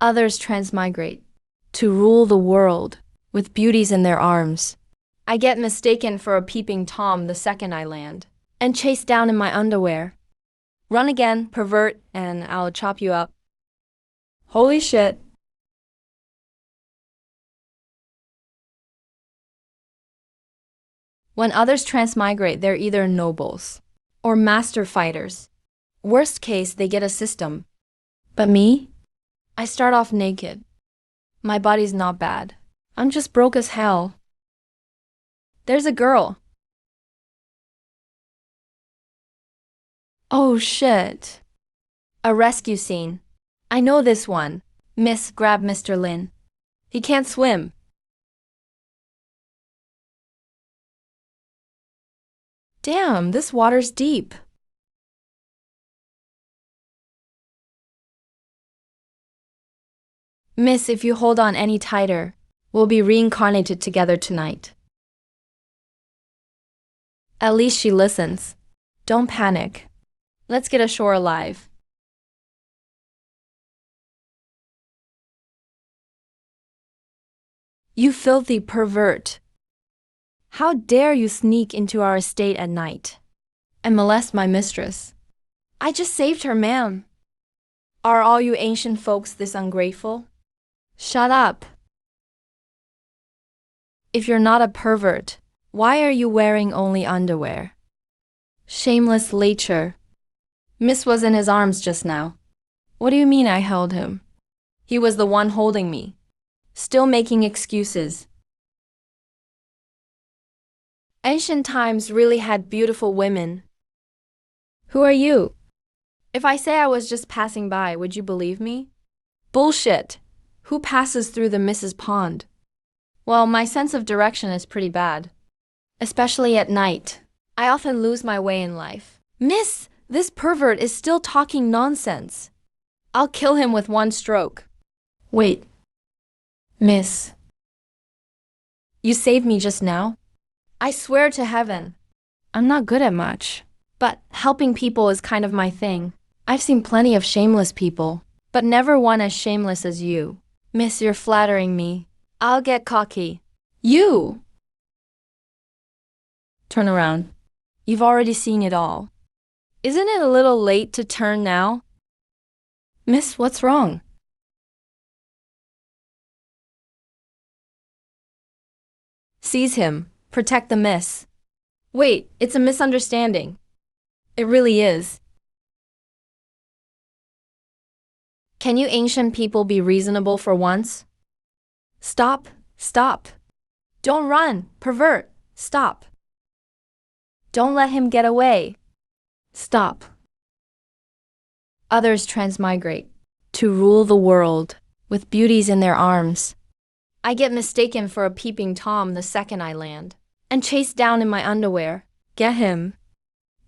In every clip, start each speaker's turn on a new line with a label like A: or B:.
A: Others transmigrate to rule the world with beauties in their arms. I get mistaken for a peeping Tom the second I land, and chased down in my underwear. Run again, pervert, and I'll chop you up. Holy shit. When others transmigrate, they're either nobles or master fighters. Worst case, they get a system. But me? I start off naked. My body's not bad. I'm just broke as hell. There's a girl. Oh shit. A rescue scene. I know this one. Miss, grab Mr. Lin. He can't swim. Damn, this water's deep. Miss, if you hold on any tighter, we'll be reincarnated together tonight. At least she listens. Don't panic. Let's get ashore alive. You filthy pervert. How dare you sneak into our estate at night and molest my mistress? I just saved her, ma'am. Are all you ancient folks this ungrateful? Shut up. If you're not a pervert, why are you wearing only underwear? Shameless lecher. Miss was in his arms just now. What do you mean I held him? He was the one holding me. Still making excuses. Ancient times really had beautiful women. Who are you? If I say I was just passing by, would you believe me? Bullshit. Who passes through the Mrs. Pond? Well, my sense of direction is pretty bad. Especially at night. I often lose my way in life. Miss, this pervert is still talking nonsense. I'll kill him with one stroke. Wait. Miss. You saved me just now? I swear to heaven. I'm not good at much. But helping people is kind of my thing. I've seen plenty of shameless people, but never one as shameless as you. Miss, you're flattering me. I'll get cocky. You! Turn around. You've already seen it all. Isn't it a little late to turn now? Miss, what's wrong? Seize him. Protect the miss. Wait, it's a misunderstanding. It really is. Can you ancient people be reasonable for once? Stop, stop. Don't run, pervert, stop. Don't let him get away. Stop. Others transmigrate to rule the world with beauties in their arms. I get mistaken for a peeping Tom the second I land, and chased down in my underwear. Get him.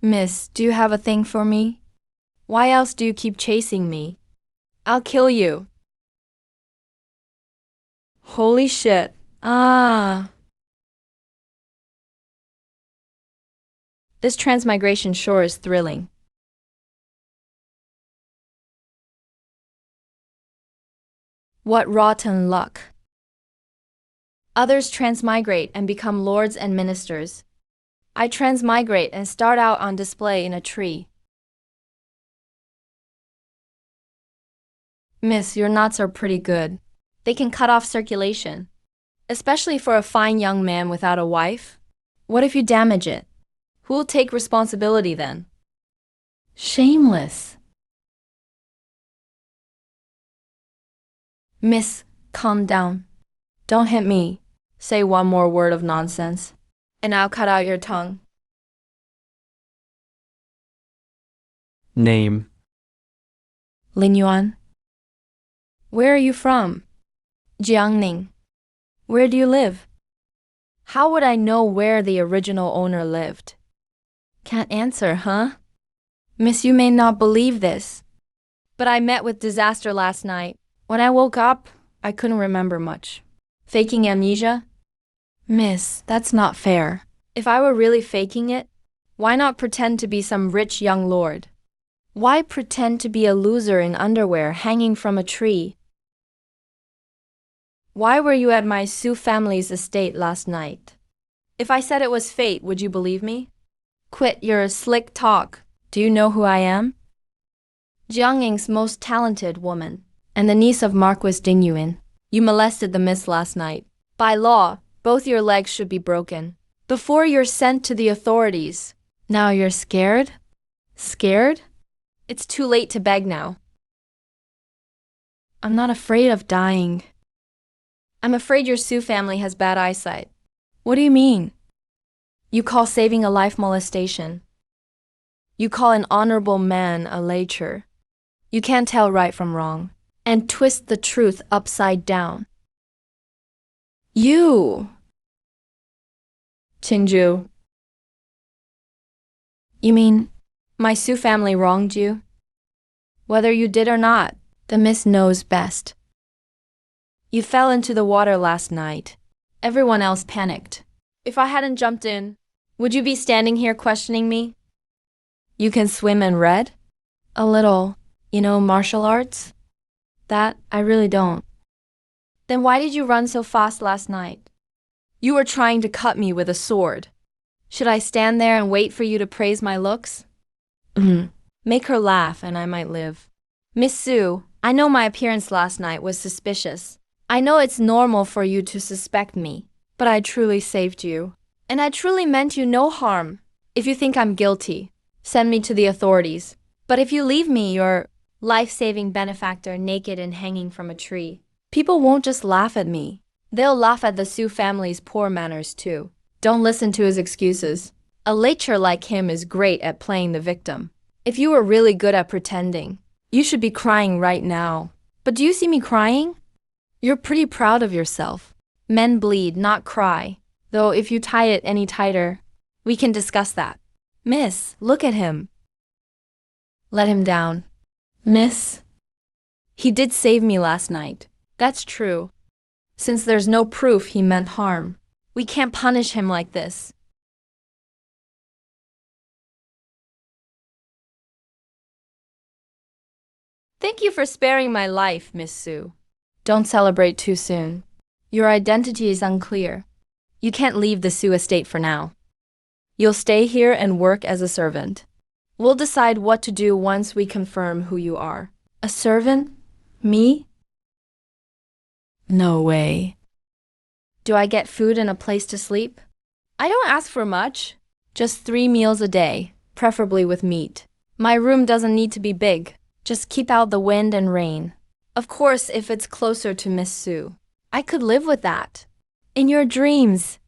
A: Miss, do you have a thing for me? Why else do you keep chasing me? I'll kill you. Holy shit. Ah. This transmigration sure is thrilling. What rotten luck. Others transmigrate and become lords and ministers. I transmigrate and start out on display in a tree. Miss, your knots are pretty good. They can cut off circulation. Especially for a fine young man without a wife. What if you damage it? Who'll take responsibility then? Shameless. Miss, calm down. Don't hit me. Say one more word of nonsense, and I'll cut out your tongue.
B: Name.
A: Lin Yuan. Where are you from? Jiangning. Where do you live? How would I know where the original owner lived? Can't answer, huh? Miss, you may not believe this, but I met with disaster last night. When I woke up, I couldn't remember much. Faking amnesia? Miss, that's not fair. If I were really faking it, why not pretend to be some rich young lord? Why pretend to be a loser in underwear hanging from a tree? Why were you at my Su family's estate last night? If I said it was fate, would you believe me? Quit your slick talk. Do you know who I am? Jiangying's most talented woman, and the niece of Marquis Dingyuan. You molested the miss last night. By law, both your legs should be broken. Before you're sent to the authorities. Now you're scared? Scared? It's too late to beg now. I'm not afraid of dying. I'm afraid your Su family has bad eyesight. What do you mean? You call saving a life molestation. You call an honorable man a lecher. You can't tell right from wrong, and twist the truth upside down. You! Qingju. You mean, my Su family wronged you? Whether you did or not, the miss knows best. You fell into the water last night. Everyone else panicked. If I hadn't jumped in, would you be standing here questioning me? You can swim in red? A little. You know martial arts? That I really don't. Then why did you run so fast last night? You were trying to cut me with a sword. Should I stand there and wait for you to praise my looks? Make her laugh and I might live. Miss Su, I know my appearance last night was suspicious. I know it's normal for you to suspect me, but I truly saved you. And I truly meant you no harm. If you think I'm guilty, send me to the authorities. But if you leave me your life-saving benefactor naked and hanging from a tree, people won't just laugh at me. They'll laugh at the Su family's poor manners too. Don't listen to his excuses. A lecher like him is great at playing the victim. If you were really good at pretending, you should be crying right now. But do you see me crying? You're pretty proud of yourself. Men bleed, not cry. Though if you tie it any tighter, we can discuss that. Miss, look at him. Let him down. Miss? He did save me last night. That's true. Since there's no proof he meant harm, we can't punish him like this. Thank you for sparing my life, Miss Su. Don't celebrate too soon. Your identity is unclear. You can't leave the Su estate for now. You'll stay here and work as a servant. We'll decide what to do once we confirm who you are. A servant? Me? No way. Do I get food and a place to sleep? I don't ask for much. Just 3 meals a day, preferably with meat. My room doesn't need to be big. Just keep out the wind and rain. Of course, if it's closer to Miss Su. I could live with that. In your dreams.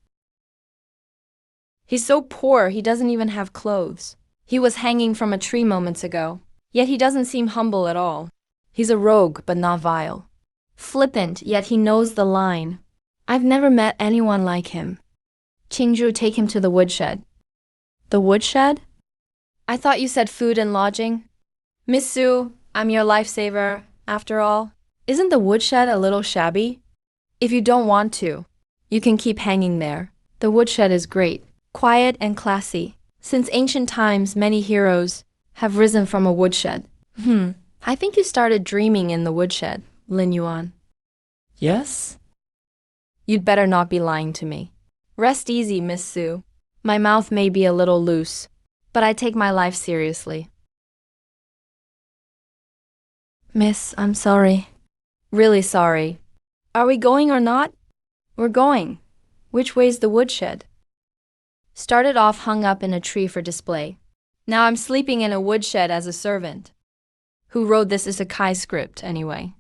A: He's so poor he doesn't even have clothes. He was hanging from a tree moments ago. Yet he doesn't seem humble at all. He's a rogue, but not vile. Flippant, yet he knows the line. I've never met anyone like him. Qingju, take him to the woodshed. The woodshed? I thought you said food and lodging. Miss Su, I'm your lifesaver, after all. Isn't the woodshed a little shabby? If you don't want to, you can keep hanging there. The woodshed is great, quiet and classy. Since ancient times, many heroes have risen from a woodshed. I think you started dreaming in the woodshed, Lin Yuan. Yes? You'd better not be lying to me. Rest easy, Miss Su. My mouth may be a little loose, but I take my life seriously. Miss, I'm sorry. Really sorry. Are we going or not? We're going. Which way's the woodshed? Started off hung up in a tree for display. Now I'm sleeping in a woodshed as a servant. Who wrote this isekai script, anyway?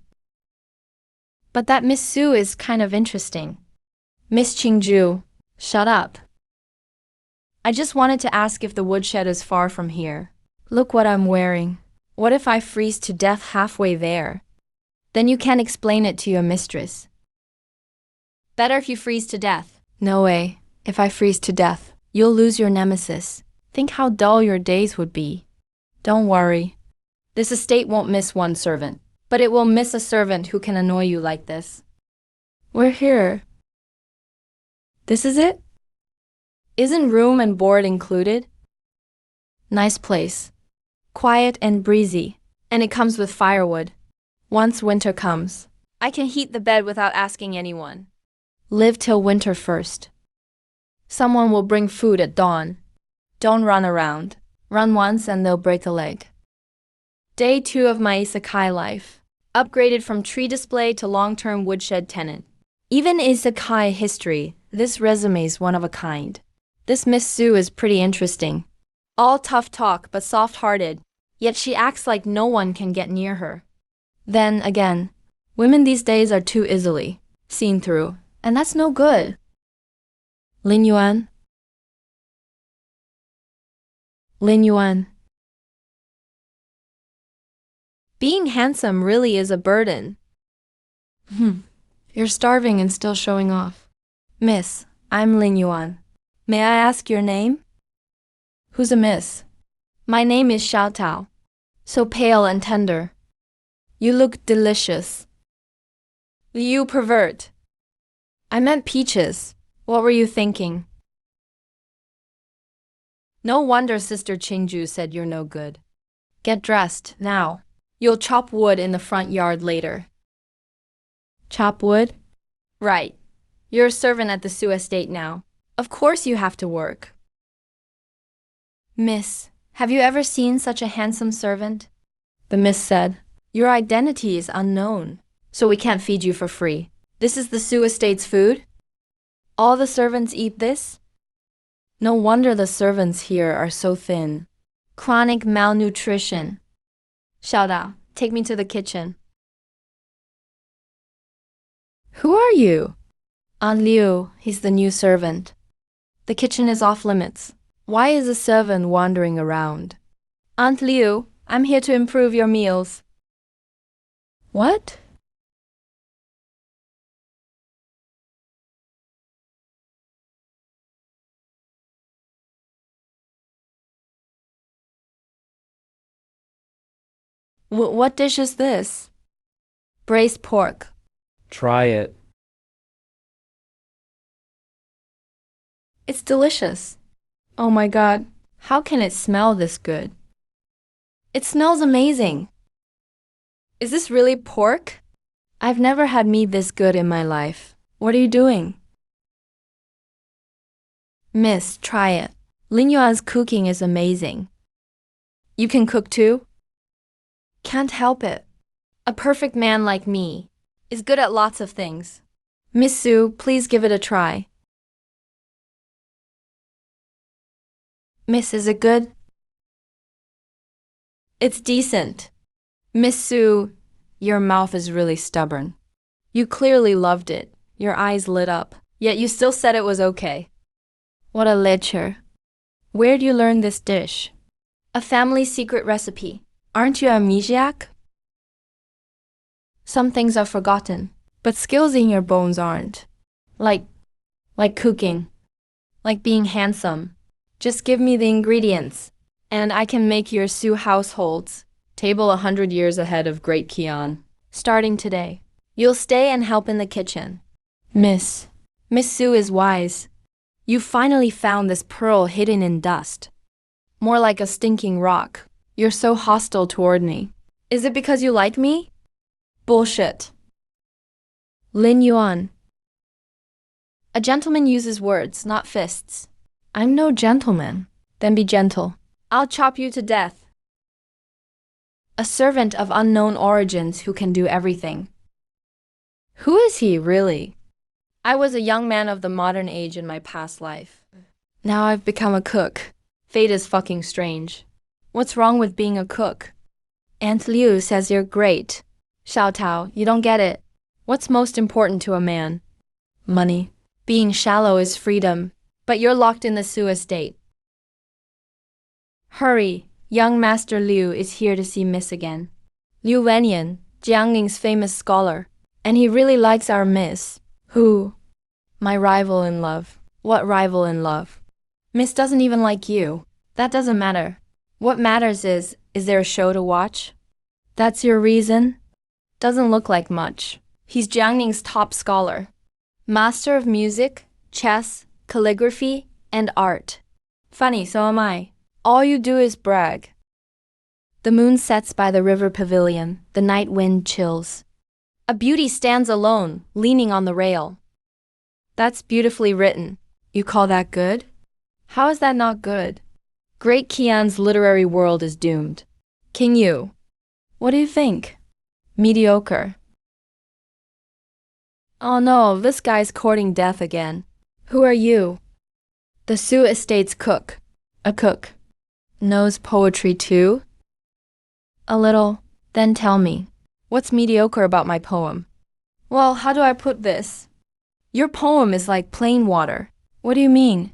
A: But that Miss Su is kind of interesting. Miss Qingju, shut up. I just wanted to ask if the woodshed is far from here. Look what I'm wearing. What if I freeze to death halfway there? Then you can't explain it to your mistress. Better if you freeze to death. No way. If I freeze to death, you'll lose your nemesis. Think how dull your days would be. Don't worry. This estate won't miss one servant, but it will miss a servant who can annoy you like this. We're here. This is it? Isn't room and board included? Nice place. Quiet and breezy, and it comes with firewood. Once winter comes, I can heat the bed without asking anyone. Live till winter first. Someone will bring food at dawn. Don't run around. Run once and they'll break a leg. Day 2 of my isekai life. Upgraded from tree display to long-term woodshed tenant. Even isekai history, this resume's one of a kind. This Miss Sue is pretty interesting. All tough talk but soft-hearted, yet she acts like no one can get near her. Then again, women these days are too easily seen through, and that's no good. Lin Yuan. Lin Yuan. Being handsome really is a burden. You're starving and still showing off. Miss, I'm Lin Yuan. May I ask your name? Who's a miss? My name is Xiao Tao. So pale and tender. You look delicious. You pervert. I meant peaches. What were you thinking? No wonder Sister Qingju said you're no good. Get dressed, now. You'll chop wood in the front yard later. Chop wood? Right. You're a servant at the Su estate now. Of course you have to work. Miss, have you ever seen such a handsome servant? The miss said, your identity is unknown, so we can't feed you for free. This is the Su estate's food? All the servants eat this? No wonder the servants here are so thin. Chronic malnutrition. Xiao Dao, take me to the kitchen. Who are you? Aunt Liu, he's the new servant. The kitchen is off limits. Why is a servant wandering around? Aunt Liu, I'm here to improve your meals. What? What dish is this? Braised pork.
B: Try it.
A: It's delicious. Oh my God, how can it smell this good? It smells amazing. Is this really pork? I've never had meat this good in my life. What are you doing? Miss, try it. Lin Yuan's cooking is amazing. You can cook too? Can't help it. A perfect man like me is good at lots of things. Miss Sue, please give it a try. Miss, is it good? It's decent. Miss Sue, your mouth is really stubborn. You clearly loved it. Your eyes lit up. Yet you still said it was okay. What a lecher. Where'd you learn this dish? A family secret recipe. Aren't you amnesiac? Some things are forgotten, but skills in your bones aren't. Like cooking. Like being handsome. Just give me the ingredients, and I can make your Sioux households table 100 years ahead of Great Kian. Starting today, you'll stay and help in the kitchen. Miss Sue is wise. You finally found this pearl hidden in dust. More like a stinking rock. You're so hostile toward me. Is it because you like me? Bullshit. Lin Yuan. A gentleman uses words, not fists. I'm no gentleman. Then be gentle. I'll chop you to death. A servant of unknown origins who can do everything. Who is he, really? I was a young man of the modern age in my past life. Now I've become a cook. Fate is fucking strange. What's wrong with being a cook? Aunt Liu says you're great. Xiao Tao, you don't get it. What's most important to a man? Money. Being shallow is freedom, but you're locked in the Su estate. Hurry, young Master Liu is here to see Miss again. Liu Wenyan, Jiangning's famous scholar, and he really likes our Miss. Who? My rival in love. What rival in love? Miss doesn't even like you. That doesn't matter. What matters is there a show to watch? That's your reason? Doesn't look like much. He's Jiangning's top scholar. Master of music, chess, calligraphy, and art. Funny, so am I. All you do is brag. The moon sets by the river pavilion. The night wind chills. A beauty stands alone, leaning on the rail. That's beautifully written. You call that good? How is that not good? Great Kian's literary world is doomed. King Yu. What do you think? Mediocre. Oh no, this guy's courting death again. Who are you? The Sioux Estate's cook. A cook. Knows poetry too? A little. Then tell me, what's mediocre about my poem? Well, how do I put this? Your poem is like plain water. What do you mean?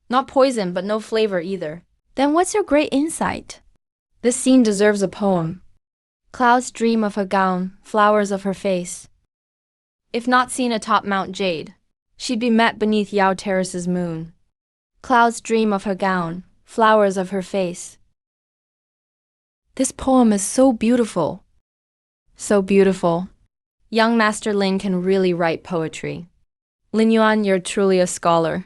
A: Not poison, but no flavor either. Then what's your great insight? This scene deserves a poem. Clouds dream of her gown, flowers of her face. If not seen atop Mount Jade, she'd be met beneath Yao Terrace's moon. Clouds dream of her gown, flowers of her face. This poem is so beautiful. So beautiful. Young Master Lin can really write poetry. Lin Yuan, you're truly a scholar.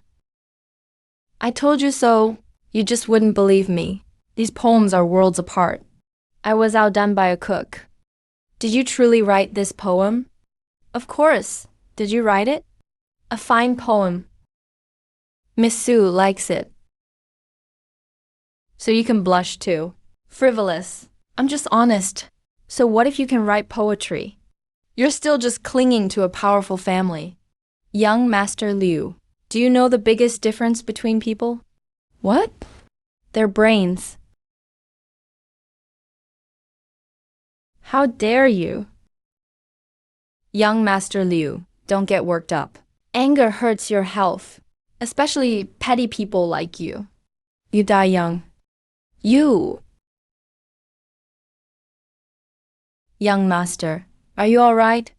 A: I told you so. You just wouldn't believe me. These poems are worlds apart. I was outdone by a cook. Did you truly write this poem? Of course. Did you write it? A fine poem. Miss Sue likes it. So you can blush too. Frivolous. I'm just honest. So what if you can write poetry? You're still just clinging to a powerful family. Young Master Liu, do you know the biggest difference between people? What? Their brains. How dare you? Young Master Liu, don't get worked up. Anger hurts your health, especially petty people like you. You die young. You! Young Master, are you all right?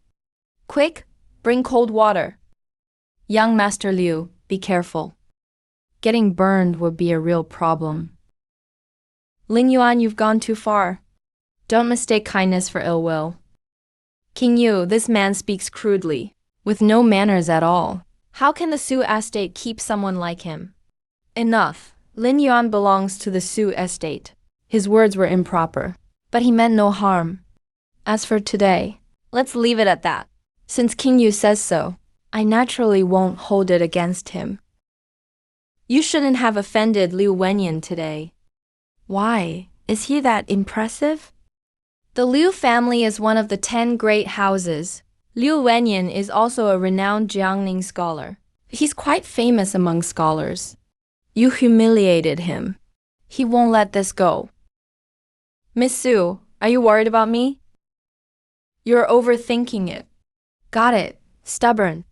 A: Quick, bring cold water. Young Master Liu, be careful. Getting burned would be a real problem. Lin Yuan, you've gone too far. Don't mistake kindness for ill will. King Yu, this man speaks crudely, with no manners at all. How can the Sioux Estate keep someone like him? Enough. Lin Yuan belongs to the Sioux Estate. His words were improper, but he meant no harm. As for today, let's leave it at that. Since King Yu says so, I naturally won't hold it against him. You shouldn't have offended Liu Wenyan today. Why? Is he that impressive? The Liu family is one of the 10 great houses. Liu Wenyan is also a renowned Jiangning scholar. He's quite famous among scholars. You humiliated him. He won't let this go. Miss Sue, are you worried about me? You're overthinking it. Got it. Stubborn.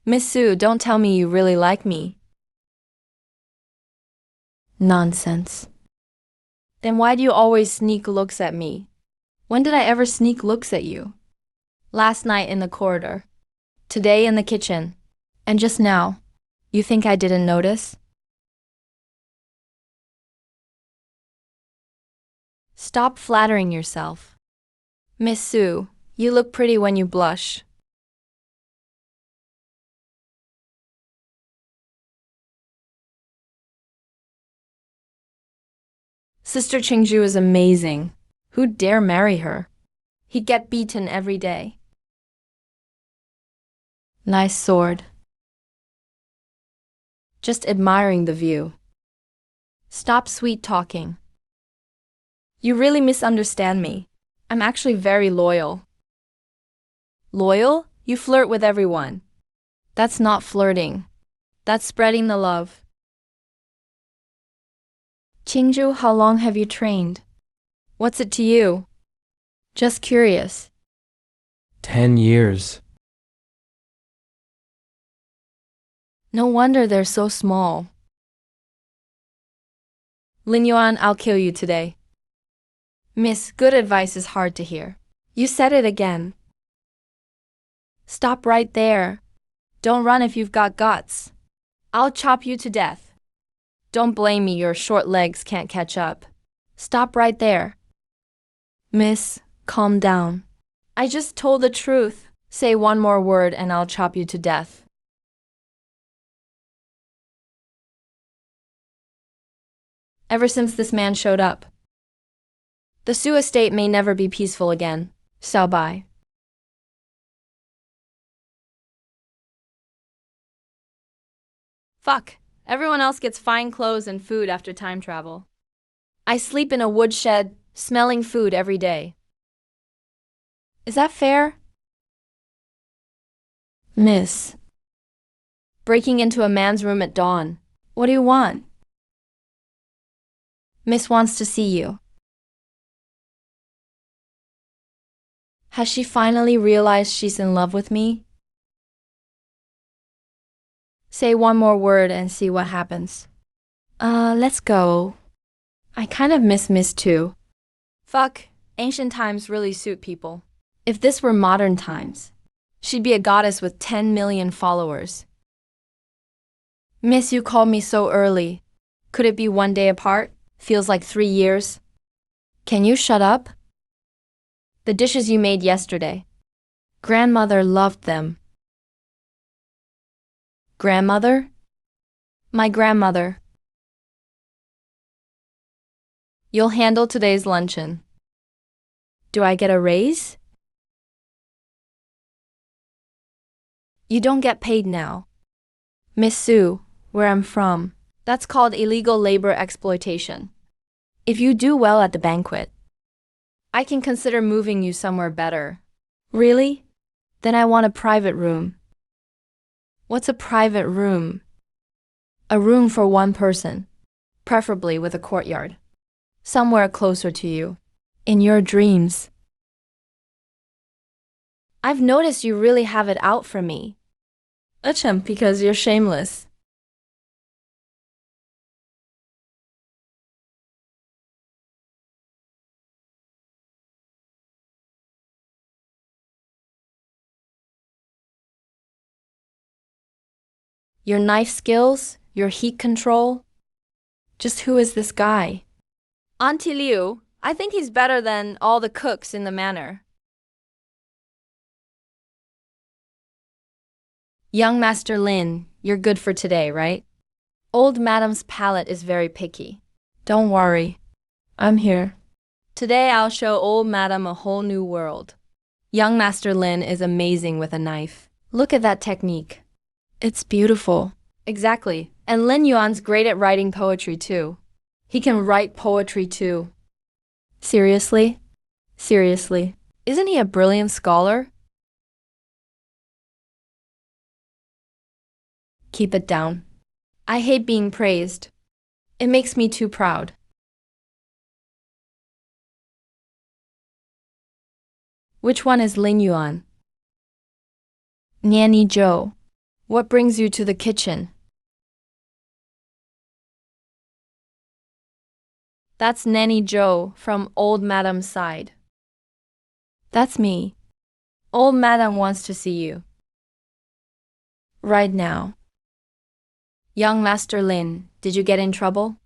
A: Miss Sue, don't tell me you really like me. Nonsense. Then why do you always sneak looks at me? When did I ever sneak looks at you? Last night in the corridor. Today in the kitchen. And just now. You think I didn't notice? Stop flattering yourself. Miss Sue, you look pretty when you blush. Sister Qingzhu is amazing. Who'd dare marry her? He'd get beaten every day. Nice sword. Just admiring the view. Stop sweet talking. You really misunderstand me. I'm actually very loyal. Loyal? You flirt with everyone. That's not flirting. That's spreading the love. Qingzhu, how long have you trained? What's it to you? Just curious.
B: 10 years.
A: No wonder they're so small. Lin Yuan, I'll kill you today. Miss, good advice is hard to hear. You said it again. Stop right there. Don't run if you've got guts. I'll chop you to death. Don't blame me, your short legs can't catch up. Stop right there. Miss, calm down. I just told the truth. Say one more word and I'll chop you to death. Ever since this man showed up, The Sioux estate may never be peaceful again. So bye. Fuck. Everyone else gets fine clothes and food after time travel. I sleep in a woodshed, smelling food every day. Is that fair? Miss. Breaking into a man's room at dawn. What do you want? Miss wants to see you. Has she finally realized she's in love with me? Say one more word and see what happens. Let's go. I kind of miss Miss too. Fuck, ancient times really suit people. If this were modern times, she'd be a goddess with 10 million followers. Miss, you called me so early. Could it be one day apart? Feels like 3 years. Can you shut up? The dishes you made yesterday. Grandmother loved them. Grandmother? My grandmother. You'll handle today's luncheon. Do I get a raise? You don't get paid now. Miss Sue, where I'm from, that's called illegal labor exploitation. If you do well at the banquet, I can consider moving you somewhere better. Really? Then I want a private room. What's a private room? A room for one person, preferably with a courtyard. Somewhere closer to you. In your dreams. I've noticed you really have it out for me. Achum, because you're shameless. Your knife skills, your heat control. Just who is this guy? Auntie Liu, I think he's better than all the cooks in the manor. Young Master Lin, you're good for today, right? Old Madam's palate is very picky. Don't worry, I'm here. Today I'll show Old Madam a whole new world. Young Master Lin is amazing with a knife. Look at that technique. It's beautiful. Exactly. And Lin Yuan's great at writing poetry too. He can write poetry too. Seriously? Seriously. Isn't he a brilliant scholar? Keep it down. I hate being praised. It makes me too proud. Which one is Lin Yuan? Nanny Zhou. What brings you to the kitchen? That's Nanny Zhou from Old Madam's side. That's me. Old Madam wants to see you. Right now. Young Master Lin, did you get in trouble?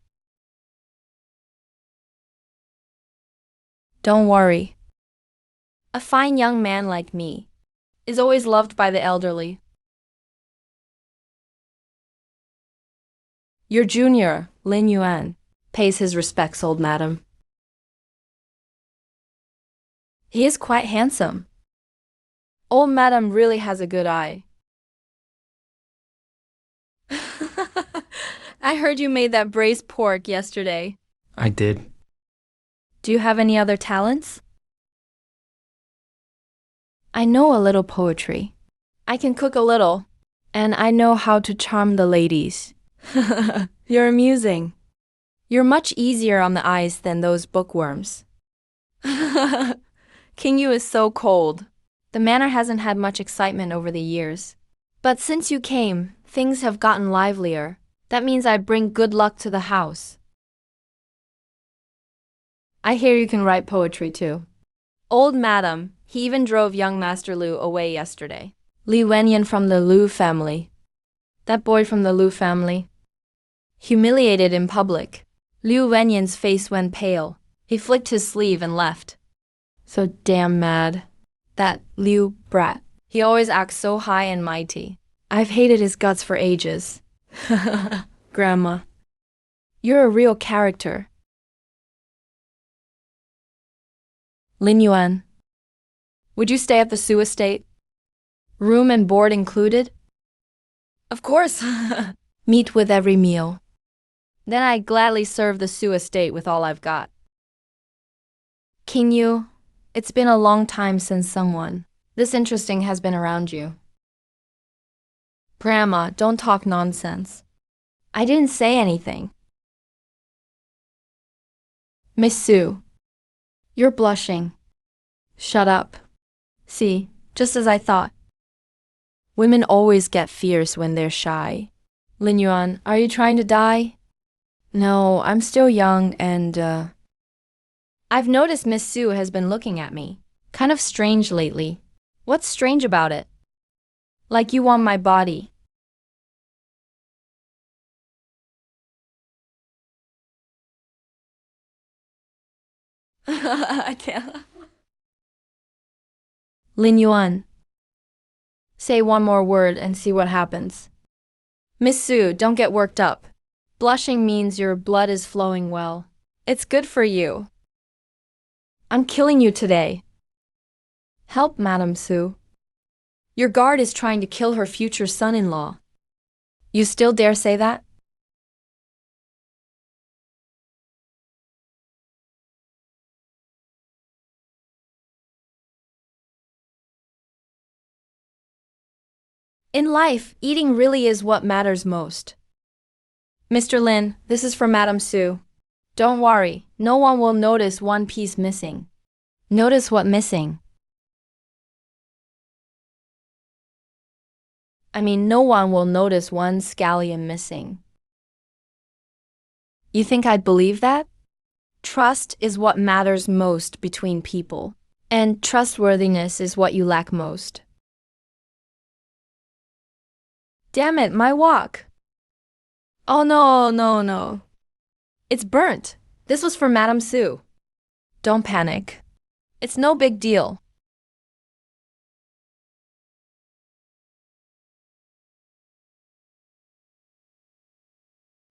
A: Don't worry. A fine young man like me is always loved by the elderly. Your junior, Lin Yuan, pays his respects, Old Madam. He is quite handsome. Old Madam really has a good eye. I heard you made that braised pork yesterday.
B: I did.
A: Do you have any other talents? I know a little poetry. I can cook a little, and I know how to charm the ladies. You're amusing. You're much easier on the eyes than those bookworms. King Yu is so cold. The manor hasn't had much excitement over the years. But since you came, things have gotten livelier. That means I bring good luck to the house. I hear you can write poetry too. Old Madam, he even drove young Master Liu away yesterday. Li Wenyan from the Liu family. That boy from the Liu family. Humiliated in public. Liu Wenyan's face went pale. He flicked his sleeve and left. So damn mad. That Liu brat. He always acts so high and mighty. I've hated his guts for ages. Grandma. You're a real character. Lin Yuan. Would you stay at the Su estate? Room and board included? Of course. Meat with every meal. Then I'd gladly serve the Su estate with all I've got. King Yu, it's been a long time since someone this interesting has been around you. Grandma, don't talk nonsense. I didn't say anything. Miss Su, you're blushing. Shut up. See, just as I thought. Women always get fierce when they're shy. Lin Yuan, are you trying to die? No, I'm still young and, I've noticed Miss Su has been looking at me. Kind of strange lately. What's strange about it? Like you want my body. I can't. Lin Yuan. Say one more word and see what happens. Miss Su, don't get worked up. Blushing means your blood is flowing well. It's good for you. I'm killing you today. Help, Madame Su. Your guard is trying to kill her future son-in-law. You still dare say that? In life, eating really is what matters most. Mr. Lin, this is for Madame Su. Don't worry, no one will notice one piece missing. Notice what missing? I mean, no one will notice one scallion missing. You think I'd believe that? Trust is what matters most between people, and trustworthiness is what you lack most. Damn it, my wok! Oh no. It's burnt. This was for Madame Su. Don't panic. It's no big deal.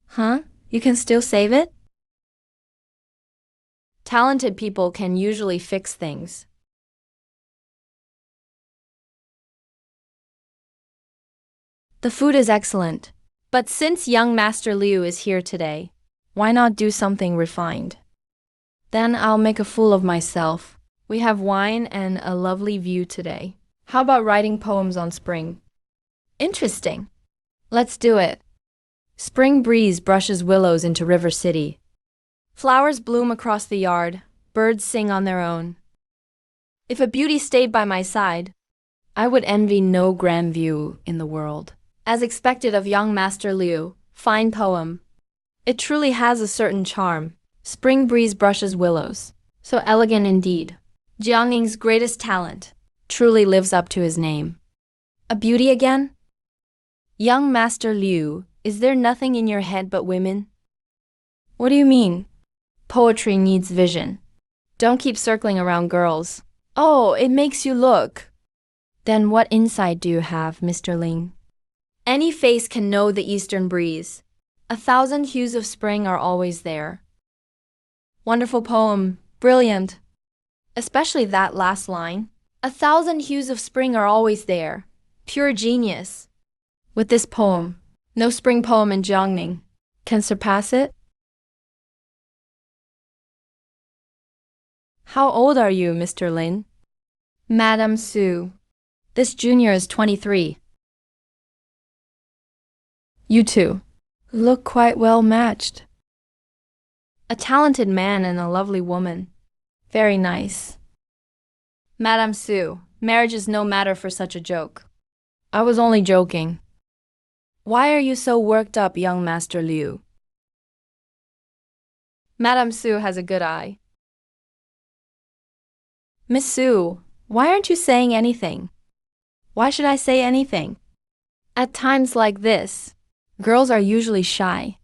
A: Huh? You can still save it? Talented people can usually fix things. The food is excellent, but since young Master Liu is here today, why not do something refined? Then I'll make a fool of myself. We have wine and a lovely view today. How about writing poems on spring? Interesting. Let's do it. Spring breeze brushes willows into River City. Flowers bloom across the yard. Birds sing on their own. If a beauty stayed by my side, I would envy no grand view in the world. As expected of young Master Liu, fine poem. It truly has a certain charm. Spring breeze brushes willows. So elegant indeed. Jiangning's greatest talent truly lives up to his name. A beauty again? Young Master Liu, is there nothing in your head but women? What do you mean? Poetry needs vision. Don't keep circling around girls. Oh, it makes you look. Then what insight do you have, Mr. Ling? Any face can know the eastern breeze. 1,000 hues of spring are always there. Wonderful poem, brilliant. Especially that last line. 1,000 hues of spring are always there. Pure genius. With this poem, no spring poem in Jiangning can surpass it. How old are you, Mr. Lin? Madame Su. This junior is 23. You two look quite well matched. A talented man and a lovely woman. Very nice. Madame Su, marriage is no matter for such a joke. I was only joking. Why are you so worked up, young Master Liu? Madame Su has a good eye. Miss Su, why aren't you saying anything? Why should I say anything? At times like this, girls are usually shy,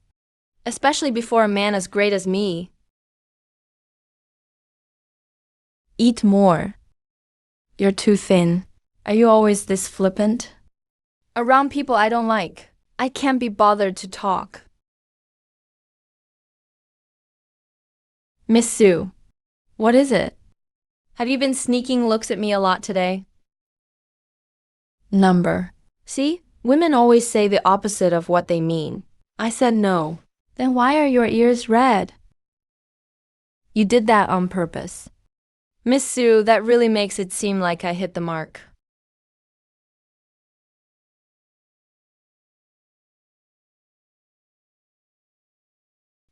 A: especially before a man as great as me. Eat more. You're too thin. Are you always this flippant? Around people I don't like, I can't be bothered to talk. Miss Su, what is it? Have you been sneaking looks at me a lot today? Number. See? Women always say the opposite of what they mean. I said no. Then why are your ears red? You did that on purpose. Miss Sue, that really makes it seem like I hit the mark.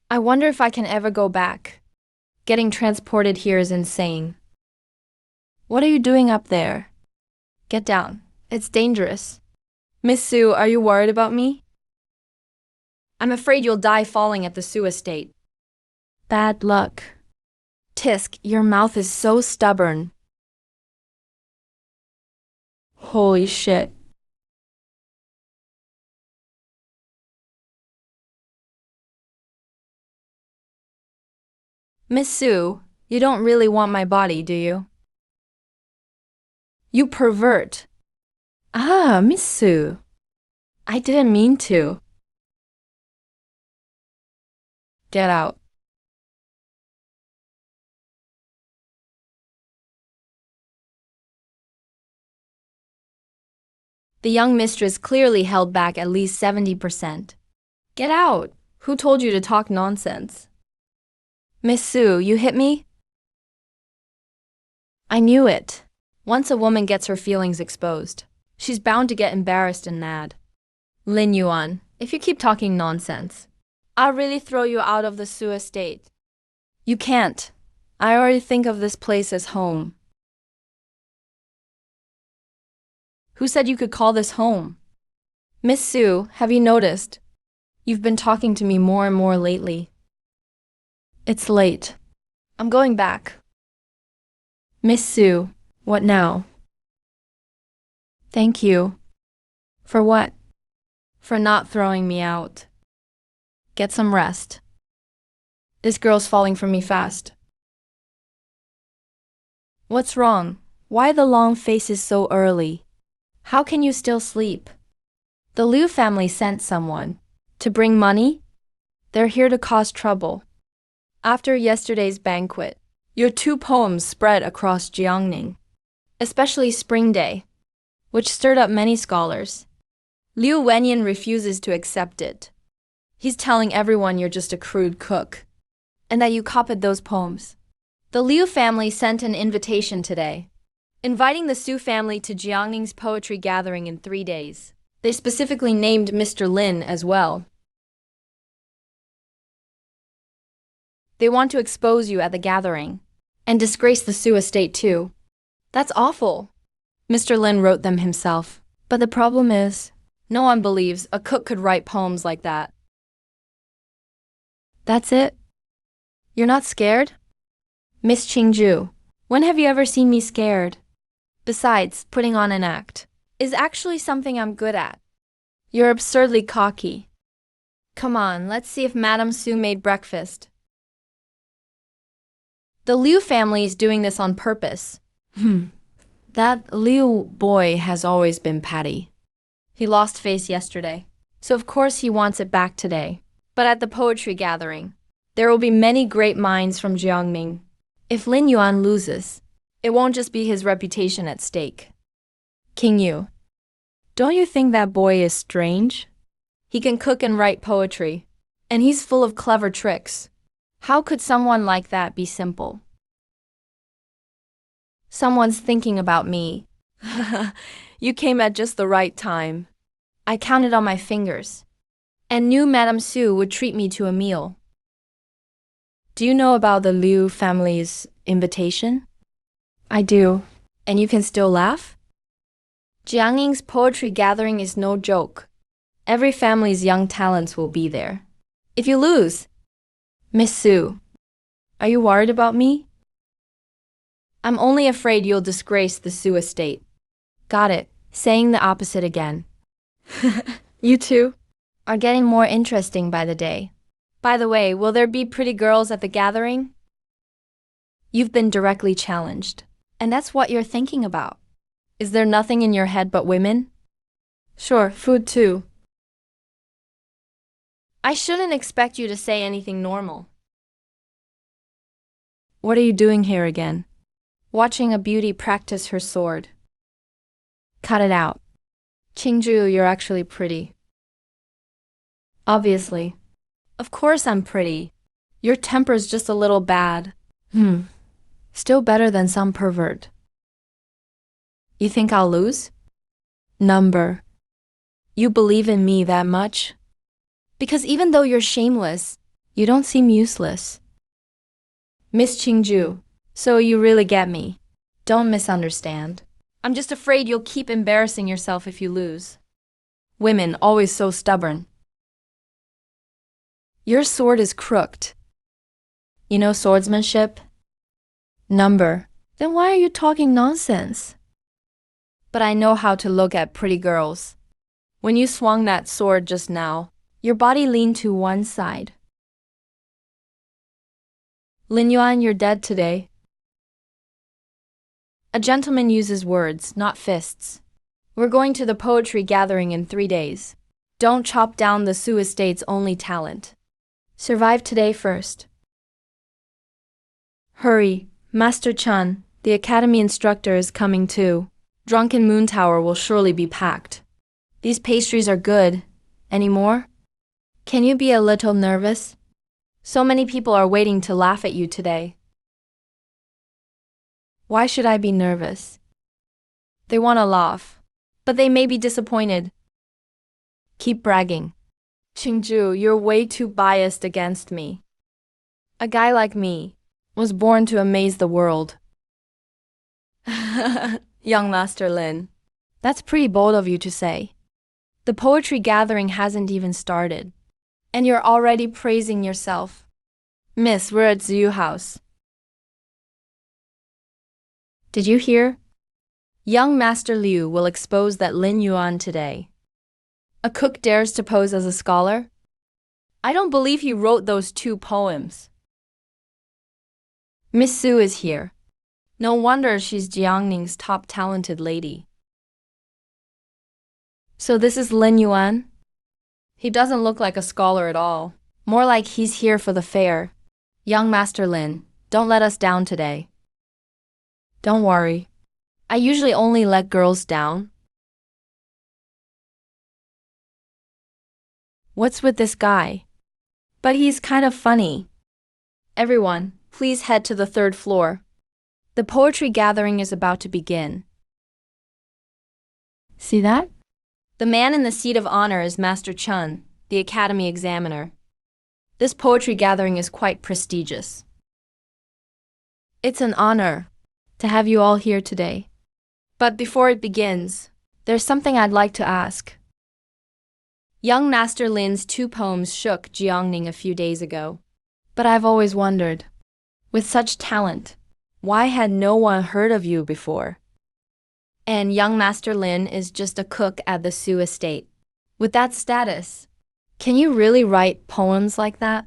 A: I wonder if I can ever go back. Getting transported here is insane. What are you doing up there? Get down. It's dangerous. Miss Sue, are you worried about me? I'm afraid you'll die falling at the Sue estate. Bad luck. Tisk, your mouth is so stubborn. Holy shit. Miss Sue, you don't really want my body, do you? You pervert. Ah, Miss Sue. I didn't mean to. Get out. The young mistress clearly held back at least 70%. Get out! Who told you to talk nonsense? Miss Sue, you hit me? I knew it. Once a woman gets her feelings exposed, she's bound to get embarrassed and mad. Lin Yuan, if you keep talking nonsense, I'll really throw you out of the Sue estate. You can't. I already think of this place as home. Who said you could call this home? Miss Sue, have you noticed? You've been talking to me more and more lately. It's late. I'm going back. Miss Sue, what now? Thank you. For what? For not throwing me out. Get some rest. This girl's falling for me fast. What's wrong? Why the long faces so early? How can you still sleep? The Liu family sent someone. To bring money? They're here to cause trouble. After yesterday's banquet, your 2 poems spread across Jiangning, especially Spring Day, which stirred up many scholars. Liu Wenyan refuses to accept it. He's telling everyone you're just a crude cook, and that you copied those poems. The Liu family sent an invitation today, inviting the Su family to Jiangning's poetry gathering in 3 days. They specifically named Mr. Lin as well. They want to expose you at the gathering, and disgrace the Su estate too. That's awful. Mr. Lin wrote them himself. But the problem is, no one believes a cook could write poems like that. That's it? You're not scared? Miss Qingju, when have you ever seen me scared? Besides, putting on an act is actually something I'm good at. You're absurdly cocky. Come on, let's see if Madame Su made breakfast. The Liu family is doing this on purpose. That Liu boy has always been patty. He lost face yesterday, so of course he wants it back today. But at the poetry gathering, there will be many great minds from Jiangming. If Lin Yuan loses, it won't just be his reputation at stake. King Yu, don't you think that boy is strange? He can cook and write poetry, and he's full of clever tricks. How could someone like that be simple? Someone's thinking about me. You came at just the right time. I counted on my fingers, and knew Madame Su would treat me to a meal. Do you know about the Liu family's invitation? I do. And you can still laugh? Jiangning's poetry gathering is no joke. Every family's young talents will be there. If you lose, Miss Su, are you worried about me? I'm only afraid you'll disgrace the Su estate. Got it, saying the opposite again. You two are getting more interesting by the day. By the way, will there be pretty girls at the gathering? You've been directly challenged, and that's what you're thinking about. Is there nothing in your head but women? Sure, food too. I shouldn't expect you to say anything normal. What are you doing here again? watching a beauty practice her sword. Cut it out. Qingju, you're actually pretty. Obviously. Of course I'm pretty. Your temper's just a little bad. Still better than some pervert. You think I'll lose? Number. You believe in me that much? Because even though you're shameless, you don't seem useless. Miss Qingju, so you really get me. Don't misunderstand. I'm just afraid you'll keep embarrassing yourself if you lose. Women always so stubborn. Your sword is crooked. You know swordsmanship? Number. Then why are you talking nonsense? But I know how to look at pretty girls. When you swung that sword just now, your body leaned to one side. Lin Yuan, you're dead today. A gentleman uses words, not fists. We're going to the poetry gathering in 3 days. Don't chop down the Sioux Estate's only talent. Survive today first. Hurry, Master Chun, the academy instructor is coming too. Drunken Moon Tower will surely be packed. These pastries are good. Any more? Can you be a little nervous? So many people are waiting to laugh at you today. Why should I be nervous? They want to laugh, but they may be disappointed. Keep bragging. Qingju, you're way too biased against me. A guy like me was born to amaze the world. Young Master Lin, that's pretty bold of you to say. The poetry gathering hasn't even started, and you're already praising yourself. Miss, we're at Zhu House. Did you hear? Young Master Liu will expose that Lin Yuan today. A cook dares to pose as a scholar? I don't believe he wrote those 2 poems. Miss Su is here. No wonder she's Jiangning's top talented lady. So this is Lin Yuan? He doesn't look like a scholar at all. More like he's here for the fair. Young Master Lin, don't let us down today. Don't worry. I usually only let girls down. What's with this guy? But he's kind of funny. Everyone, please head to the 3rd floor. The poetry gathering is about to begin. See that? The man in the seat of honor is Master Chun, the academy examiner. This poetry gathering is quite prestigious. It's an honor to have you all here today. But before it begins, there's something I'd like to ask. Young Master Lin's 2 poems shook Jiangning a few days ago. But I've always wondered, with such talent, why had no one heard of you before? And young Master Lin is just a cook at the Sioux Estate. With that status, can you really write poems like that?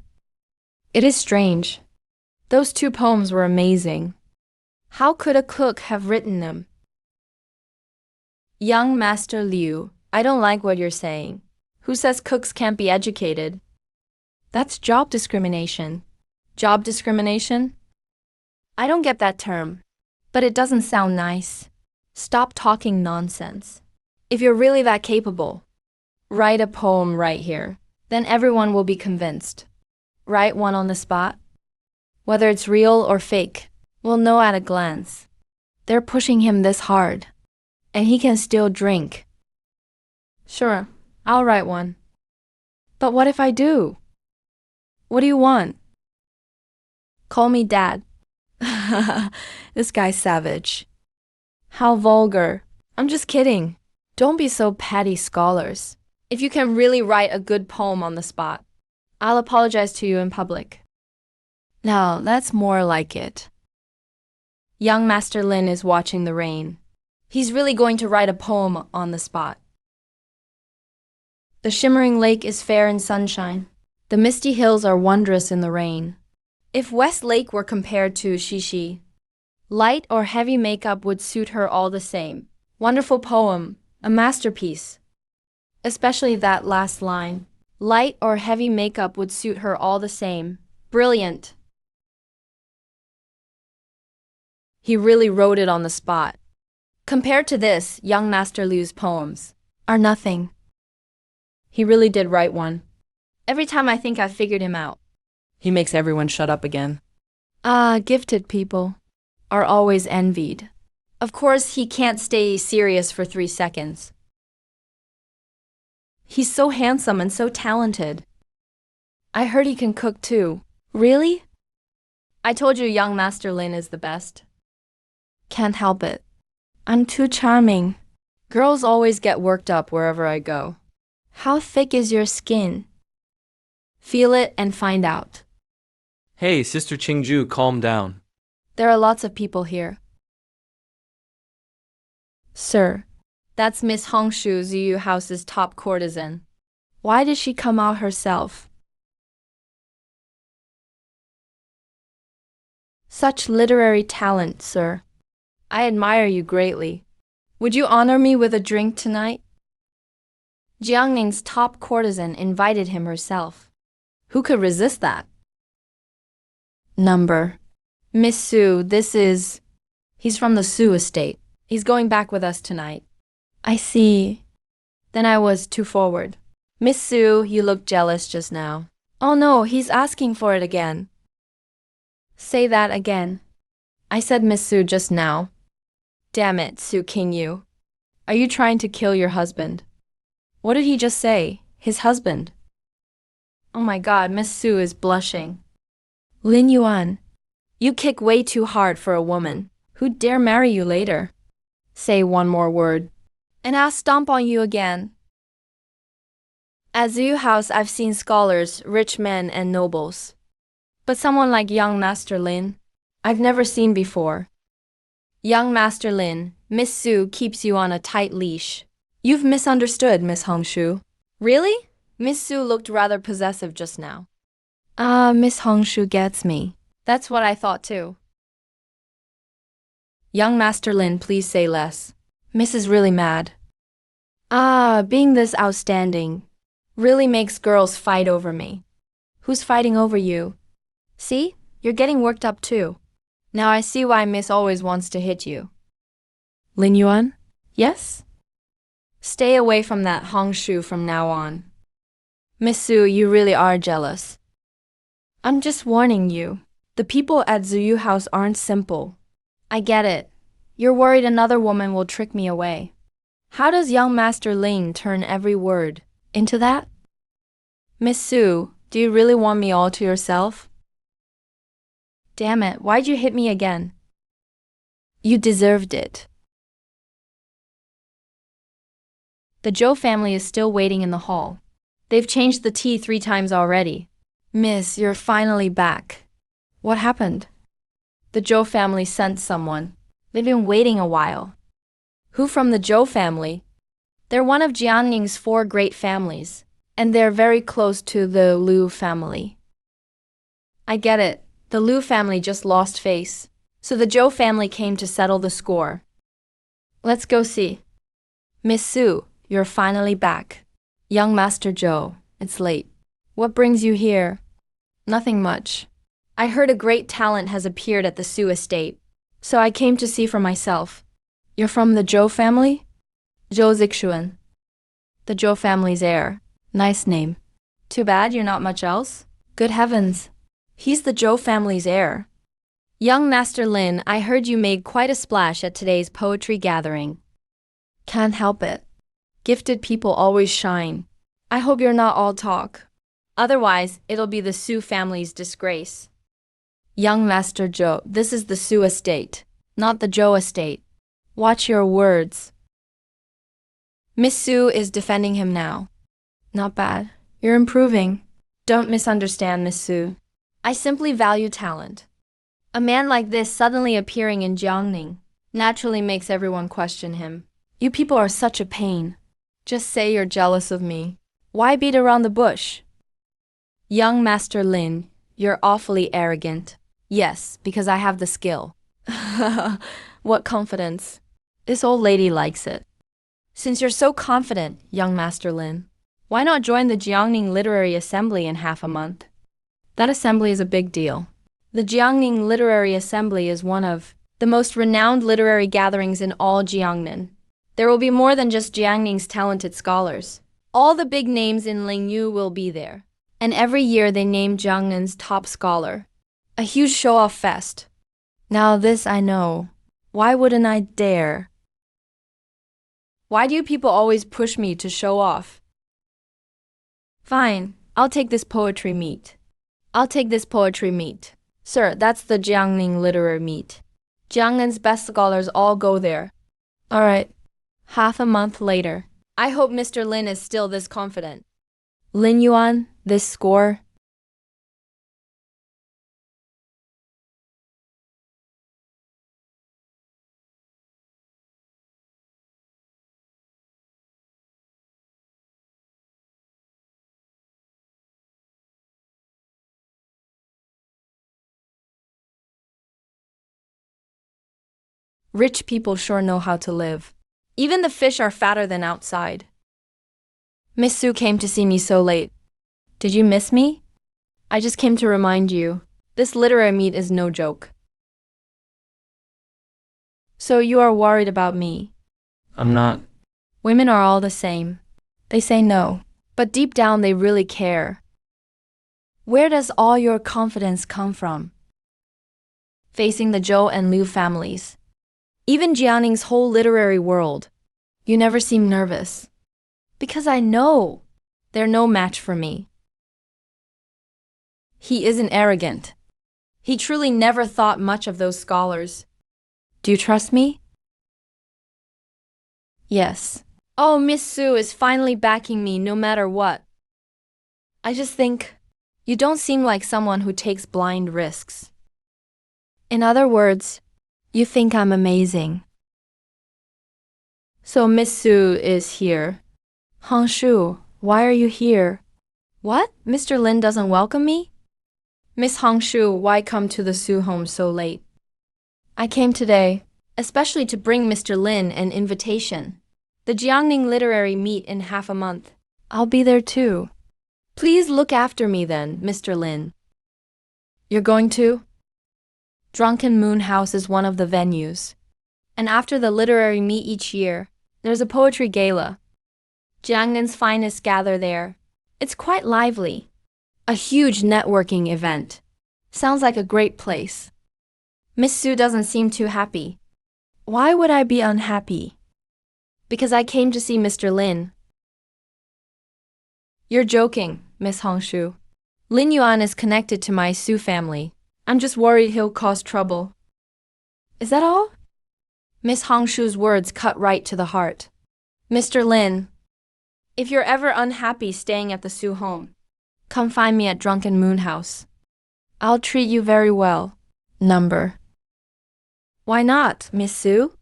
A: It is strange. Those 2 poems were amazing. How could a cook have written them? Young Master Liu, I don't like what you're saying. Who says cooks can't be educated? That's job discrimination. Job discrimination? I don't get that term, but it doesn't sound nice. Stop talking nonsense. If you're really that capable, write a poem right here. Then everyone will be convinced. Write one on the spot. Whether it's real or fake, we'll know at a glance. They're pushing him this hard, and he can still drink. Sure, I'll write one. But what if I do? What do you want? Call me Dad. This guy's savage. How vulgar. I'm just kidding. Don't be so petty, scholars. If you can really write a good poem on the spot, I'll apologize to you in public. Now, that's more like it. Young Master Lin is watching the rain. He's really going to write a poem on the spot. The shimmering lake is fair in sunshine. The misty hills are wondrous in the rain. If West Lake were compared to Shishi, light or heavy makeup would suit her all the same. Wonderful poem, a masterpiece. Especially that last line. Light or heavy makeup would suit her all the same. Brilliant. He really wrote it on the spot. Compared to this, young Master Liu's poems are nothing. He really did write one. Every time I think I've figured him out, he makes everyone shut up again. Gifted people are always envied. Of course, he can't stay serious for 3 seconds. He's so handsome and so talented. I heard he can cook too. Really? I told you young Master Lin is the best. Can't help it. I'm too charming. Girls always get worked up wherever I go. How thick is your skin? Feel it and find out.
B: Hey, Sister Qingju, calm down.
A: There are lots of people here. Sir, that's Miss Hongshu, Ziyu House's top courtesan. Why did she come out herself? Such literary talent, sir. I admire you greatly. Would you honor me with a drink tonight? Jiangning's top courtesan invited him herself. Who could resist that? Number. Miss Su, he's from the Su estate. He's going back with us tonight. I see. Then I was too forward. Miss Su, you look jealous just now. Oh no, he's asking for it again. Say that again. I said Miss Su just now. Damn it, Su Qingyu. Are you trying to kill your husband? What did he just say? His husband. Oh my god, Miss Su is blushing. Lin Yuan, you kick way too hard for a woman. Who'd dare marry you later? Say one more word, and I'll stomp on you again. At Ziyu House, I've seen scholars, rich men, and nobles. But someone like young Master Lin, I've never seen before. Young Master Lin, Miss Su keeps you on a tight leash. You've misunderstood, Miss Hongshu. Really? Miss Su looked rather possessive just now. Miss Hongshu gets me. That's what I thought too. Young Master Lin, please say less. Miss is really mad. Being this outstanding really makes girls fight over me. Who's fighting over you? See? You're getting worked up too. Now I see why Miss always wants to hit you. Lin Yuan? Yes? Stay away from that Hongshu from now on. Miss Su, you really are jealous. I'm just warning you. The people at Ziyu House aren't simple. I get it. You're worried another woman will trick me away. How does young Master Lin turn every word into that? Miss Su, do you really want me all to yourself? Damn it, why'd you hit me again? You deserved it. The Zhou family is still waiting in the hall. They've changed the tea 3 times already. Miss, you're finally back. What happened? The Zhou family sent someone. They've been waiting a while. Who from the Zhou family? They're one of Jianning's 4 great families, and they're very close to the Liu family. I get it. The Liu family just lost face, so the Zhou family came to settle the score. Let's go see. Miss Su, you're finally back. Young Master Zhou, it's late. What brings you here? Nothing much. I heard a great talent has appeared at the Su estate, so I came to see for myself. You're from the Zhou family? Zhou Zixuan. The Zhou family's heir. Nice name. Too bad you're not much else. Good heavens. He's the Zhou family's heir. Young Master Lin, I heard you made quite a splash at today's poetry gathering. Can't help it. Gifted people always shine. I hope you're not all talk. Otherwise, it'll be the Su family's disgrace. Young Master Zhou, this is the Su estate, not the Zhou estate. Watch your words. Miss Su is defending him now. Not bad. You're improving. Don't misunderstand, Miss Su. I simply value talent. A man like this suddenly appearing in Jiangning naturally makes everyone question him. You people are such a pain. Just say you're jealous of me. Why beat around the bush? Young Master Lin, you're awfully arrogant. Yes, because I have the skill. What confidence. This old lady likes it. Since you're so confident, young Master Lin, why not join the Jiangning Literary Assembly in half a month? That assembly is a big deal. The Jiangning Literary Assembly is one of the most renowned literary gatherings in all Jiangnan. There will be more than just Jiangning's talented scholars. All the big names in Lingyu will be there. And every year they name Jiangnan's top scholar. A huge show-off fest. Now this I know. Why wouldn't I dare? Why do you people always push me to show off? Fine, I'll take this poetry meet. Sir, that's the Jiangning literary meet. Jiangnan's best scholars all go there. All right. Half a month later. I hope Mr. Lin is still this confident. Lin Yuan, this score. Rich people sure know how to live. Even the fish are fatter than outside. Miss Su came to see me so late. Did you miss me? I just came to remind you. This literary meet is no joke. So you are worried about me?
B: I'm not.
A: Women are all the same. They say no, but deep down they really care. Where does all your confidence come from? Facing the Zhou and Liu families. Even Jianning's whole literary world. You never seem nervous. Because I know they're no match for me. He isn't arrogant. He truly never thought much of those scholars. Do you trust me? Yes. Oh, Miss Su is finally backing me no matter what. I just think you don't seem like someone who takes blind risks. In other words, you think I'm amazing. So Miss Su is here. Hong Shu, why are you here? What? Mr. Lin doesn't welcome me? Miss Hong Shu, why come to the Su home so late? I came today, especially to bring Mr. Lin an invitation. The Jiangning literary meet in half a month. I'll be there too. Please look after me then, Mr. Lin. You're going to? Drunken Moon House is one of the venues. And after the literary meet each year, there's a poetry gala. Jiangnan's finest gather there. It's quite lively. A huge networking event. Sounds like a great place. Miss Su doesn't seem too happy. Why would I be unhappy? Because I came to see Mr. Lin. You're joking, Miss Hongshu. Lin Yuan is connected to my Su family. I'm just worried he'll cause trouble. Is that all? Miss Hongshu's words cut right to the heart. Mr. Lin, if you're ever unhappy staying at the Su home, come find me at Drunken Moon House. I'll treat you very well. Number. Why not, Miss Su?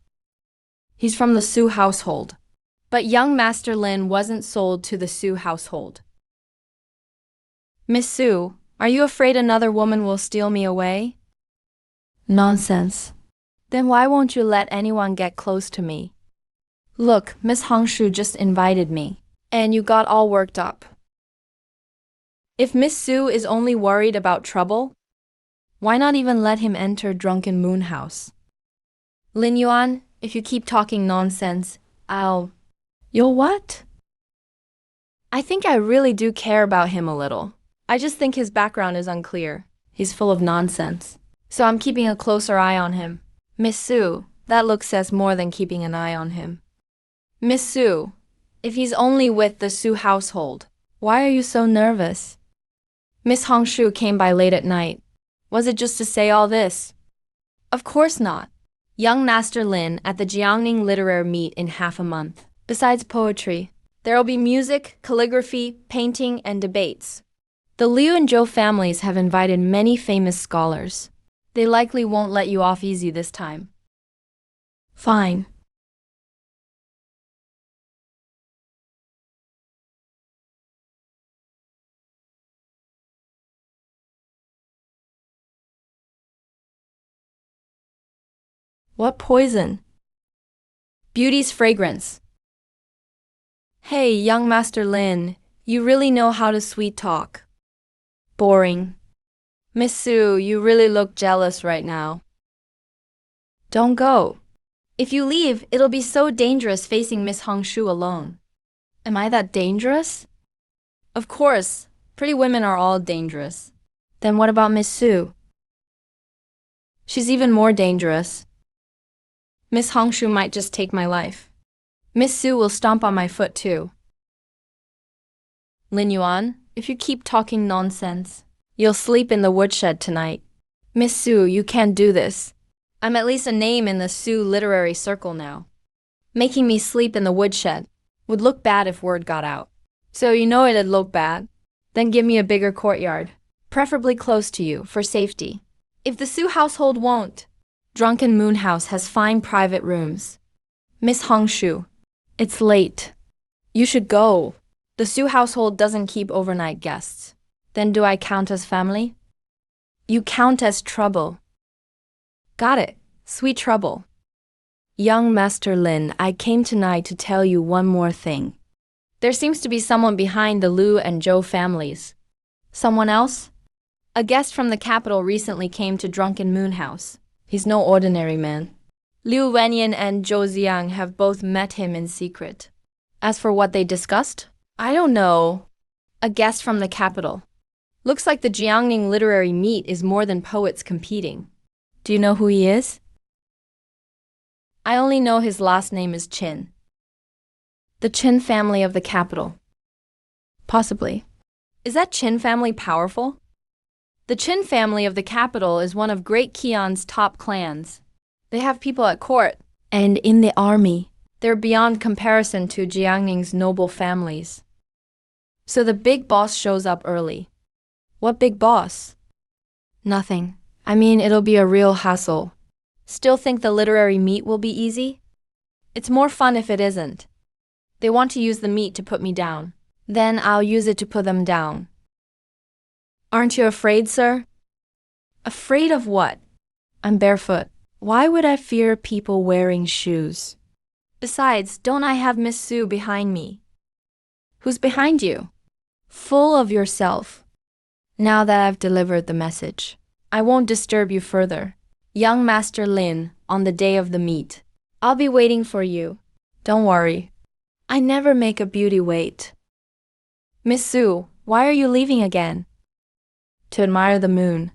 A: He's from the Su household. But young Master Lin wasn't sold to the Su household. Miss Su, are you afraid another woman will steal me away? Nonsense. Then why won't you let anyone get close to me? Look, Miss Hongshu just invited me, and you got all worked up. If Miss Su is only worried about trouble, why not even let him enter Drunken Moon House? Lin Yuan, if you keep talking nonsense, You'll what? I think I really do care about him a little. I just think his background is unclear. He's full of nonsense. So I'm keeping a closer eye on him. Miss Su, that look says more than keeping an eye on him. Miss Su, if he's only with the Su household, why are you so nervous? Miss Hongshu came by late at night. Was it just to say all this? Of course not. Young Master Lin at the Jiangning literary meet in half a month. Besides poetry, there will be music, calligraphy, painting, and debates. The Liu and Zhou families have invited many famous scholars. They likely won't let you off easy this time. Fine. What poison? Beauty's fragrance. Hey, young Master Lin, you really know how to sweet talk. Boring. Miss Su, you really look jealous right now. Don't go. If you leave, it'll be so dangerous facing Miss Hongshu alone. Am I that dangerous? Of course, pretty women are all dangerous. Then what about Miss Su? She's even more dangerous. Miss Hongshu might just take my life. Miss Su will stomp on my foot too. Lin Yuan, if you keep talking nonsense, you'll sleep in the woodshed tonight. Miss Su, you can't do this. I'm at least a name in the Su literary circle now. Making me sleep in the woodshed would look bad if word got out. So you know it'd look bad? Then give me a bigger courtyard, preferably close to you, for safety. If the Su household won't, Drunken Moon House has fine private rooms. Miss Hongshu, it's late. You should go. The Su household doesn't keep overnight guests. Then do I count as family? You count as trouble. Got it. Sweet trouble. Young Master Lin, I came tonight to tell you one more thing. There seems to be someone behind the Liu and Zhou families. Someone else? A guest from the capital recently came to Drunken Moon House. He's no ordinary man. Liu Wenyan and Zhou Ziang have both met him in secret. As for what they discussed, I don't know. A guest from the capital. Looks like the Jiangning literary meet is more than poets competing. Do you know who he is? I only know his last name is Qin. The Qin family of the capital. Possibly. Is that Qin family powerful? The Qin family of the capital is one of Great Qian's top clans. They have people at court and in the army. They're beyond comparison to Jiangning's noble families. So the big boss shows up early. What big boss? Nothing. I mean, it'll be a real hassle. Still think the literary meet will be easy? It's more fun if it isn't. They want to use the meet to put me down. Then I'll use it to put them down. Aren't you afraid, sir? Afraid of what? I'm barefoot. Why would I fear people wearing shoes? Besides, don't I have Miss Su behind me? Who's behind you? Full of yourself. Now that I've delivered the message, I won't disturb you further. Young Master Lin, on the day of the meet. I'll be waiting for you. Don't worry. I never make a beauty wait. Miss Su, why are you leaving again? To admire the moon.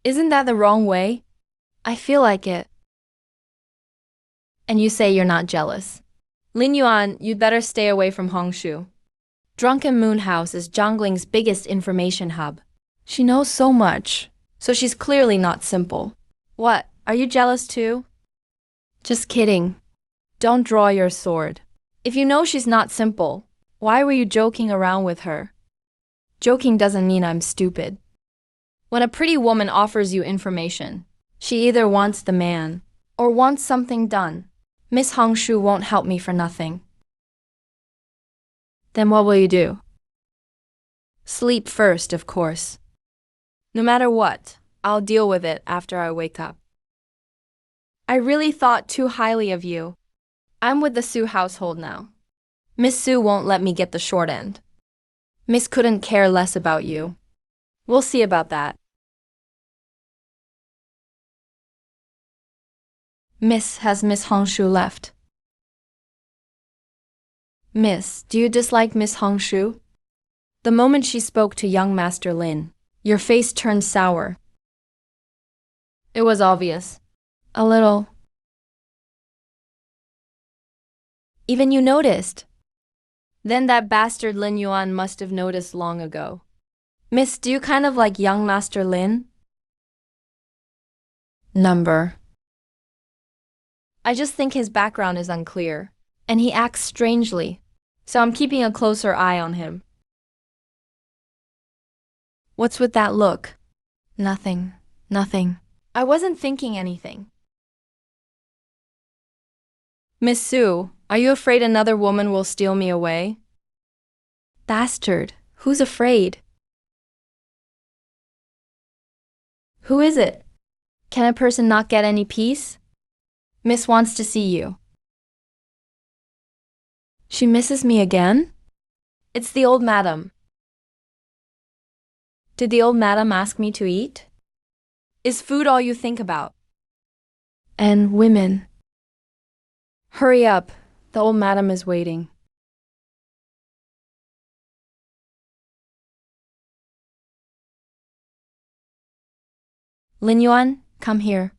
A: Isn't that the wrong way? I feel like it. And you say you're not jealous. Lin Yuan, you'd better stay away from Hongshu. Drunken Moon House is Zhongling's biggest information hub. She knows so much, so she's clearly not simple. What, are you jealous too? Just kidding. Don't draw your sword. If you know she's not simple, why were you joking around with her? Joking doesn't mean I'm stupid. When a pretty woman offers you information, she either wants the man or wants something done. Miss Hongshu won't help me for nothing. Then what will you do? Sleep first, of course. No matter what, I'll deal with it after I wake up. I really thought too highly of you. I'm with the Su household now. Miss Su won't let me get the short end. Miss couldn't care less about you. We'll see about that. Has Miss Hongshu left? Miss, do you dislike Miss Hongshu? The moment she spoke to young Master Lin, your face turned sour. It was obvious. A little. Even you noticed. Then that bastard Lin Yuan must have noticed long ago. Miss, do you kind of like young Master Lin? Number. I just think his background is unclear, and he acts strangely, so I'm keeping a closer eye on him. What's with that look? Nothing. I wasn't thinking anything. Miss Su, are you afraid another woman will steal me away? Bastard, who's afraid? Who is it? Can a person not get any peace? Miss wants to see you. She misses me again? It's the old madam. Did the old madam ask me to eat? Is food all you think about? And women. Hurry up, the old madam is waiting. Lin Yuan, come here.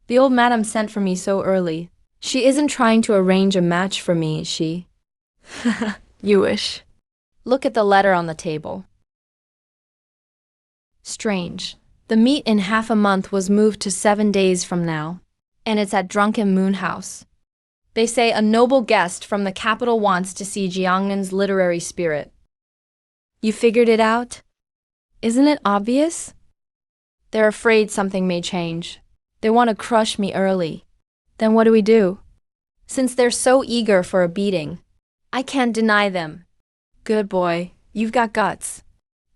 A: The old madam sent for me so early. She isn't trying to arrange a match for me, is she? You wish. Look at the letter on the table. Strange. The meet in half a month was moved to 7 days from now. And it's at Drunken Moon House. They say a noble guest from the capital wants to see Jiangmen's literary spirit. You figured it out? Isn't it obvious? They're afraid something may change. They want to crush me early. Then what do we do? Since they're so eager for a beating, I can't deny them. Good boy, you've got guts.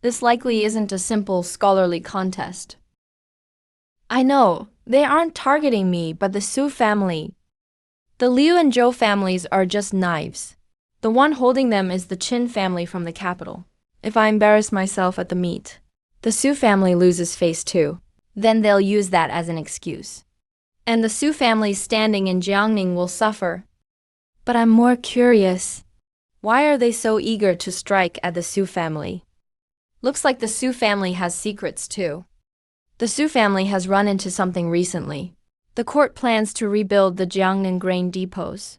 A: This likely isn't a simple scholarly contest. I know, they aren't targeting me, but the Su family. The Liu and Zhou families are just knives. The one holding them is the Qin family from the capital. If I embarrass myself at the meet, the Su family loses face too. Then they'll use that as an excuse. And the Su family's standing in Jiangning will suffer. But I'm more curious. Why are they so eager to strike at the Su family? Looks like the Su family has secrets too. The Su family has run into something recently. The court plans to rebuild the Jiangning grain depots.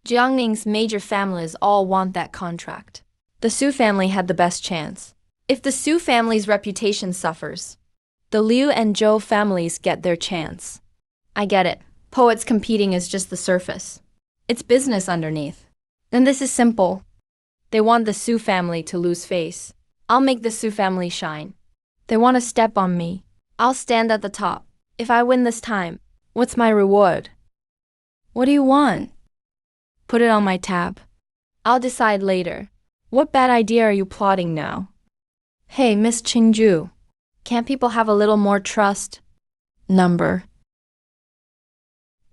A: Jiangning's major families all want that contract. The Su family had the best chance. If the Su family's reputation suffers, the Liu and Zhou families get their chance. I get it. Poets competing is just the surface. It's business underneath. And this is simple. They want the Su family to lose face. I'll make the Su family shine. They want to step on me. I'll stand at the top. If I win this time, what's my reward? What do you want? Put it on my tab. I'll decide later. What bad idea are you plotting now? Hey, Miss Qingju, can't people have a little more trust? Number.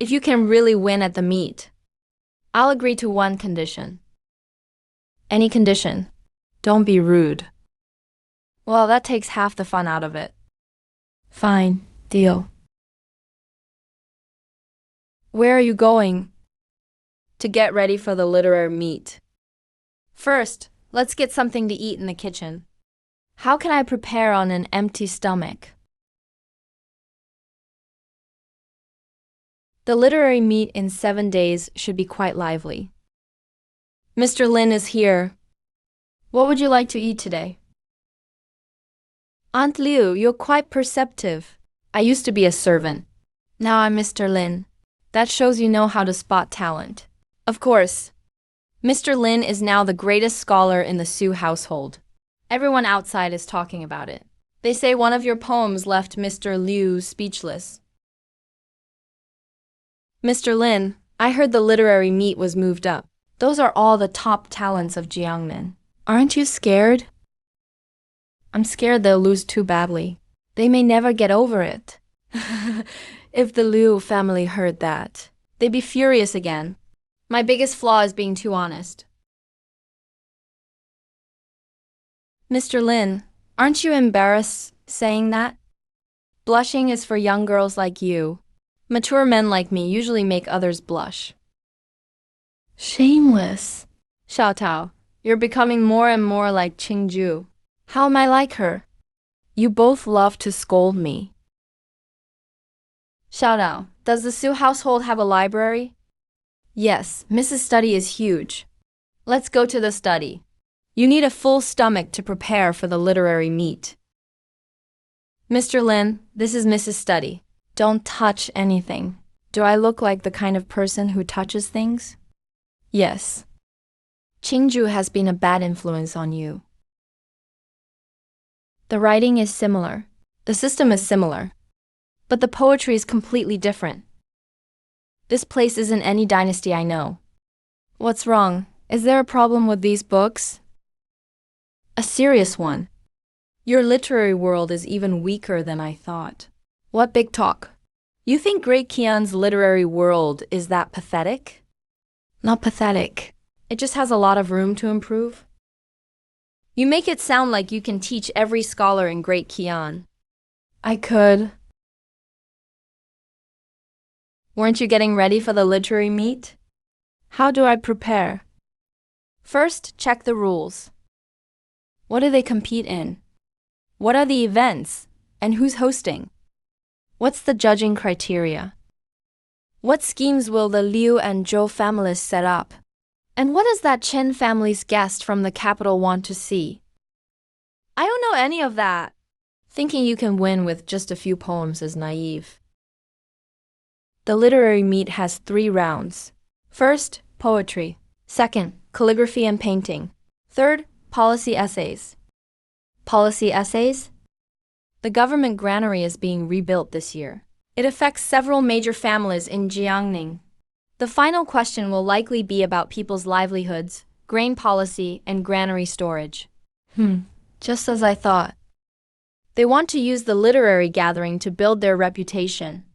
A: If you can really win at the meet, I'll agree to one condition. Any condition. Don't be rude. Well, that takes half the fun out of it. Fine, deal. Where are you going? To get ready for the literary meet. First, let's get something to eat in the kitchen. How can I prepare on an empty stomach? The literary meet in 7 days should be quite lively. Mr. Lin is here. What would you like to eat today? Aunt Liu, you're quite perceptive. I used to be a servant. Now I'm Mr. Lin. That shows you know how to spot talent. Of course. Mr. Lin is now the greatest scholar in the Su household. Everyone outside is talking about it. They say one of your poems left Mr. Liu speechless. Mr. Lin, I heard the literary meet was moved up. Those are all the top talents of Jiangmen. Aren't you scared? I'm scared they'll lose too badly. They may never get over it. If the Liu family heard that, they'd be furious again. My biggest flaw is being too honest. Mr. Lin, aren't you embarrassed saying that? Blushing is for young girls like you. Mature men like me usually make others blush. Shameless. Xiaotao, you're becoming more and more like Qingju. How am I like her? You both love to scold me. Xiaotao, does the Su household have a library? Yes, Mrs. Study is huge. Let's go to the study. You need a full stomach to prepare for the literary meet. Mr. Lin, this is Mrs. Study. Don't touch anything. Do I look like the kind of person who touches things? Yes. Qingju has been a bad influence on you. The writing is similar. The system is similar. But the poetry is completely different. This place isn't any dynasty I know. What's wrong? Is there a problem with these books? A serious one. Your literary world is even weaker than I thought. What big talk? You think Great Qian's literary world is that pathetic? Not pathetic. It just has a lot of room to improve. You make it sound like you can teach every scholar in Great Qian. I could. Weren't you getting ready for the literary meet? How do I prepare? First, check the rules. What do they compete in? What are the events? And who's hosting? What's the judging criteria? What schemes will the Liu and Zhou families set up? And what does that Chen family's guest from the capital want to see? I don't know any of that. Thinking you can win with just a few poems is naive. The literary meet has 3 rounds. First, poetry. Second, calligraphy and painting. Third, policy essays. Policy essays? The government granary is being rebuilt this year. It affects several major families in Jiangning. The final question will likely be about people's livelihoods, grain policy, and granary storage. Just as I thought. They want to use the literary gathering to build their reputation.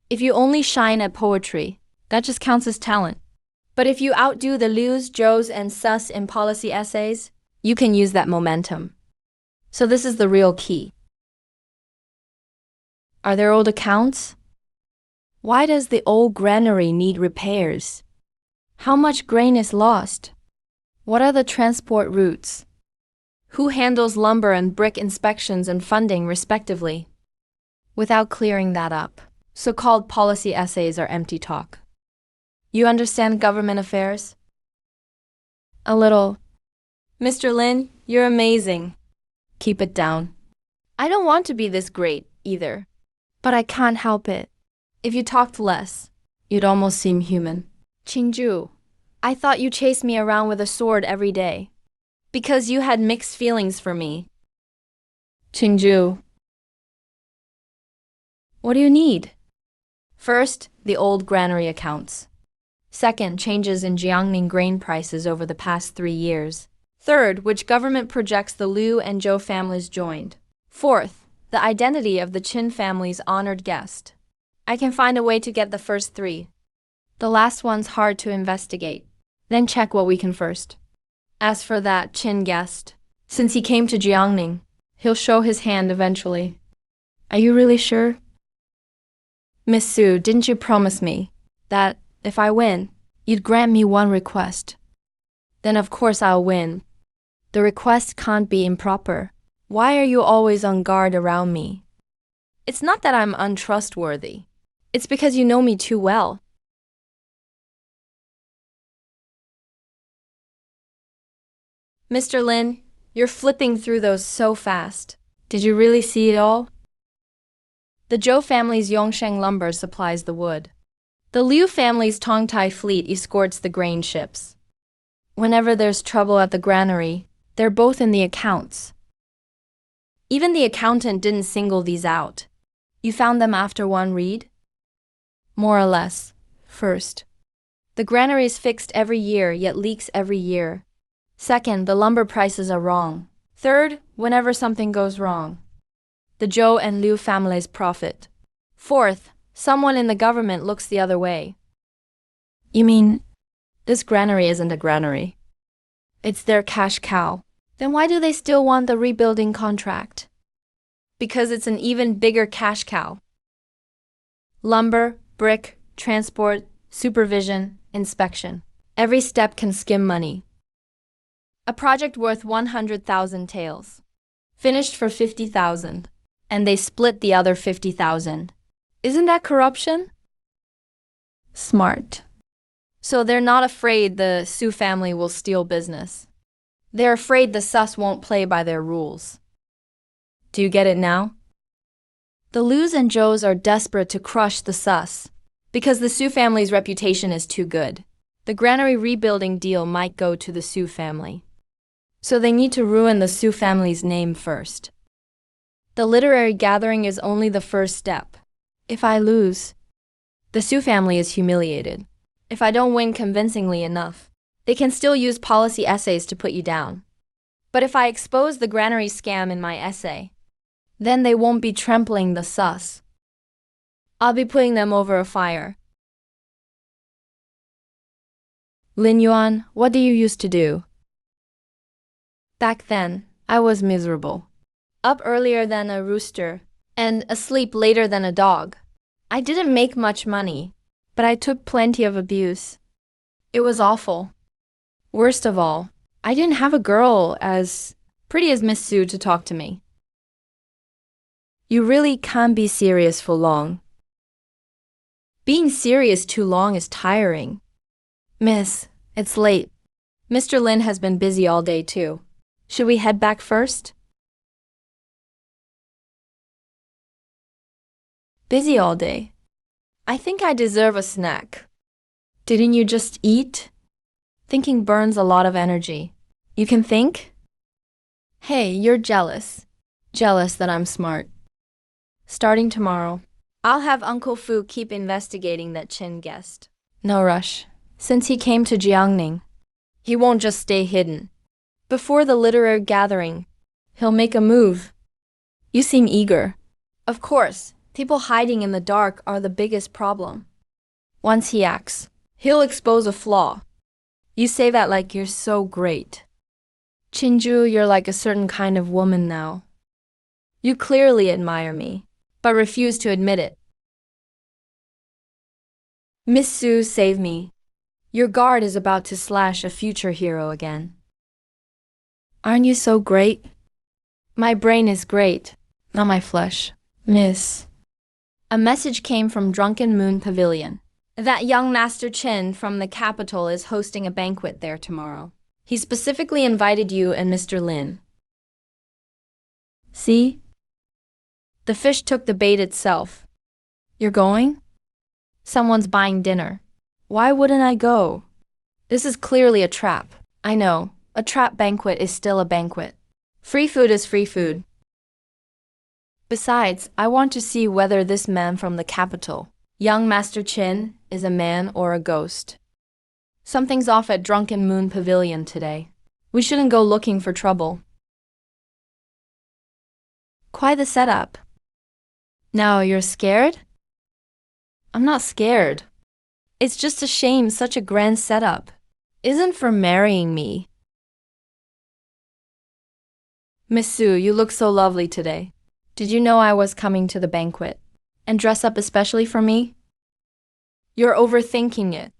A: If you only shine at poetry, that just counts as talent. But if you outdo the Lius, Zhous, and Sus in policy essays, you can use that momentum. So this is the real key. Are there old accounts? Why does the old granary need repairs? How much grain is lost? What are the transport routes? Who handles lumber and brick inspections and funding, respectively? Without clearing that up, so-called policy essays are empty talk. You understand government affairs? A little. Mr. Lin, you're amazing. Keep it down. I don't want to be this great, either. But I can't help it. If you talked less, you'd almost seem human. Qingju, I thought you chased me around with a sword every day. Because you had mixed feelings for me. Qingju. What do you need? First, the old granary accounts. Second, changes in Jiangning grain prices over the past 3 years. Third, which government projects the Liu and Zhou families joined. Fourth, the identity of the Qin family's honored guest. I can find a way to get the first 3. The last one's hard to investigate. Then check what we can first. As for that Qin guest, since he came to Jiangning, he'll show his hand eventually. Are you really sure? Miss Su, didn't you promise me that, if I win, you'd grant me one request? Then of course I'll win. The request can't be improper. Why are you always on guard around me? It's not that I'm untrustworthy. It's because you know me too well. Mr. Lin, you're flipping through those so fast. Did you really see it all? The Zhou family's Yongsheng lumber supplies the wood. The Liu family's Tongtai fleet escorts the grain ships. Whenever there's trouble at the granary, they're both in the accounts. Even the accountant didn't single these out. You found them after one read? More or less. First, the granary is fixed every year, yet leaks every year. Second, the lumber prices are wrong. Third, whenever something goes wrong, the Zhou and Liu families profit. Fourth, someone in the government looks the other way. You mean, this granary isn't a granary? It's their cash cow. Then why do they still want the rebuilding contract? Because it's an even bigger cash cow. Lumber, brick, transport, supervision, inspection. Every step can skim money. A project worth 100,000 taels. Finished for 50,000. And they split the other 50,000. Isn't that corruption? Smart. So they're not afraid the Su family will steal business. They're afraid the Sus won't play by their rules. Do you get it now? The Lius and Zhous are desperate to crush the Sus, because the Su family's reputation is too good. The granary rebuilding deal might go to the Su family. So they need to ruin the Su family's name first. The literary gathering is only the first step. If I lose, the Su family is humiliated. If I don't win convincingly enough, they can still use policy essays to put you down. But if I expose the granary scam in my essay, then they won't be trampling the Sus. I'll be putting them over a fire. Lin Yuan, what do you used to do? Back then, I was miserable. Up earlier than a rooster, and asleep later than a dog. I didn't make much money, but I took plenty of abuse. It was awful. Worst of all, I didn't have a girl as pretty as Miss Sue to talk to me. You really can't be serious for long. Being serious too long is tiring. Miss, it's late. Mr. Lin has been busy all day too. Should we head back first? Busy all day. I think I deserve a snack. Didn't you just eat? Thinking burns a lot of energy. You can think? Hey, you're jealous. Jealous that I'm smart. Starting tomorrow, I'll have Uncle Fu keep investigating that Chin guest. No rush. Since he came to Jiangning, he won't just stay hidden. Before the literary gathering, he'll make a move. You seem eager. Of course, people hiding in the dark are the biggest problem. Once he acts, he'll expose a flaw. You say that like you're so great. Chinju, you're like a certain kind of woman now. You clearly admire me, but refuse to admit it. Miss Sue, save me. Your guard is about to slash a future hero again. Aren't you so great? My brain is great, not my flesh. Miss. A message came from Drunken Moon Pavilion. That young Master Chen from the capital is hosting a banquet there tomorrow. He specifically invited you and Mr. Lin. See? The fish took the bait itself. You're going? Someone's buying dinner. Why wouldn't I go? This is clearly a trap. I know. A trap banquet is still a banquet. Free food is free food. Besides, I want to see whether this man from the capital, young Master Chin, is a man or a ghost. Something's off at Drunken Moon Pavilion today. We shouldn't go looking for trouble. Quite the setup. Now, you're scared? I'm not scared. It's just a shame such a grand setup isn't for marrying me. Miss Sue, you look so lovely today. Did you know I was coming to the banquet and dress up especially for me? You're overthinking it.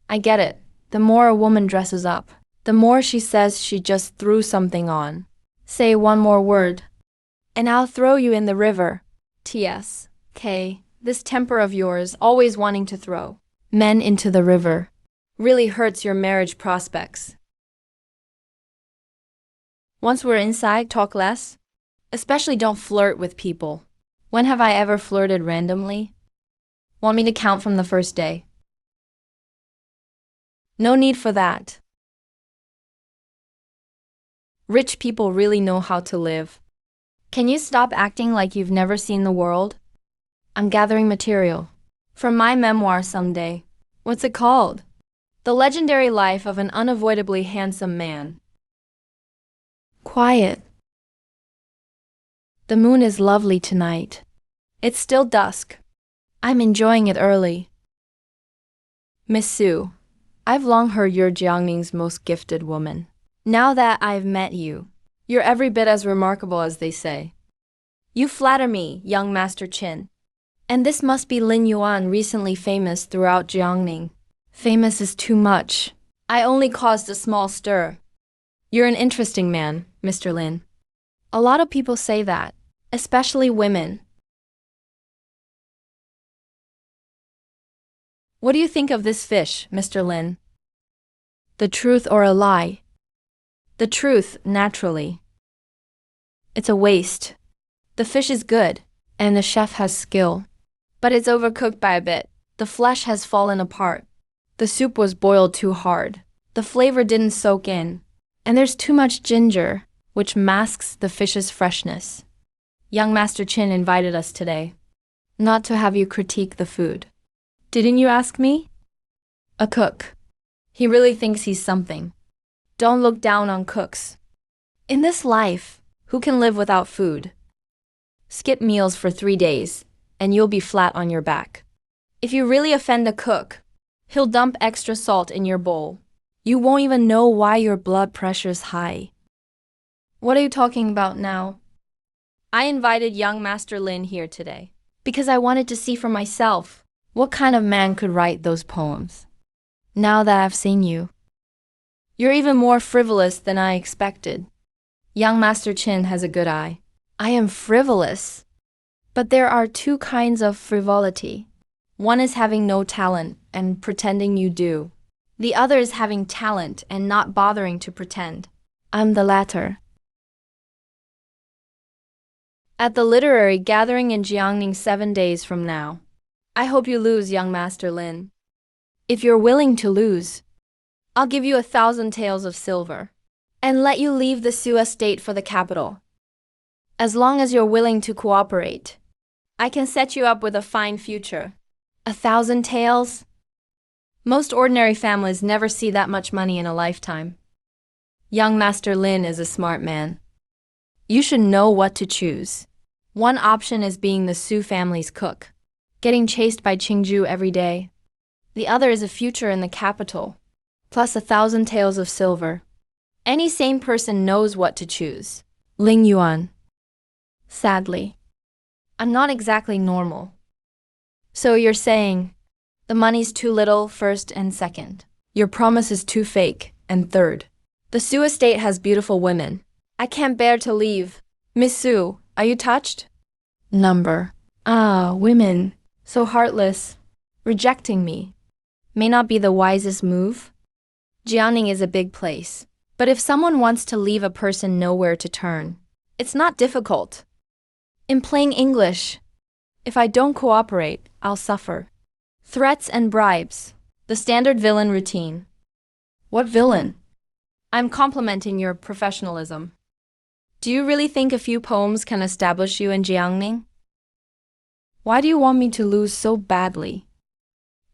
A: I get it. The more a woman dresses up, the more she says she just threw something on. Say one more word, and I'll throw you in the river. T.S. K. This temper of yours, always wanting to throw men into the river, really hurts your marriage prospects. Once we're inside, talk less. Especially don't flirt with people. When have I ever flirted randomly? Want me to count from the first day? No need for that. Rich people really know how to live. Can you stop acting like you've never seen the world? I'm gathering material for my memoir someday. What's it called? The Legendary Life of an Unavoidably Handsome Man. Quiet. The moon is lovely tonight. It's still dusk. I'm enjoying it early. Miss Sue, I've long heard you're Jiangning's most gifted woman. Now that I've met you, you're every bit as remarkable as they say. You flatter me, young Master Chin. And this must be Lin Yuan, recently famous throughout Jiangning. Famous is too much. I only caused a small stir. You're an interesting man, Mr. Lin. A lot of people say that, especially women. What do you think of this fish, Mr. Lin? The truth or a lie? The truth, naturally. It's a waste. The fish is good, and the chef has skill. But it's overcooked by a bit. The flesh has fallen apart. The soup was boiled too hard. The flavor didn't soak in. And there's too much ginger, which masks the fish's freshness. Young Master Chin invited us today, not to have you critique the food. Didn't you ask me? A cook. He really thinks he's something. Don't look down on cooks. In this life, who can live without food? Skip meals for 3 days, and you'll be flat on your back. If you really offend a cook, he'll dump extra salt in your bowl. You won't even know why your blood pressure's high. What are you talking about now? I invited young Master Lin here today because I wanted to see for myself What kind of man could write those poems? Now that I've seen you, you're even more frivolous than I expected. Young Master Chin has a good eye. I am frivolous. But there are two kinds of frivolity. One is having no talent and pretending you do. The other is having talent and not bothering to pretend. I'm the latter. At the literary gathering in Jiangning 7 days from now. I hope you lose, young Master Lin. If you're willing to lose, I'll give you 1,000 taels of silver and let you leave the Su estate for the capital. As long as you're willing to cooperate, I can set you up with a fine future. 1,000 taels? Most ordinary families never see that much money in a lifetime. Young Master Lin is a smart man. You should know what to choose. One option is being the Su family's cook, getting chased by Qingju every day. The other is a future in the capital, plus 1,000 taels of silver. Any sane person knows what to choose. Ling Yuan. Sadly, I'm not exactly normal. So you're saying, the money's too little, first and second. Your promise is too fake, and third. The Su estate has beautiful women. I can't bear to leave. Miss Su, are you touched? Number. Women. So heartless. Rejecting me. May not be the wisest move. Jiangning is a big place. But if someone wants to leave a person nowhere to turn, it's not difficult. In plain English, if I don't cooperate, I'll suffer. Threats and bribes. The standard villain routine. What villain? I'm complimenting your professionalism. Do you really think a few poems can establish you in Jiangning? Why do you want me to lose so badly?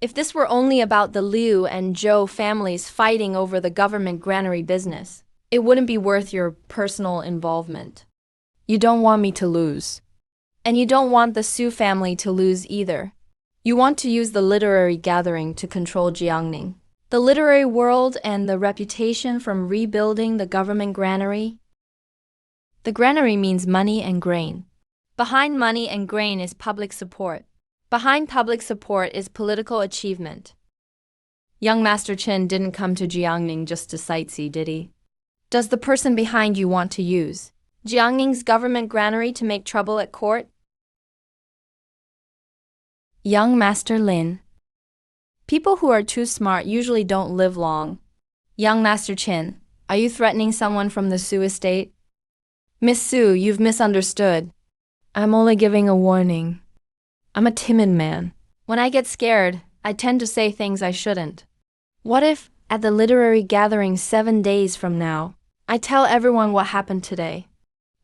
A: If this were only about the Liu and Zhou families fighting over the government granary business, it wouldn't be worth your personal involvement. You don't want me to lose. And you don't want the Su family to lose either. You want to use the literary gathering to control Jiangning. The literary world and the reputation from rebuilding the government granary. The granary means money and grain. Behind money and grain is public support. Behind public support is political achievement. Young Master Chen didn't come to Jiangning just to sightsee, did he? Does the person behind you want to use Jiangning's government granary to make trouble at court? Young Master Lin. People who are too smart usually don't live long. Young Master Chen, are you threatening someone from the Su estate? Miss Su, you've misunderstood. I'm only giving a warning. I'm a timid man. When I get scared, I tend to say things I shouldn't. What if, at the literary gathering 7 days from now, I tell everyone what happened today?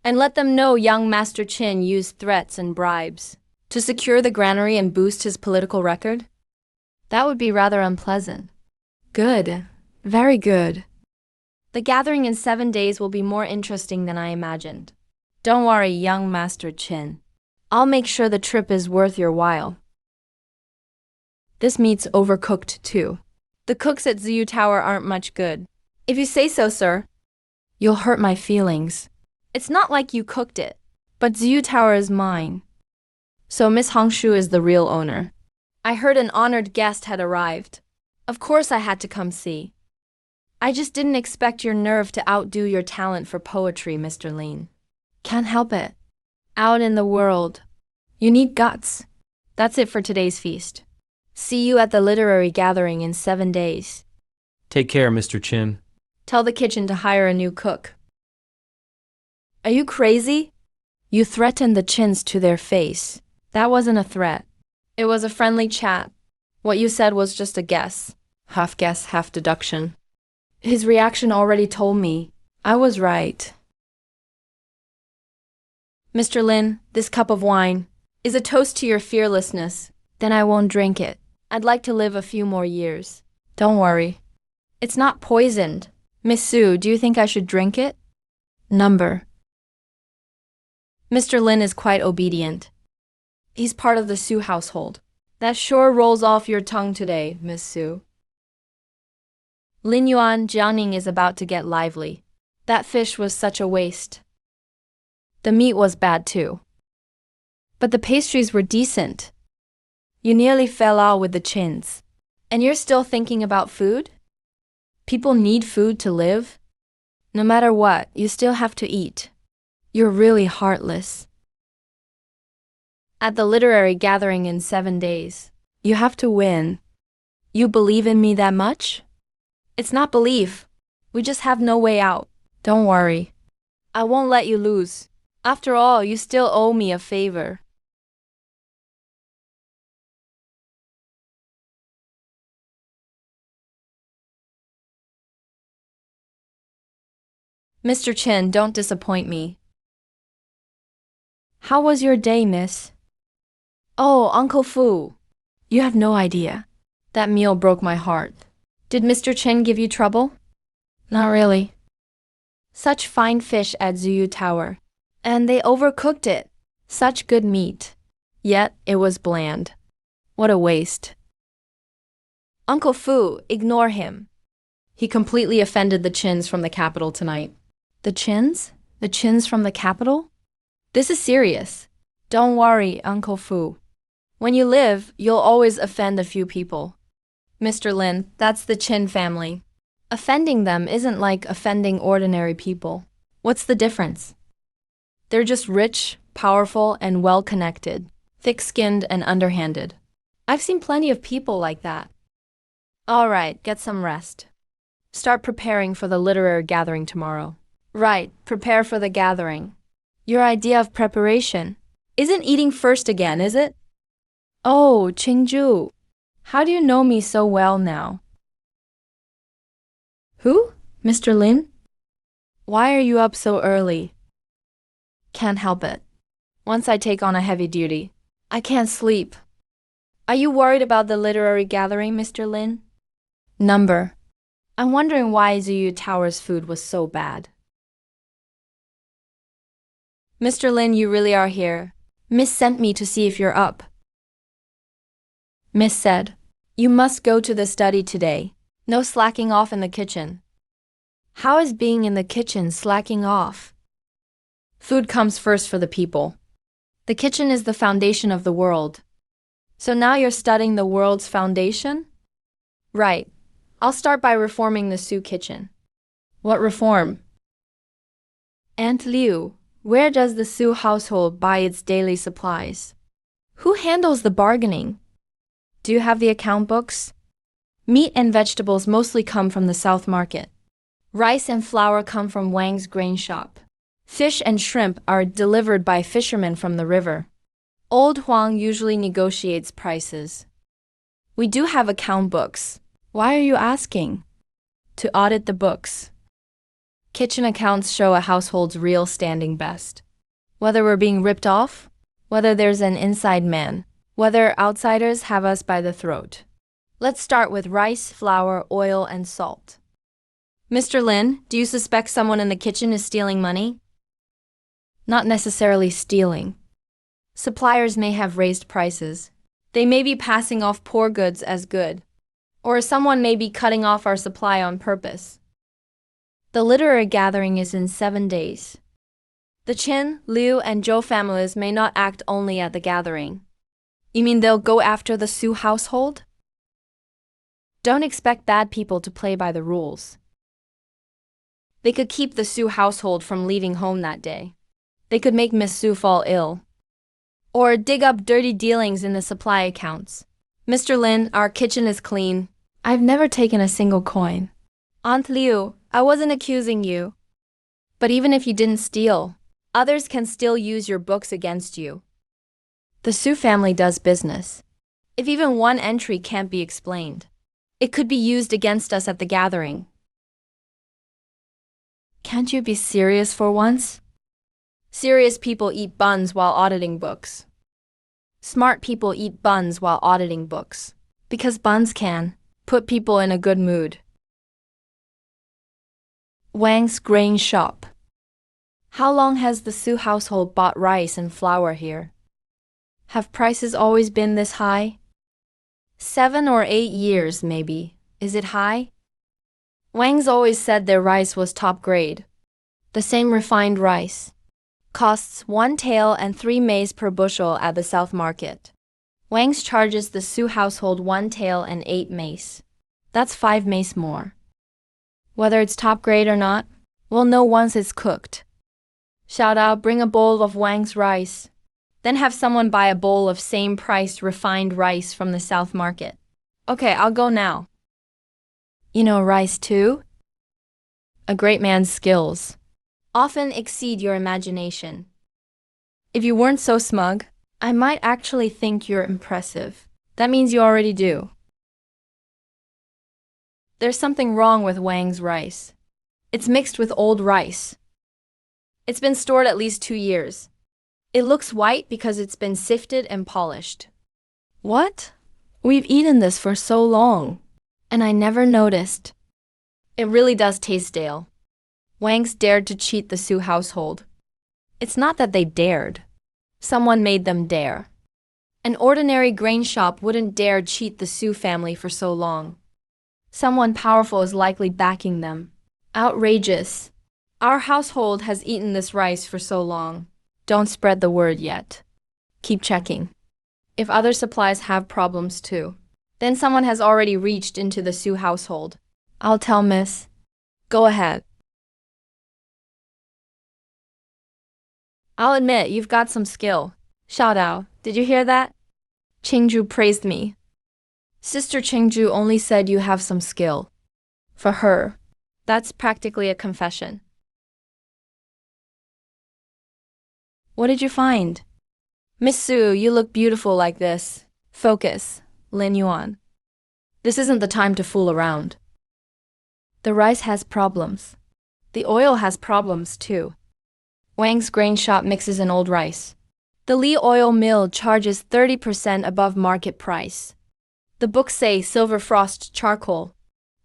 A: And let them know young Master Chin used threats and bribes to secure the granary and boost his political record? That would be rather unpleasant. Good. Very good. The gathering in 7 days will be more interesting than I imagined. Don't worry, young Master Chin. I'll make sure the trip is worth your while. This meat's overcooked too. The cooks at Ziyu Tower aren't much good. If you say so, sir. You'll hurt my feelings. It's not like you cooked it. But Ziyu Tower is mine. So Miss Hongshu is the real owner. I heard an honored guest had arrived. Of course I had to come see. I just didn't expect your nerve to outdo your talent for poetry, Mr. Lin. Can't help it. Out in the world, you need guts. That's it for today's feast. See you at the literary gathering in 7 days.
B: Take care, Mr. Chin.
A: Tell the kitchen to hire a new cook. Are you crazy? You threatened the Chins to their face. That wasn't a threat. It was a friendly chat. What you said was just a guess. Half guess, half deduction. His reaction already told me I was right. Mr. Lin, this cup of wine is a toast to your fearlessness. Then I won't drink it. I'd like to live a few more years. Don't worry. It's not poisoned. Miss Su, do you think I should drink it? Number. Mr. Lin is quite obedient. He's part of the Su household. That sure rolls off your tongue today, Miss Su. Lin Yuan, Jiangning is about to get lively. That fish was such a waste. The meat was bad too. But the pastries were decent. You nearly fell out with the chins. And you're still thinking about food? People need food to live. No matter what, you still have to eat. You're really heartless. At the literary gathering in 7 days, you have to win. You believe in me that much? It's not belief. We just have no way out. Don't worry. I won't let you lose. After all, you still owe me a favor. Mr. Chin, don't disappoint me. How was your day, miss? Oh, Uncle Fu. You have no idea. That meal broke my heart. Did Mr. Chen give you trouble? Not really. Such fine fish at Zuyu Tower. And they overcooked it. Such good meat. Yet it was bland. What a waste. Uncle Fu, ignore him. He completely offended the Chins from the capital tonight. The Chins? The Chins from the capital? This is serious. Don't worry, Uncle Fu. When you live, you'll always offend a few people. Mr. Lin, that's the Chin family. Offending them isn't like offending ordinary people. What's the difference? They're just rich, powerful, and well-connected, thick-skinned and underhanded. I've seen plenty of people like that. All right, get some rest. Start preparing for the literary gathering tomorrow. Right, prepare for the gathering. Your idea of preparation isn't eating first again, is it? Oh, Qingju, how do you know me so well now? Who? Mr. Lin? Why are you up so early? Can't help it. Once I take on a heavy duty, I can't sleep. Are you worried about the literary gathering, Mr. Lin? Number. I'm wondering why Zuyu Tower's food was so bad. Mr. Lin, you really are here. Miss sent me to see if you're up. Miss said, you must go to the study today. No slacking off in the kitchen. How is being in the kitchen slacking off? Food comes first for the people. The kitchen is the foundation of the world. So now you're studying the world's foundation? Right. I'll start by reforming the Su kitchen. What reform? Aunt Liu, where does the Su household buy its daily supplies? Who handles the bargaining? Do you have the account books? Meat and vegetables mostly come from the South Market. Rice and flour come from Wang's grain shop. Fish and shrimp are delivered by fishermen from the river. Old Huang usually negotiates prices. We do have account books. Why are you asking? To audit the books. Kitchen accounts show a household's real standing best. Whether we're being ripped off, whether there's an inside man, whether outsiders have us by the throat. Let's start with rice, flour, oil, and salt. Mr. Lin, do you suspect someone in the kitchen is stealing money? Not necessarily stealing. Suppliers may have raised prices. They may be passing off poor goods as good. Or someone may be cutting off our supply on purpose. The literary gathering is in 7 days. The Qin, Liu, and Zhou families may not act only at the gathering. You mean they'll go after the Su household? Don't expect bad people to play by the rules. They could keep the Su household from leaving home that day. They could make Miss Su fall ill. Or dig up dirty dealings in the supply accounts. Mr. Lin, our kitchen is clean. I've never taken a single coin. Aunt Liu, I wasn't accusing you. But even if you didn't steal, others can still use your books against you. The Su family does business. If even one entry can't be explained, it could be used against us at the gathering. Can't you be serious for once? Serious people eat buns while auditing books. Smart people eat buns while auditing books, because buns can put people in a good mood. Wang's grain shop. How long has the Su household bought rice and flour here? Have prices always been this high? 7 or 8 years, maybe. Is it high? Wang's always said their rice was top grade. The same refined rice. Costs 1 tael and 3 maize per bushel at the South Market. Wang's charges the Su household 1 tael and 8 mace. That's 5 mace more. Whether it's top grade or not, we'll know once it's cooked. Shout out, bring a bowl of Wang's rice. Then have someone buy a bowl of same priced refined rice from the South Market. Okay, I'll go now. You know rice too? A great man's skills often exceed your imagination. If you weren't so smug, I might actually think you're impressive. That means you already do. There's something wrong with Wang's rice. It's mixed with old rice. It's been stored at least 2 years. It looks white because it's been sifted and polished. What? We've eaten this for so long, and I never noticed. It really does taste stale. Wang's dared to cheat the Su household. It's not that they dared. Someone made them dare. An ordinary grain shop wouldn't dare cheat the Su family for so long. Someone powerful is likely backing them. Outrageous. Our household has eaten this rice for so long. Don't spread the word yet. Keep checking. If other supplies have problems too, then someone has already reached into the Su household. I'll tell Miss. Go ahead. I'll admit you've got some skill. Shout out, did you hear that? Qingju praised me. Sister Qingju only said you have some skill. For her, that's practically a confession. What did you find? Miss Su, you look beautiful like this. Focus, Lin Yuan. This isn't the time to fool around. The rice has problems. The oil has problems too. Wang's grain shop mixes in old rice. The Li oil mill charges 30% above market price. The books say silver frost charcoal,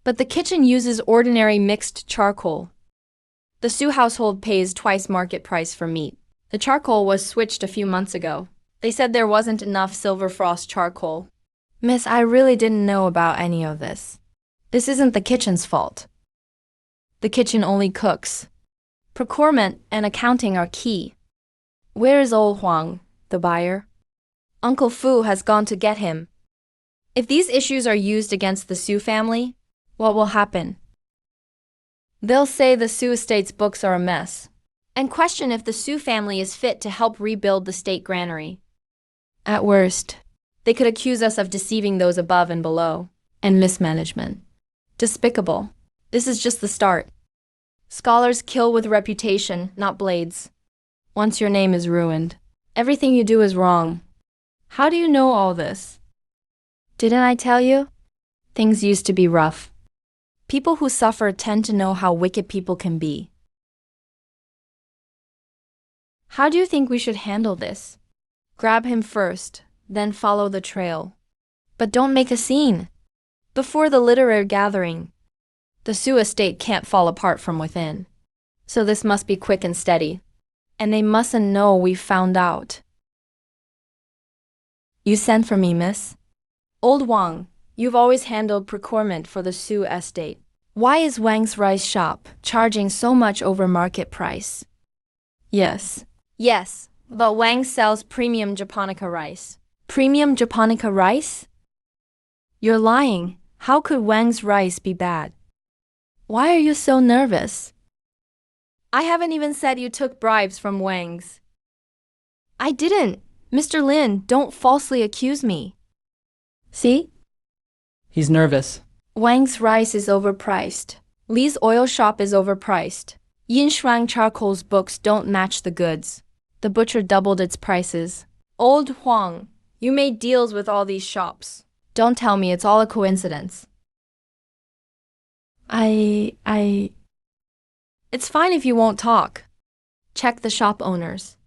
A: but the kitchen uses ordinary mixed charcoal. The Su household pays twice market price for meat. The charcoal was switched a few months ago. They said there wasn't enough silver frost charcoal. Miss, I really didn't know about any of this. This isn't the kitchen's fault. The kitchen only cooks. Procurement and accounting are key. Where is old Huang, the buyer? Uncle Fu has gone to get him. If these issues are used against the Su family, what will happen? They'll say the Su estate's books are a mess, and question if the Su family is fit to help rebuild the state granary. At worst, they could accuse us of deceiving those above and below, and mismanagement. Despicable. This is just the start. Scholars kill with reputation, not blades. Once your name is ruined, everything you do is wrong. How do you know all this? Didn't I tell you? Things used to be rough. People who suffer tend to know how wicked people can be. How do you think we should handle this? Grab him first, then follow the trail. But don't make a scene. Before the literary gathering, the Su estate can't fall apart from within. So this must be quick and steady. And they mustn't know we've found out. You sent for me, miss? Old Wang, you've always handled procurement for the Su estate. Why is Wang's rice shop charging so much over market price? Yes, but Wang sells premium Japonica rice. Premium Japonica rice? You're lying. How could Wang's rice be bad? Why are you so nervous? I haven't even said you took bribes from Wang's. I didn't. Mr. Lin, don't falsely accuse me. See?
B: He's nervous.
A: Wang's rice is overpriced. Li's oil shop is overpriced. Yin Shuang Charcoal's books don't match the goods. The butcher doubled its prices. Old Huang, you made deals with all these shops. Don't tell me it's all a coincidence. It's fine if you won't talk. Check the shop owners.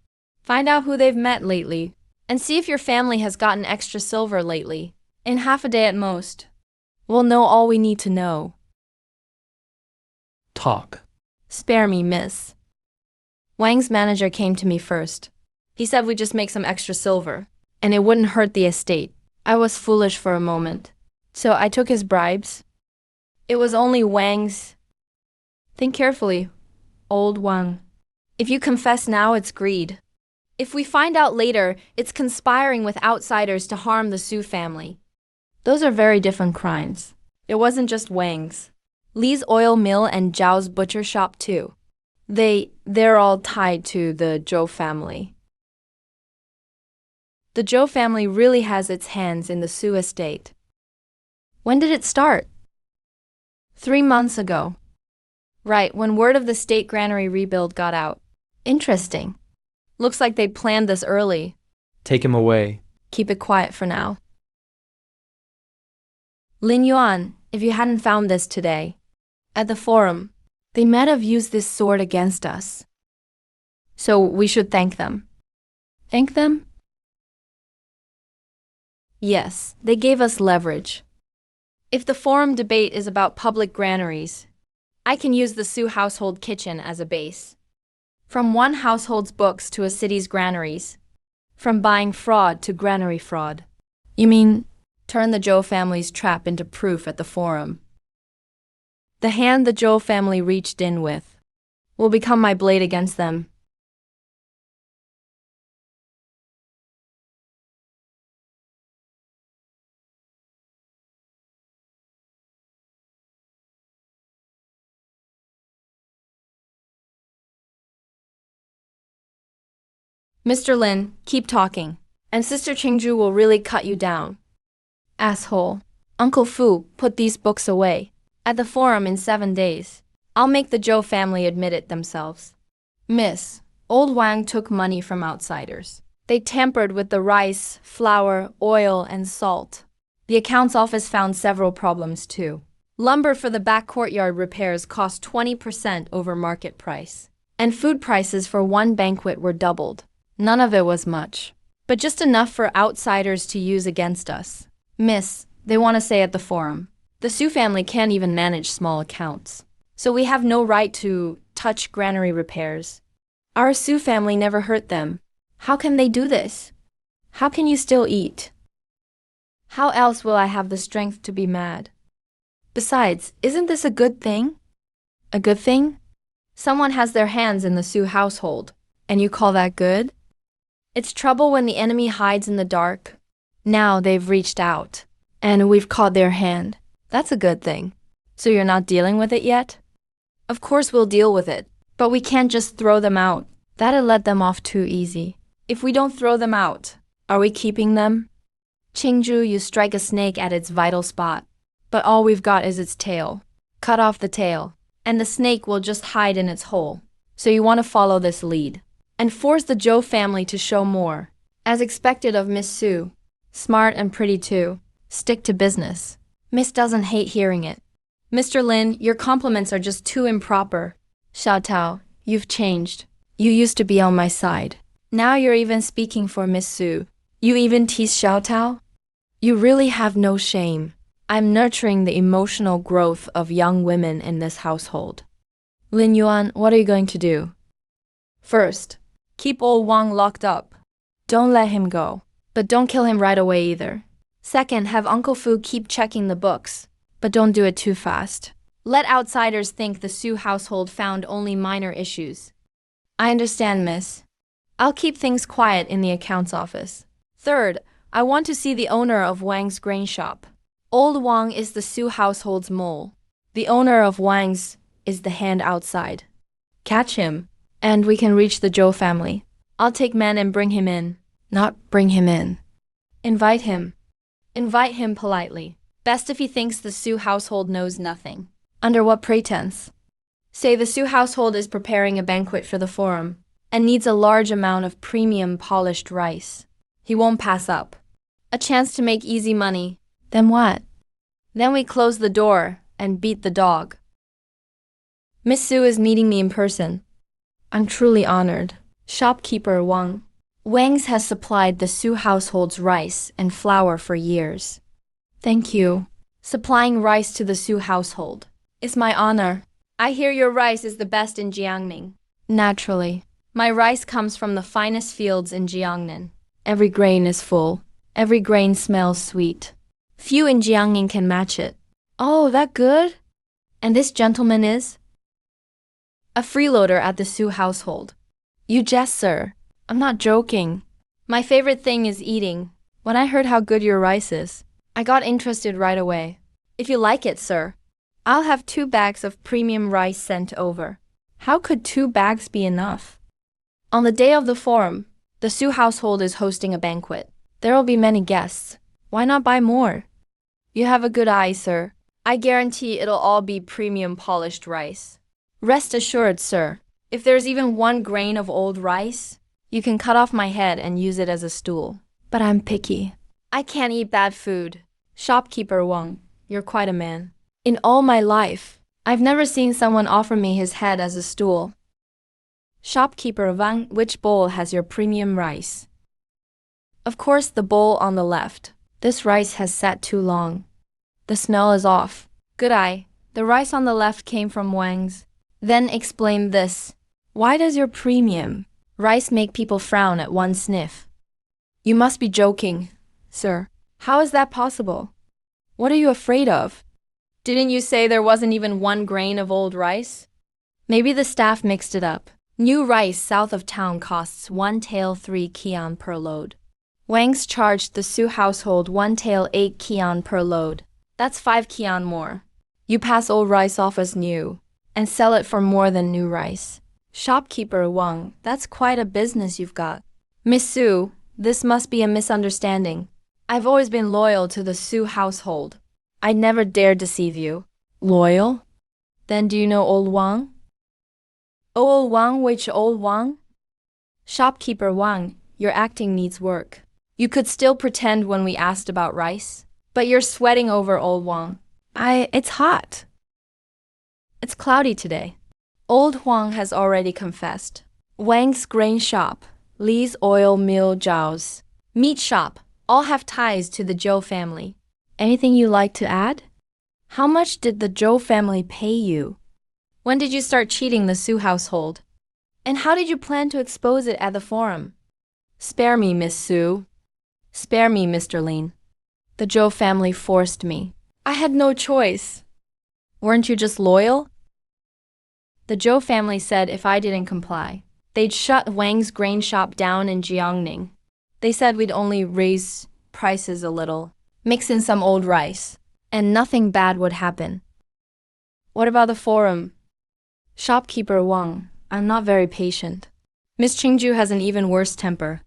A: Find out who they've met lately, and see if your family has gotten extra silver lately. In half a day at most. We'll know all we need to know.
B: Talk.
A: Spare me, miss. Wang's manager came to me first. He said we'd just make some extra silver, and it wouldn't hurt the estate. I was foolish for a moment, so I took his bribes. It was only Wang's. Think carefully, old Wang. If you confess now, it's greed. If we find out later, it's conspiring with outsiders to harm the Su family. Those are very different crimes. It wasn't just Wang's. Li's oil mill and Zhao's butcher shop too. They're all tied to the Zhou family. The Zhou family really has its hands in the Su estate. When did it start? 3 months ago. Right, when word of the state granary rebuild got out. Interesting. Looks like they planned this early.
B: Take him away.
A: Keep it quiet for now. Lin Yuan, if you hadn't found this today, at the forum, they might have used this sword against us. So we should thank them. Thank them? Yes, they gave us leverage. If the forum debate is about public granaries, I can use the Su household kitchen as a base. From one household's books to a city's granaries. From buying fraud to granary fraud. You mean, turn the Zhou family's trap into proof at the forum. The hand the Zhou family reached in with will become my blade against them. Mr. Lin, keep talking, and Sister Qingzhu will really cut you down. Asshole. Uncle Fu, put these books away. At the forum in 7 days. I'll make the Zhou family admit it themselves. Miss, old Wang took money from outsiders. They tampered with the rice, flour, oil, and salt. The accounts office found several problems too. Lumber for the back courtyard repairs cost 20% over market price. And food prices for one banquet were doubled. None of it was much, but just enough for outsiders to use against us. Miss, they want to say at the forum, the Su family can't even manage small accounts. So we have no right to touch granary repairs. Our Su family never hurt them. How can they do this? How can you still eat? How else will I have the strength to be mad? Besides, isn't this a good thing? A good thing? Someone has their hands in the Su household, and you call that good? It's trouble when the enemy hides in the dark. Now they've reached out, and we've caught their hand. That's a good thing. So you're not dealing with it yet? Of course we'll deal with it, but we can't just throw them out. That'd let them off too easy. If we don't throw them out, are we keeping them? Qingzhu, you strike a snake at its vital spot, but all we've got is its tail. Cut off the tail, and the snake will just hide in its hole. So you want to follow this lead, and force the Zhou family to show more. As expected of Miss Su. Smart and pretty too. Stick to business. Miss doesn't hate hearing it. Mr. Lin, your compliments are just too improper. Xiao Tao, you've changed. You used to be on my side. Now you're even speaking for Miss Su. You even tease Xiao Tao? You really have no shame. I'm nurturing the emotional growth of young women in this household. Lin Yuan, what are you going to do? First, keep old Wang locked up. Don't let him go. But don't kill him right away either. Second, have Uncle Fu keep checking the books. But don't do it too fast. Let outsiders think the Su household found only minor issues. I understand, miss. I'll keep things quiet in the accounts office. Third, I want to see the owner of Wang's grain shop. Old Wang is the Su household's mole. The owner of Wang's is the hand outside. Catch him, and we can reach the Zhou family. I'll take men and bring him in. Not bring him in. Invite him. Invite him politely. Best if he thinks the Su household knows nothing. Under what pretense? Say the Su household is preparing a banquet for the forum and needs a large amount of premium polished rice. He won't pass up. A chance to make easy money. Then what? Then we close the door and beat the dog. Miss Su is meeting me in person. I'm truly honored. Shopkeeper Wang. Wang's has supplied the Su household's rice and flour for years. Thank you. Supplying rice to the Su household is my honor. I hear your rice is the best in Jiangning. Naturally. My rice comes from the finest fields in Jiangnan. Every grain is full. Every grain smells sweet. Few in Jiangning can match it. Oh, that good? And this gentleman is? A freeloader at the Su household. You jest, sir. I'm not joking. My favorite thing is eating. When I heard how good your rice is, I got interested right away. If you like it, sir, I'll have 2 bags of premium rice sent over. How could 2 bags be enough? On the day of the forum, the Su household is hosting a banquet. There will be many guests. Why not buy more? You have a good eye, sir. I guarantee it'll all be premium polished rice. Rest assured, sir, if there's even 1 grain of old rice, you can cut off my head and use it as a stool. But I'm picky. I can't eat bad food. Shopkeeper Wang, you're quite a man. In all my life, I've never seen someone offer me his head as a stool. Shopkeeper Wang, which bowl has your premium rice? Of course, the bowl on the left. This rice has sat too long. The smell is off. Good eye. The rice on the left came from Wang's. Then explain this. Why does your premium rice make people frown at one sniff? You must be joking, sir. How is that possible? What are you afraid of? Didn't you say there wasn't even 1 grain of old rice? Maybe the staff mixed it up. New rice south of town costs 1 tael 3 kian per load. Wang's charged the Su household 1 tael 8 kian per load. That's 5 kian more. You pass old rice off as new and sell it for more than new rice. Shopkeeper Wang, that's quite a business you've got. Miss Su, this must be a misunderstanding. I've always been loyal to the Su household. I never dared deceive you. Loyal? Then do you know old Wang? Oh, old Wang, which old Wang? Shopkeeper Wang, your acting needs work. You could still pretend when we asked about rice, but you're sweating over old Wang. It's hot. It's cloudy today. Old Huang has already confessed. Wang's grain shop, Li's oil mill Zhao's meat shop, all have ties to the Zhou family. Anything you like to add? How much did the Zhou family pay you? When did you start cheating the Su household? And how did you plan to expose it at the forum? Spare me, Miss Su. Spare me, Mr. Lin. The Zhou family forced me. I had no choice. Weren't you just loyal? The Zhou family said if I didn't comply, they'd shut Wang's grain shop down in Jiangning. They said we'd only raise prices a little, mix in some old rice, and nothing bad would happen. What about the forum? Shopkeeper Wang, I'm not very patient. Miss Qingju has an even worse temper.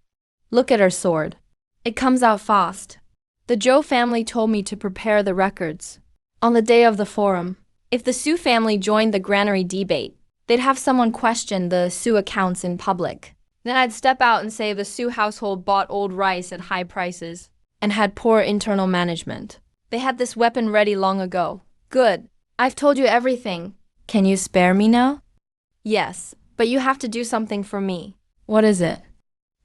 A: Look at her sword. It comes out fast. The Zhou family told me to prepare the records. On the day of the forum, if the Su family joined the granary debate, they'd have someone question the Su accounts in public. Then I'd step out and say the Su household bought old rice at high prices and had poor internal management. They had this weapon ready long ago. Good. I've told you everything. Can you spare me now? Yes, but you have to do something for me. What is it?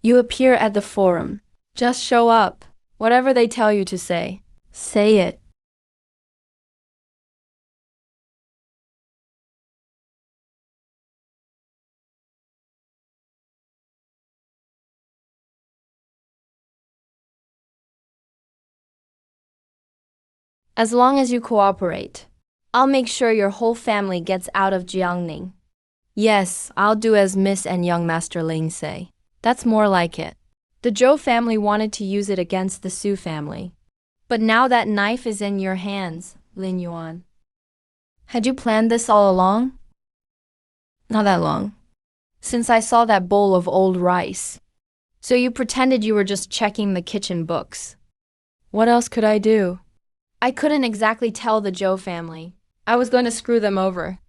A: You appear at the forum. Just show up. Whatever they tell you to say, say it. As long as you cooperate, I'll make sure your whole family gets out of Jiangning. Yes, I'll do as Miss and young Master Ling say. That's more like it. The Zhou family wanted to use it against the Su family. But now that knife is in your hands, Lin Yuan. Had you planned this all along? Not that long. Since I saw that bowl of old rice. So you pretended you were just checking the kitchen books. What else could I do? I couldn't exactly tell the Zhou family. I was going to screw them over.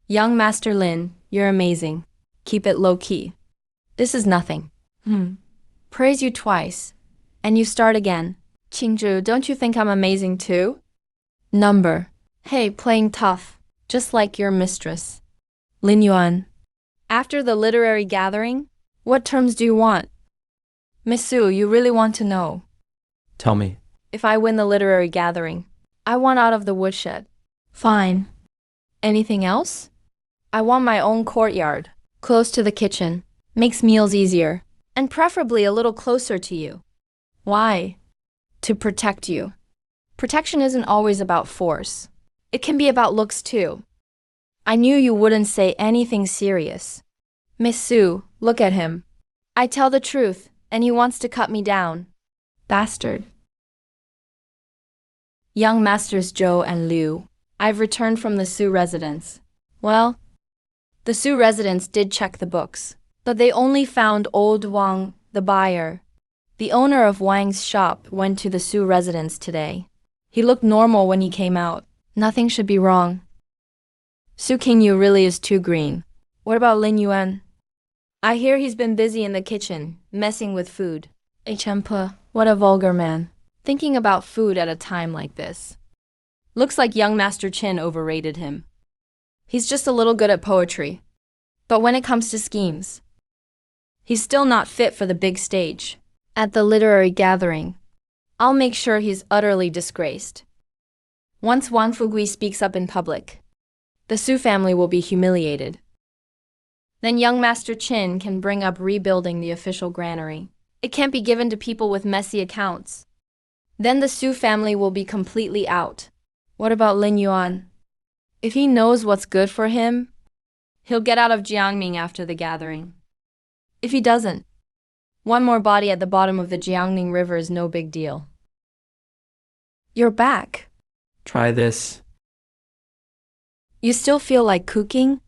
A: Young Master Lin, you're amazing. Keep it low-key. This is nothing. Praise you twice. And you start again. Qingzhu, don't you think I'm amazing too? Number. Hey, playing tough. Just like your mistress. Lin Yuan. After the literary gathering, what terms do you want? Miss Su, you really want to know.
B: Tell me.
A: If I win the literary gathering, I want out of the woodshed. Fine. Anything else? I want my own courtyard, close to the kitchen. Makes meals easier, and preferably a little closer to you. Why? To protect you. Protection isn't always about force. It can be about looks too. I knew you wouldn't say anything serious. Miss Sue, look at him. I tell the truth, and he wants to cut me down. Bastard. Young Masters Joe and Liu, I've returned from the Sue residence. Well, the Sue residents did check the books, but they only found old Wang, the buyer. The owner of Wang's shop went to the Sue residence today. He looked normal when he came out. Nothing should be wrong. Su Qingyu really is too green. What about Lin Yuan? I hear he's been busy in the kitchen, messing with food. Chempa, what a vulgar man. Thinking about food at a time like this. Looks like young Master Qin overrated him. He's just a little good at poetry. But when it comes to schemes, he's still not fit for the big stage. At the literary gathering, I'll make sure he's utterly disgraced. Once Wang Fugui speaks up in public, the Su family will be humiliated. Then young Master Qin can bring up rebuilding the official granary. It can't be given to people with messy accounts. Then the Su family will be completely out. What about Lin Yuan? If he knows what's good for him, he'll get out of Jiangning after the gathering. If he doesn't, one more body at the bottom of the Jiangning River is no big deal. You're back.
B: Try this.
A: You still feel like cooking?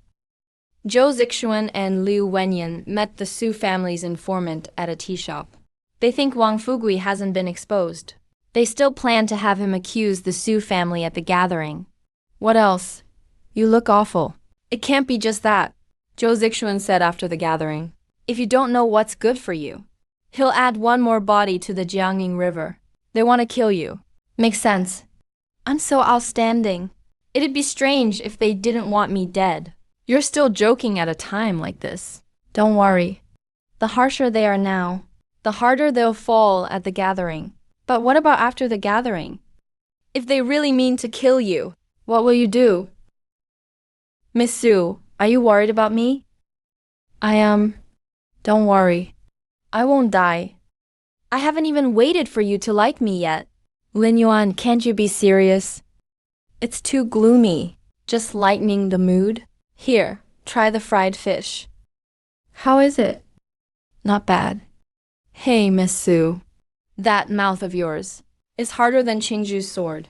A: Zhou Zixuan and Liu Wenyan met the Su family's informant at a tea shop. They think Wang Fugui hasn't been exposed. They still plan to have him accuse the Su family at the gathering. What else? You look awful. It can't be just that, Zhou Zixuan said after the gathering. If you don't know what's good for you, he'll add one more body to the Jiangning River. They want to kill you. Makes sense. I'm so outstanding. It'd be strange if they didn't want me dead. You're still joking at a time like this. Don't worry. The harsher they are now, the harder they'll fall at the gathering. But what about after the gathering? If they really mean to kill you, what will you do? Miss Sue, are you worried about me? I am. Don't worry. I won't die. I haven't even waited for you to like me yet. Lin Yuan, can't you be serious? It's too gloomy. Just lightening the mood. Here, try the fried fish. How is it? Not bad. Hey, Miss Sue. That mouth of yours is harder than Qingju's sword.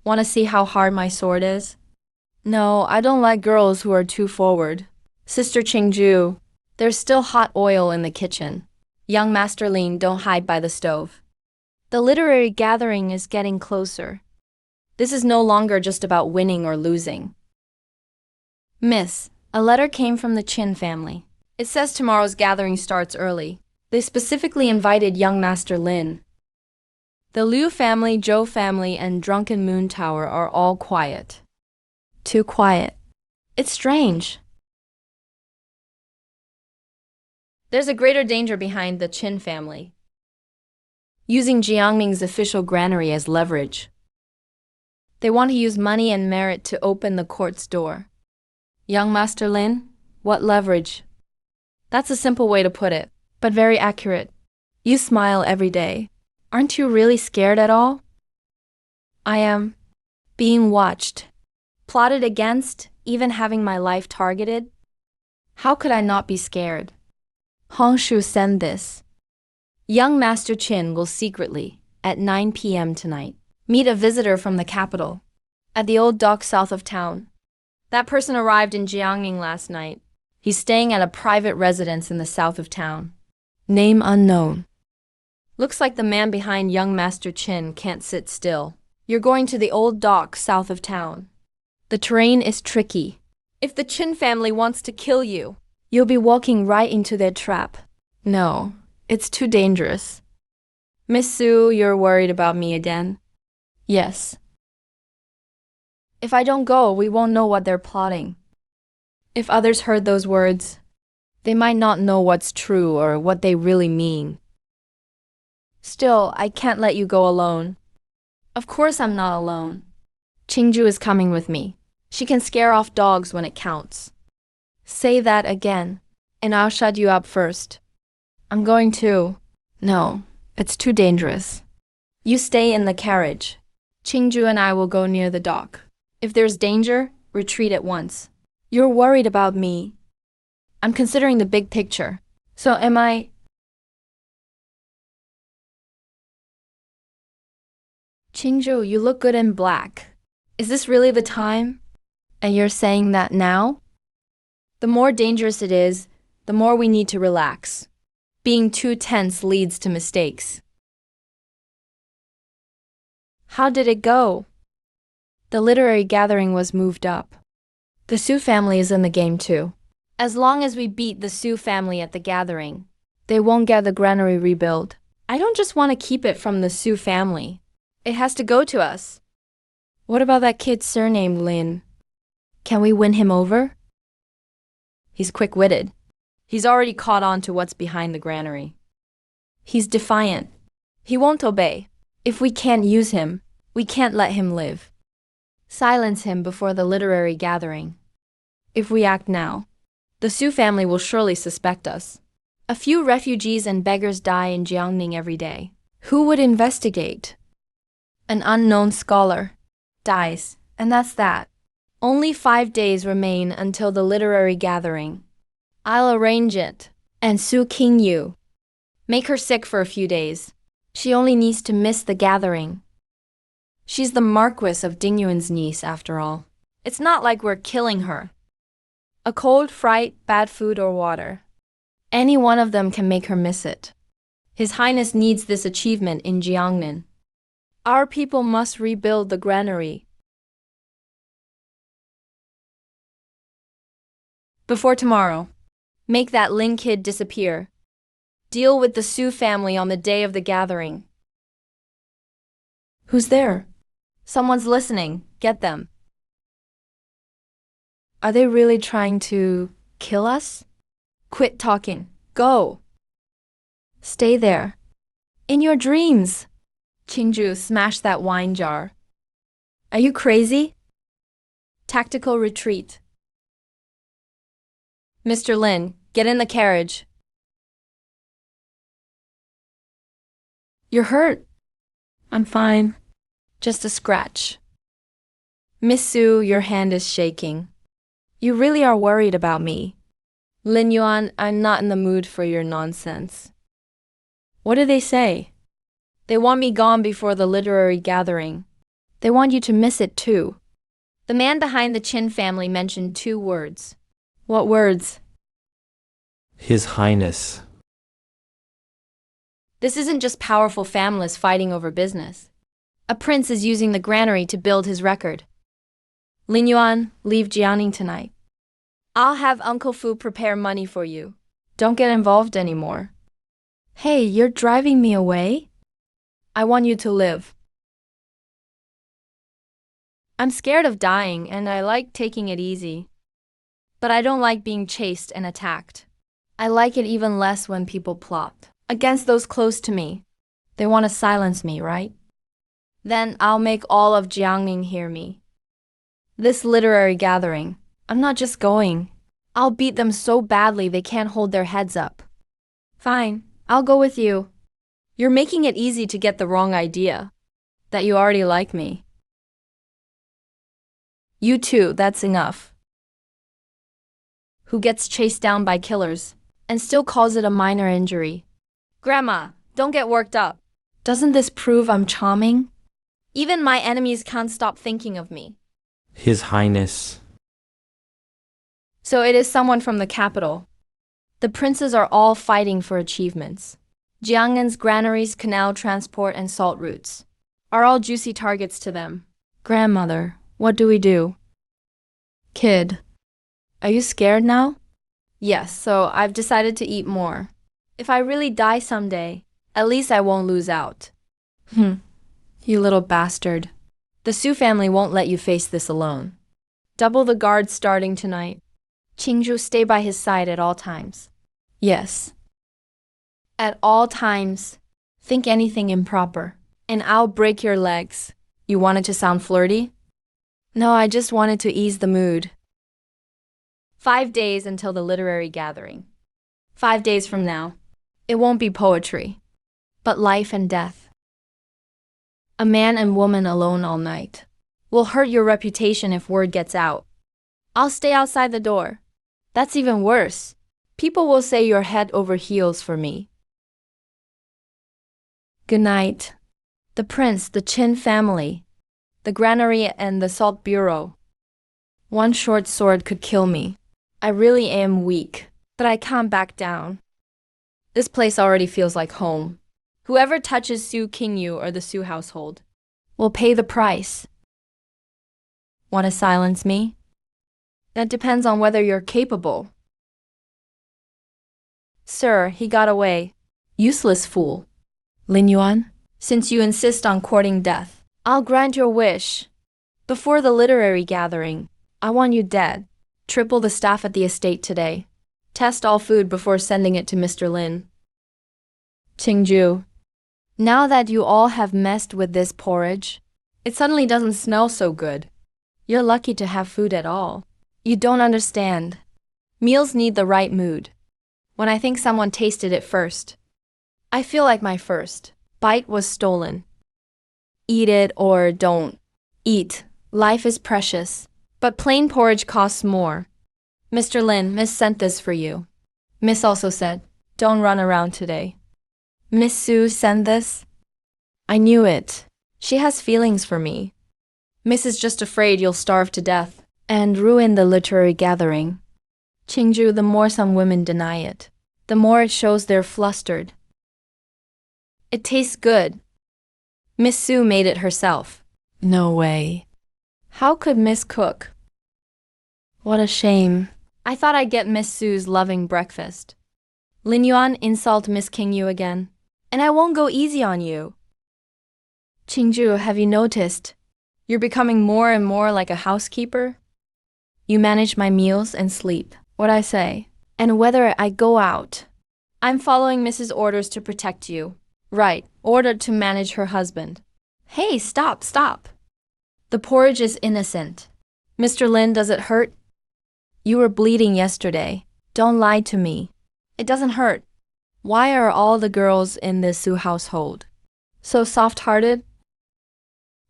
A: Want to see how hard my sword is? No, I don't like girls who are too forward. Sister Qingju, there's still hot oil in the kitchen. Young Master Lin, don't hide by the stove. The literary gathering is getting closer. This is no longer just about winning or losing. Miss, a letter came from the Qin family. It says tomorrow's gathering starts early. They specifically invited young Master Lin. The Liu family, Zhou family, and Drunken Moon Tower are all quiet. Too quiet. It's strange. There's a greater danger behind the Qin family, using Jiangming's official granary as leverage. They want to use money and merit to open the court's door. Young Master Lin, what leverage? That's a simple way to put it, but very accurate. You smile every day. Aren't you really scared at all? I am. Being watched. Plotted against, even having my life targeted? How could I not be scared? Hongshu send this. Young Master Qin will secretly, at 9 p.m. tonight, meet a visitor from the capital, at the old dock south of town. That person arrived in Jiangning last night. He's staying at a private residence in the south of town. Name unknown. Looks like the man behind young Master Qin can't sit still. You're going to the old dock south of town. The terrain is tricky. If the Qin family wants to kill you, you'll be walking right into their trap. No, it's too dangerous. Miss Sue, you're worried about me again? Yes. If I don't go, we won't know what they're plotting. If others heard those words, they might not know what's true or what they really mean. Still, I can't let you go alone. Of course I'm not alone. Qingju is coming with me. She can scare off dogs when it counts. Say that again, and I'll shut you up first. I'm going to. No, it's too dangerous. You stay in the carriage. Qingju and I will go near the dock. If there's danger, retreat at once. You're worried about me. I'm considering the big picture. So am I? Qingzhou, you look good in black. Is this really the time? And you're saying that now? The more dangerous it is, the more we need to relax. Being too tense leads to mistakes. How did it go? The literary gathering was moved up. The Su family is in the game too. As long as we beat the Su family at the gathering, they won't get the granary rebuilt. I don't just want to keep it from the Su family. It has to go to us. What about that kid surnamed Lin? Can we win him over? He's quick-witted. He's already caught on to what's behind the granary. He's defiant. He won't obey. If we can't use him, we can't let him live. Silence him before the literary gathering. If we act now, the Su family will surely suspect us. A few refugees and beggars die in Jiangning every day. Who would investigate? An unknown scholar dies, and that's that. Only 5 days remain until the literary gathering. I'll arrange it. And Su Qingyu. Make her sick for a few days. She only needs to miss the gathering. She's the Marquis of Dingyuan's niece, after all. It's not like we're killing her. A cold, fright, bad food or water. Any one of them can make her miss it. His Highness needs this achievement in Jiangnan. Our people must rebuild the granary. Before tomorrow, make that Lin kid disappear. Deal with the Su family on the day of the gathering. Who's there? Someone's listening. Get them. Are they really trying to kill us? Quit talking. Go. Stay there. In your dreams. Qingzhou smashed that wine jar. Are you crazy? Tactical retreat. Mr. Lin, get in the carriage. You're hurt. I'm fine. Just a scratch. Miss Su, your hand is shaking. You really are worried about me. Lin Yuan, I'm not in the mood for your nonsense. What do they say? They want me gone before the literary gathering. They want you to miss it too. The man behind the Qin family mentioned 2 words. What words?
C: His Highness.
A: This isn't just powerful families fighting over business. A prince is using the granary to build his record. Lin Yuan, leave Jiangning tonight. I'll have Uncle Fu prepare money for you. Don't get involved anymore. Hey, you're driving me away? I want you to live. I'm scared of dying and I like taking it easy. But I don't like being chased and attacked. I like it even less when people plot against those close to me. They want to silence me, right? Then I'll make all of Jiangning hear me. This literary gathering, I'm not just going. I'll beat them so badly they can't hold their heads up. Fine, I'll go with you. You're making it easy to get the wrong idea. That you already like me. You too, that's enough. Who gets chased down by killers and still calls it a minor injury? Grandma, don't get worked up. Doesn't this prove I'm charming? Even my enemies can't stop thinking of me.
C: His Highness.
A: So it is someone from the capital. The princes are all fighting for achievements. Jiangmen's granaries, canal transport, and salt routes are all juicy targets to them. Grandmother, what do we do? Kid, are you scared now? Yes, so I've decided to eat more. If I really die someday, at least I won't lose out. You little bastard. The Su family won't let you face this alone. Double the guards starting tonight. Qingzhou, stay by his side at all times. Yes. At all times, think anything improper, and I'll break your legs. You wanted to sound flirty? No, I just wanted to ease the mood. 5 days until the literary gathering. 5 days from now. It won't be poetry, but life and death. A man and woman alone all night will hurt your reputation if word gets out. I'll stay outside the door. That's even worse. People will say you're head over heels for me. Good night. The prince, the Chin family, the granary and the salt bureau. One short sword could kill me. I really am weak, but I can't back down. This place already feels like home. Whoever touches Su Qingyu or the Su household will pay the price. Want to silence me? That depends on whether you're capable. Sir, he got away. Useless fool. Lin Yuan, since you insist on courting death, I'll grant your wish. Before the literary gathering, I want you dead. Triple the staff at the estate today. Test all food before sending it to Mr. Lin. Qingju, now that you all have messed with this porridge, it suddenly doesn't smell so good. You're lucky to have food at all. You don't understand. Meals need the right mood. When I think someone tasted it first, I feel like my first bite was stolen. Eat it or don't. Eat. Life is precious. But plain porridge costs more. Mr. Lin, Miss sent this for you. Miss also said, don't run around today. Miss Su sent this? I knew it. She has feelings for me. Miss is just afraid you'll starve to death and ruin the literary gathering. Qingju, the more some women deny it, the more it shows they're flustered. It tastes good. Miss Su made it herself. No way. How could Miss cook? What a shame. I thought I'd get Miss Su's loving breakfast. Lin Yuan, insult Miss Qingyu again, and I won't go easy on you. Qingju, have you noticed? You're becoming more and more like a housekeeper. You manage my meals and sleep, what I say, and whether I go out. I'm following Mrs. orders to protect you. Right, ordered to manage her husband. Hey, stop. The porridge is innocent. Mr. Lin, does it hurt? You were bleeding yesterday. Don't lie to me. It doesn't hurt. Why are all the girls in this Su household so soft-hearted?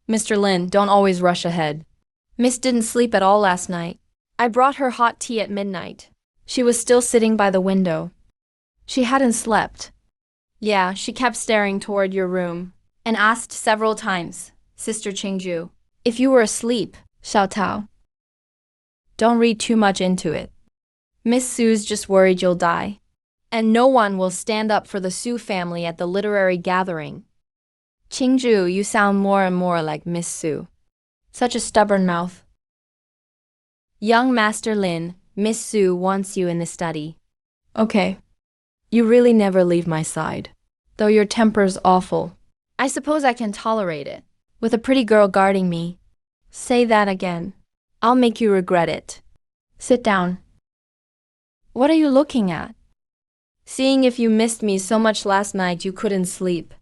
A: Mr. Lin, don't always rush ahead. Miss didn't sleep at all last night. I brought her hot tea at midnight. She was still sitting by the window. She hadn't slept. Yeah, she kept staring toward your room and asked several times, Sister Qingju, if you were asleep, Xiao Tao. Don't read too much into it. Miss Su's just worried you'll die. And no one will stand up for the Su family at the literary gathering. Qingju, you sound more and more like Miss Su. Such a stubborn mouth. Young Master Lin, Miss Su wants you in the study. Okay. You really never leave my side. Though your temper's awful. I suppose I can tolerate it. With a pretty girl guarding me. Say that again. I'll make you regret it. Sit down. What are you looking at? Seeing if you missed me so much last night you couldn't sleep.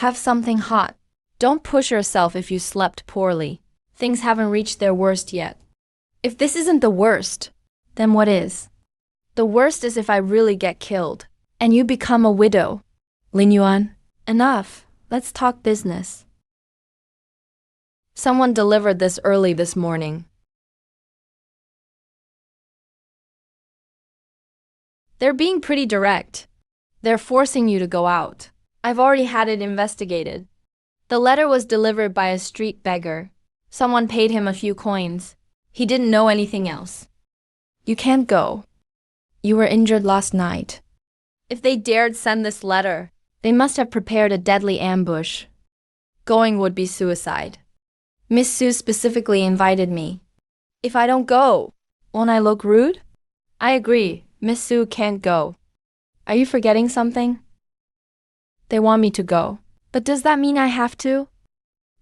A: Have something hot. Don't push yourself if you slept poorly. Things haven't reached their worst yet. If this isn't the worst, then what is? The worst is if I really get killed, and you become a widow. Lin Yuan, enough. Let's talk business. Someone delivered this early this morning. They're being pretty direct. They're forcing you to go out. I've already had it investigated. The letter was delivered by a street beggar. Someone paid him a few coins. He didn't know anything else. You can't go. You were injured last night. If they dared send this letter, they must have prepared a deadly ambush. Going would be suicide. Miss Su specifically invited me. If I don't go, won't I look rude? I agree. Miss Su can't go. Are you forgetting something? They want me to go. But does that mean I have to?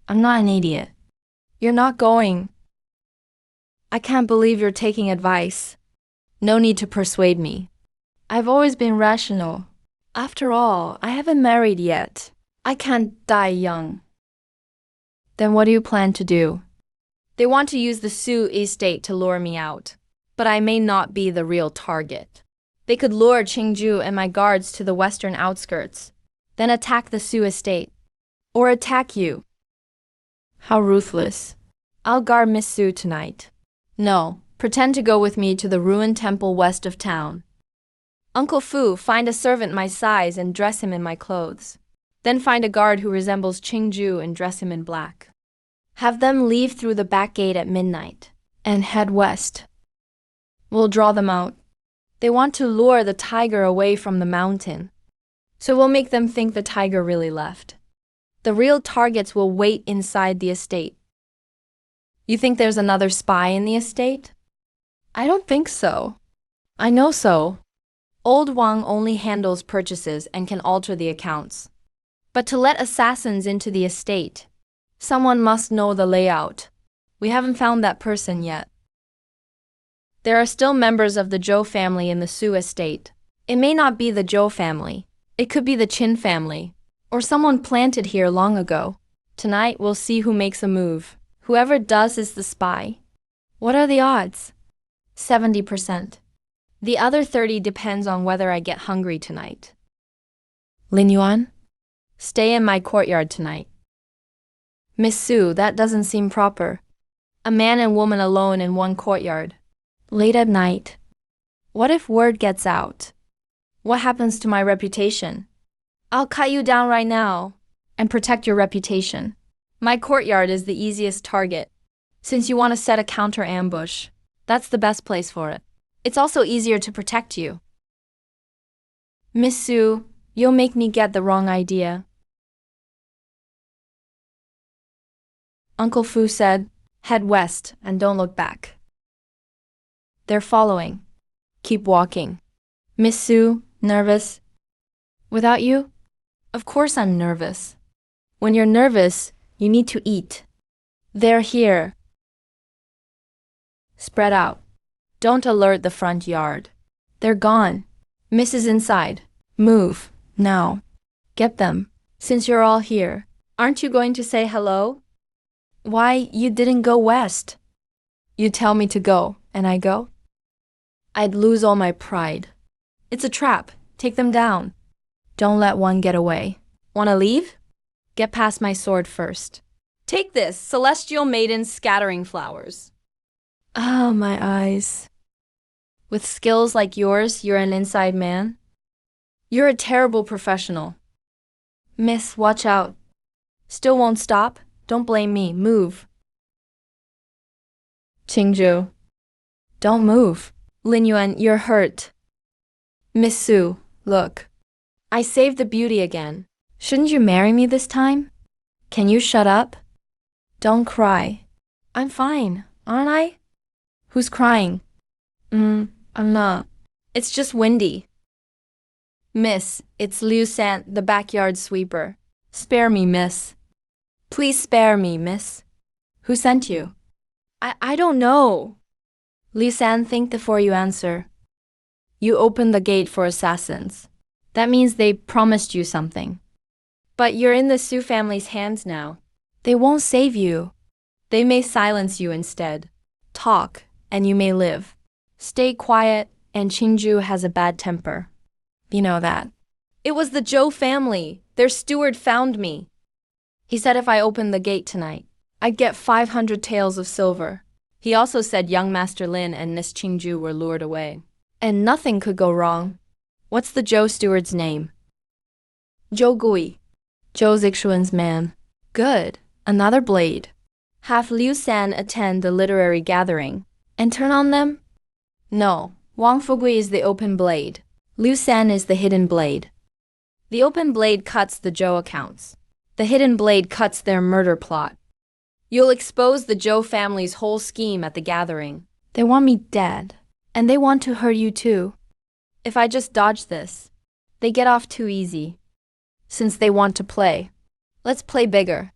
A: I'm not an idiot. You're not going. I can't believe you're taking advice. No need to persuade me. I've always been rational. After all, I haven't married yet. I can't die young. Then what do you plan to do? They want to use the Su estate to lure me out. But I may not be the real target. They could lure Qingju and my guards to the western outskirts, then attack the Su estate. Or attack you. How ruthless. I'll guard Miss Su tonight. No, pretend to go with me to the ruined temple west of town. Uncle Fu, find a servant my size and dress him in my clothes. Then find a guard who resembles Qingju and dress him in black. Have them leave through the back gate at midnight and head west. We'll draw them out. They want to lure the tiger away from the mountain. So we'll make them think the tiger really left. The real targets will wait inside the estate. You think there's another spy in the estate? I don't think so. I know so. Old Wang only handles purchases and can alter the accounts. But to let assassins into the estate, someone must know the layout. We haven't found that person yet. There are still members of the Zhou family in the Su estate. It may not be the Zhou family. It could be the Qin family, or someone planted here long ago. Tonight we'll see who makes a move. Whoever does is the spy. What are the odds? 70%. The other 30 depends on whether I get hungry tonight. Lin Yuan? Stay in my courtyard tonight. Miss Su, that doesn't seem proper. A man and woman alone in one courtyard. Late at night. What if word gets out? What happens to my reputation? I'll cut you down right now and protect your reputation. My courtyard is the easiest target. Since you want to set a counter ambush, that's the best place for it. It's also easier to protect you. Miss Su, you'll make me get the wrong idea. Uncle Fu said, head west and don't look back. They're following. Keep walking. Miss Su, nervous? Without you? Of course I'm nervous. When you're nervous, you need to eat. They're here. Spread out. Don't alert the front yard. They're gone. Miss is inside. Move, now. Get them. Since you're all here, aren't you going to say hello? Why, you didn't go west. You tell me to go, and I go? I'd lose all my pride. It's a trap. Take them down. Don't let one get away. Wanna leave? Get past my sword first. Take this, celestial maiden scattering flowers. Ah, my eyes. With skills like yours, you're an inside man. You're a terrible professional. Miss, watch out. Still won't stop? Don't blame me. Move. Qingju. Don't move. Lin Yuan, you're hurt. Miss Su, look. I saved the beauty again. Shouldn't you marry me this time? Can you shut up? Don't cry. I'm fine, aren't I? Who's crying? I'm not. It's just windy. Miss, it's Liu San, the backyard sweeper. Spare me, miss. Please spare me, miss. Who sent you? I don't know. Liu San, think before you answer. You opened the gate for assassins. That means they promised you something. But you're in the Su family's hands now. They won't save you. They may silence you instead. Talk, and you may live. Stay quiet, and Qingju has a bad temper. You know that. It was the Zhou family. Their steward found me. He said if I opened the gate tonight, I'd get 500 taels of silver. He also said young Master Lin and Miss Qingju were lured away. And nothing could go wrong. What's the Zhou steward's name? Zhou Gui. Zhou Zixuan's man. Good. Another blade. Have Liu San attend the literary gathering and turn on them? No. Wang Fugui is the open blade. Liu San is the hidden blade. The open blade cuts the Zhou accounts. The hidden blade cuts their murder plot. You'll expose the Zhou family's whole scheme at the gathering. They want me dead, and they want to hurt you too. If I just dodge this, they get off too easy. Since they want to play, let's play bigger.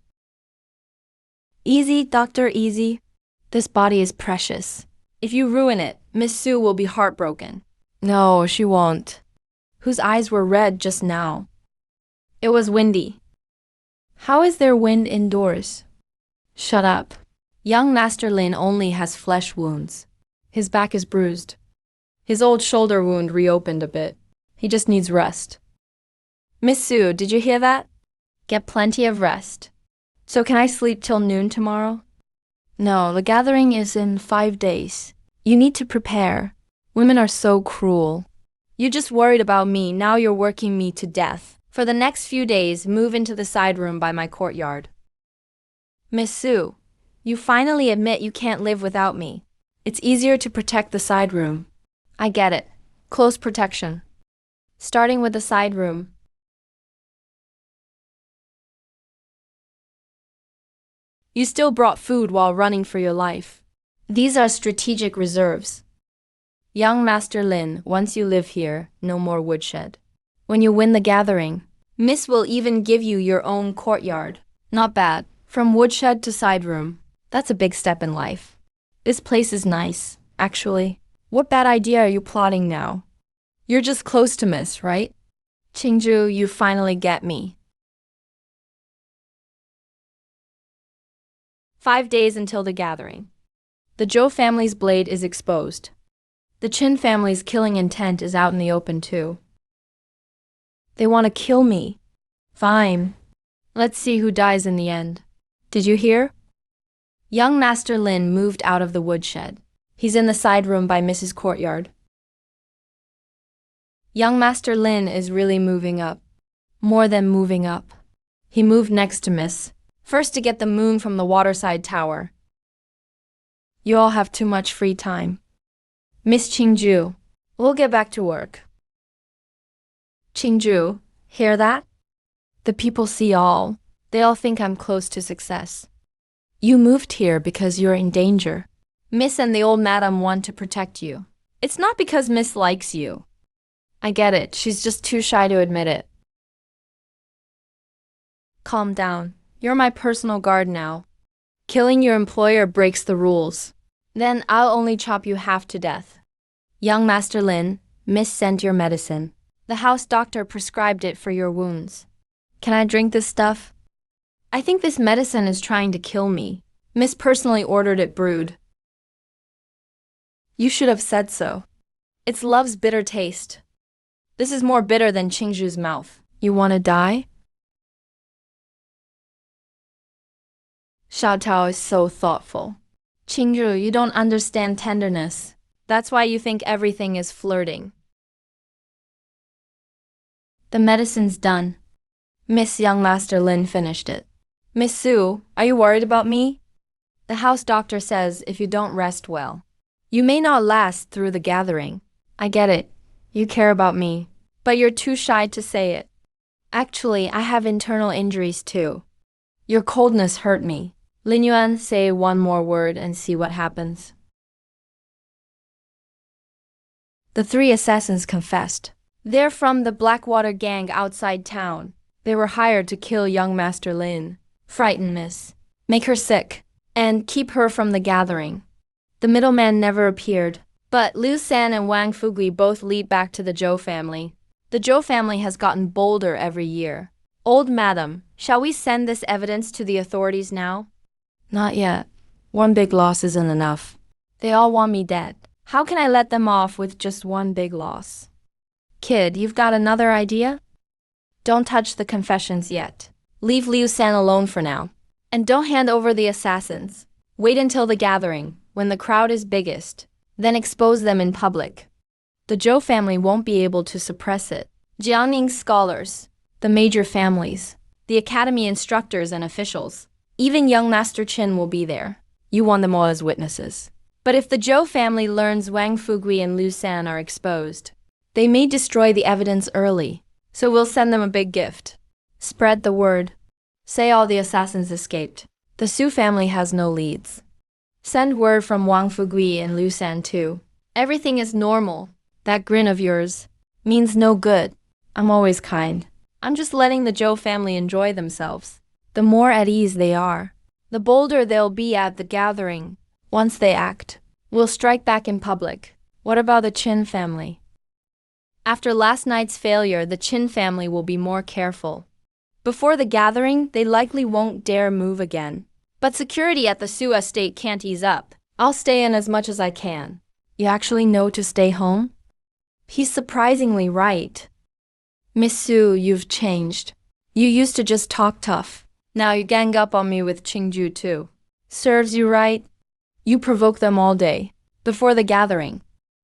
A: Easy, Doctor, easy. This body is precious. If you ruin it, Miss Su will be heartbroken. No, she won't. Whose eyes were red just now? It was windy. How is there wind indoors? Shut up. Young Master Lin only has flesh wounds. His back is bruised. His old shoulder wound reopened a bit. He just needs rest. Miss Su, did you hear that? Get plenty of rest. So can I sleep till noon tomorrow? No, the gathering is in 5 days. You need to prepare. Women are so cruel. You just worried about me, now you're working me to death. For the next few days, move into the side room by my courtyard. Miss Sue, you finally admit you can't live without me. It's easier to protect the side room. I get it. Close protection. Starting with the side room. You still brought food while running for your life. These are strategic reserves. Young Master Lin, once you live here, no more woodshed. When you win the gathering, Miss will even give you your own courtyard. Not bad. From woodshed to side room. That's a big step in life. This place is nice, actually. What bad idea are you plotting now? You're just close to Miss, right? Qingju, you finally get me. 5 days until the gathering. The Zhou family's blade is exposed. The Qin family's killing intent is out in the open too. They want to kill me. Fine. Let's see who dies in the end. Did you hear? Young Master Lin moved out of the woodshed. He's in the side room by Mrs. Courtyard. Young Master Lin is really moving up. More than moving up. He moved next to Miss. First to get the moon from the waterside tower. You all have too much free time. Miss Qingju, we'll get back to work. Qingju, hear that? The people see all. They all think I'm close to success. You moved here because you're in danger. Miss and the old madam want to protect you. It's not because Miss likes you. I get it, she's just too shy to admit it. Calm down. You're my personal guard now. Killing your employer breaks the rules. Then I'll only chop you half to death. Young Master Lin, Miss sent your medicine. The house doctor prescribed it for your wounds. Can I drink this stuff? I think this medicine is trying to kill me. Miss personally ordered it brewed. You should have said so. It's love's bitter taste. This is more bitter than Qingju's mouth. You want to die? Xiao Tao is so thoughtful. Qingju, you don't understand tenderness. That's why you think everything is flirting. The medicine's done. Miss Young Master Lin finished it. Miss Sue, are you worried about me? The house doctor says if you don't rest well, you may not last through the gathering. I get it. You care about me, but you're too shy to say it. Actually, I have internal injuries too. Your coldness hurt me. Lin Yuan, say one more word and see what happens. The 3 assassins confessed. They're from the Blackwater gang outside town. They were hired to kill young Master Lin. Frighten Miss. Make her sick. And keep her from the gathering. The middleman never appeared. But Liu San and Wang Fugui both lead back to the Zhou family. The Zhou family has gotten bolder every year. Old madam, shall we send this evidence to the authorities now? Not yet. One big loss isn't enough. They all want me dead. How can I let them off with just one big loss? Kid, you've got another idea? Don't touch the confessions yet. Leave Liu San alone for now. And don't hand over the assassins. Wait until the gathering, when the crowd is biggest. Then expose them in public. The Zhou family won't be able to suppress it. Jiangning scholars, the major families, the academy instructors and officials, even young Master Qin will be there. You want them all as witnesses. But if the Zhou family learns Wang Fugui and Liu San are exposed, they may destroy the evidence early. So we'll send them a big gift. Spread the word. Say all the assassins escaped. The Su family has no leads. Send word from Wang Fugui and Liu San too. Everything is normal. That grin of yours means no good. I'm always kind. I'm just letting the Zhou family enjoy themselves. The more at ease they are, the bolder they'll be at the gathering. Once they act, we'll strike back in public. What about the Qin family? After last night's failure, the Qin family will be more careful. Before the gathering, they likely won't dare move again. But security at the Su estate can't ease up. I'll stay in as much as I can. You actually know to stay home? He's surprisingly right. Miss Su, you've changed. You used to just talk tough. Now you gang up on me with Qingju too. Serves you right. You provoke them all day. Before the gathering,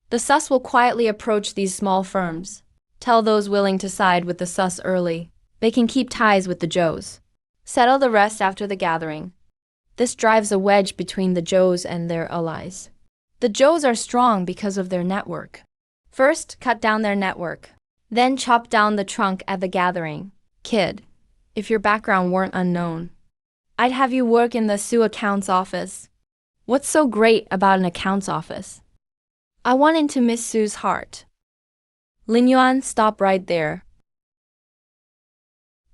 A: The sus will quietly approach these small firms. Tell those willing to side with the sus early. They can keep ties with the Joes. Settle the rest after the gathering. This drives a wedge between the Joes and their allies. The Joes are strong because of their network. First, cut down their network. Then chop down the trunk at the gathering. Kid, if your background weren't unknown, I'd have you work in the Sioux accounts office. What's so great about an accounts office? I want into Miss Sue's heart. Lin Yuan, stop right there.